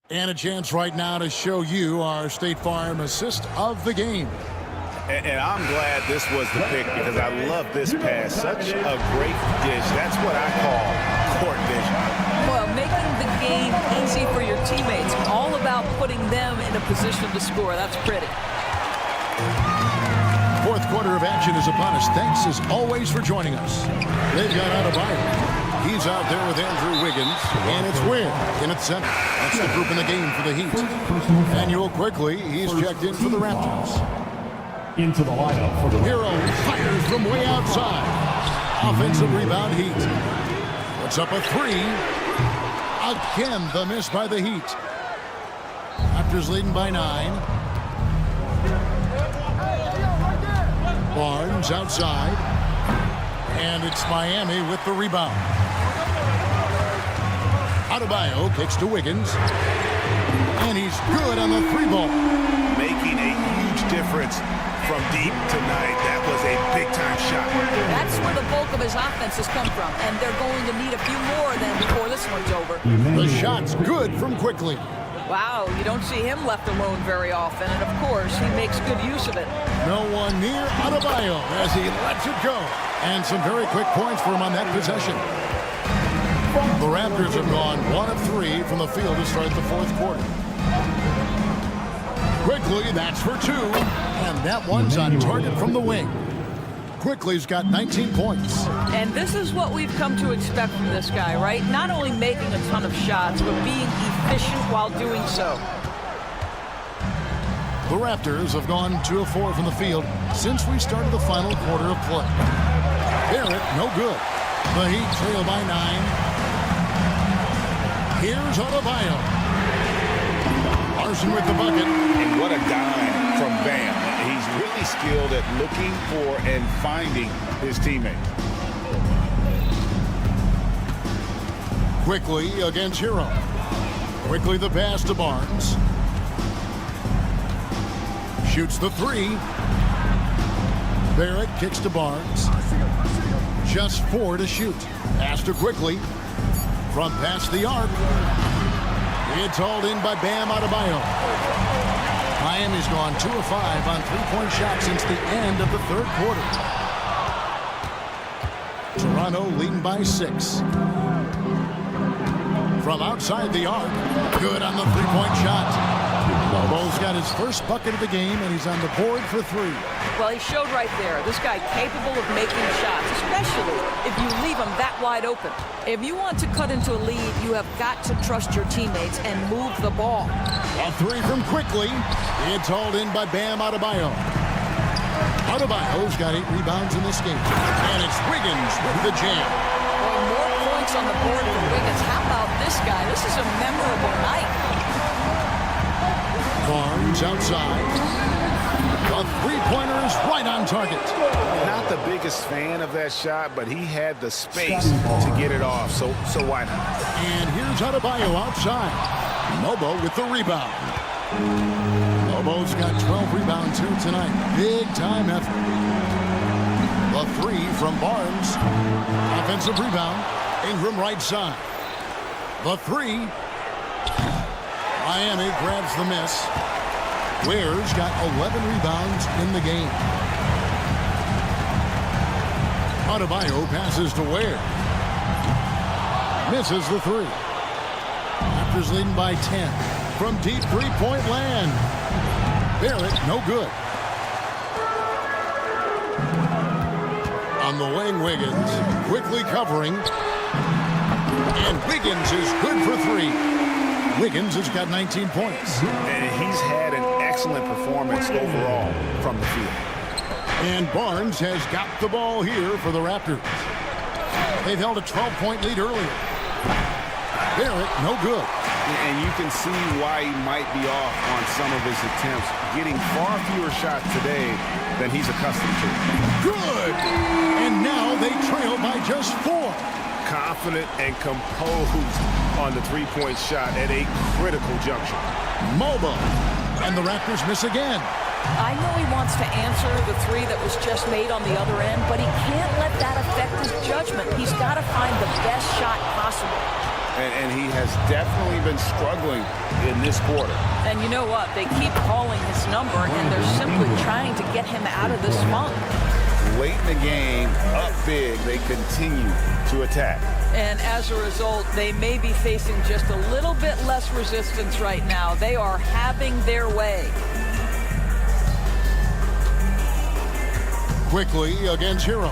And a chance right now to show you our State Farm assist of the game. And I'm glad this was the pick because I love this pass. Such a great dish. That's what I call court vision. Well, making the game easy for your teammates. All about putting them in a position to score. That's pretty. Fourth quarter of action is upon us. Thanks as always for joining us. They've got Adebayo. He's out there with Andrew Wiggins. And it's Ware in at center. That's the group in the game for the Heat. Daniel quickly. He's checked in for the Raptors. Into the lineup for the Hero fires from way outside. Offensive rebound Heat. Puts up a 3. Again, the miss by the Heat. Raptors leading by 9. Barnes outside. And it's Miami with the rebound. Adebayo kicks to Wiggins. And he's good on the 3-ball. Making a huge difference from deep tonight. That was a big-time shot. That's where the bulk of his offense has come from, and they're going to need a few more than before this one's over. The shot's good from quickly. Wow, you don't see him left alone very often, and of course, he makes good use of it. No one near Adebayo as he lets it go. And some very quick points for him on that possession. The Raptors have gone 1 of 3 from the field to start the fourth quarter. Quickly, that's for 2. And that one's on target from the wing. Quickly's got 19 points. And this is what we've come to expect from this guy, right? Not only making a ton of shots, but being efficient while doing so. The Raptors have gone 2 of 4 from the field since we started the final quarter of play. Barrett, no good. The Heat trail by 9. Here's Adebayo. Larson with the bucket. And what a dime from Bam. He's really skilled at looking for and finding his teammate. Quickly against Hero. Quickly the pass to Barnes. Shoots the 3. Barrett kicks to Barnes. Just 4 to shoot. Pass to Quickly. From past the arc. It's hauled in by Bam Adebayo. Miami's gone 2 of 5 on three-point shots since the end of the third quarter. Toronto leading by 6. From outside the arc. Good on the three-point shot. Lobo's got his first bucket of the game, and he's on the board for 3. Well, he showed right there, this guy capable of making shots, especially if you leave him that wide open. If you want to cut into a lead, you have got to trust your teammates and move the ball. A 3 from Quickly. It's hauled in by Bam Adebayo. Adebayo's got 8 rebounds in this game. And it's Wiggins with the jam. Well, more points on the board for Wiggins. How about this guy? This is a memorable night. Barnes outside. The three-pointer is right on target. Not the biggest fan of that shot, but he had the space to get it off, so why not? And here's Adebayo outside. Mobo with the rebound. Mobo's got 12 rebounds here tonight. Big time effort. The 3 from Barnes. Offensive rebound. Ingram right side. The 3. Miami grabs the miss. Ware's got 11 rebounds in the game. Adebayo passes to Ware. Misses the 3. Raptors leading by 10 from deep three-point land. Barrett, no good. On the wing, Wiggins quickly covering. And Wiggins is good for 3. Wiggins has got 19 points. And he's had an excellent performance overall from the field. And Barnes has got the ball here for the Raptors. They've held a 12-point lead earlier. Barrett, no good. And you can see why he might be off on some of his attempts, getting far fewer shots today than he's accustomed to. Good! And now they trail by just 4. Confident and composed on the three-point shot at a critical juncture. Mobo. And the Raptors miss again. I know he wants to answer the 3 that was just made on the other end, but he can't let that affect his judgment. He's got to find the best shot possible. And he has definitely been struggling in this quarter. And you know what? They keep calling his number, and they're simply trying to get him out of this funk. Late in the game, up big, they continue to attack. And as a result, they may be facing just a little bit less resistance right now. They are having their way. Quickly against Hero.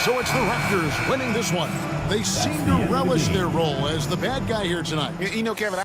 So it's the Raptors winning this one. They seem to relish their role as the bad guy here tonight. You know, Kevin,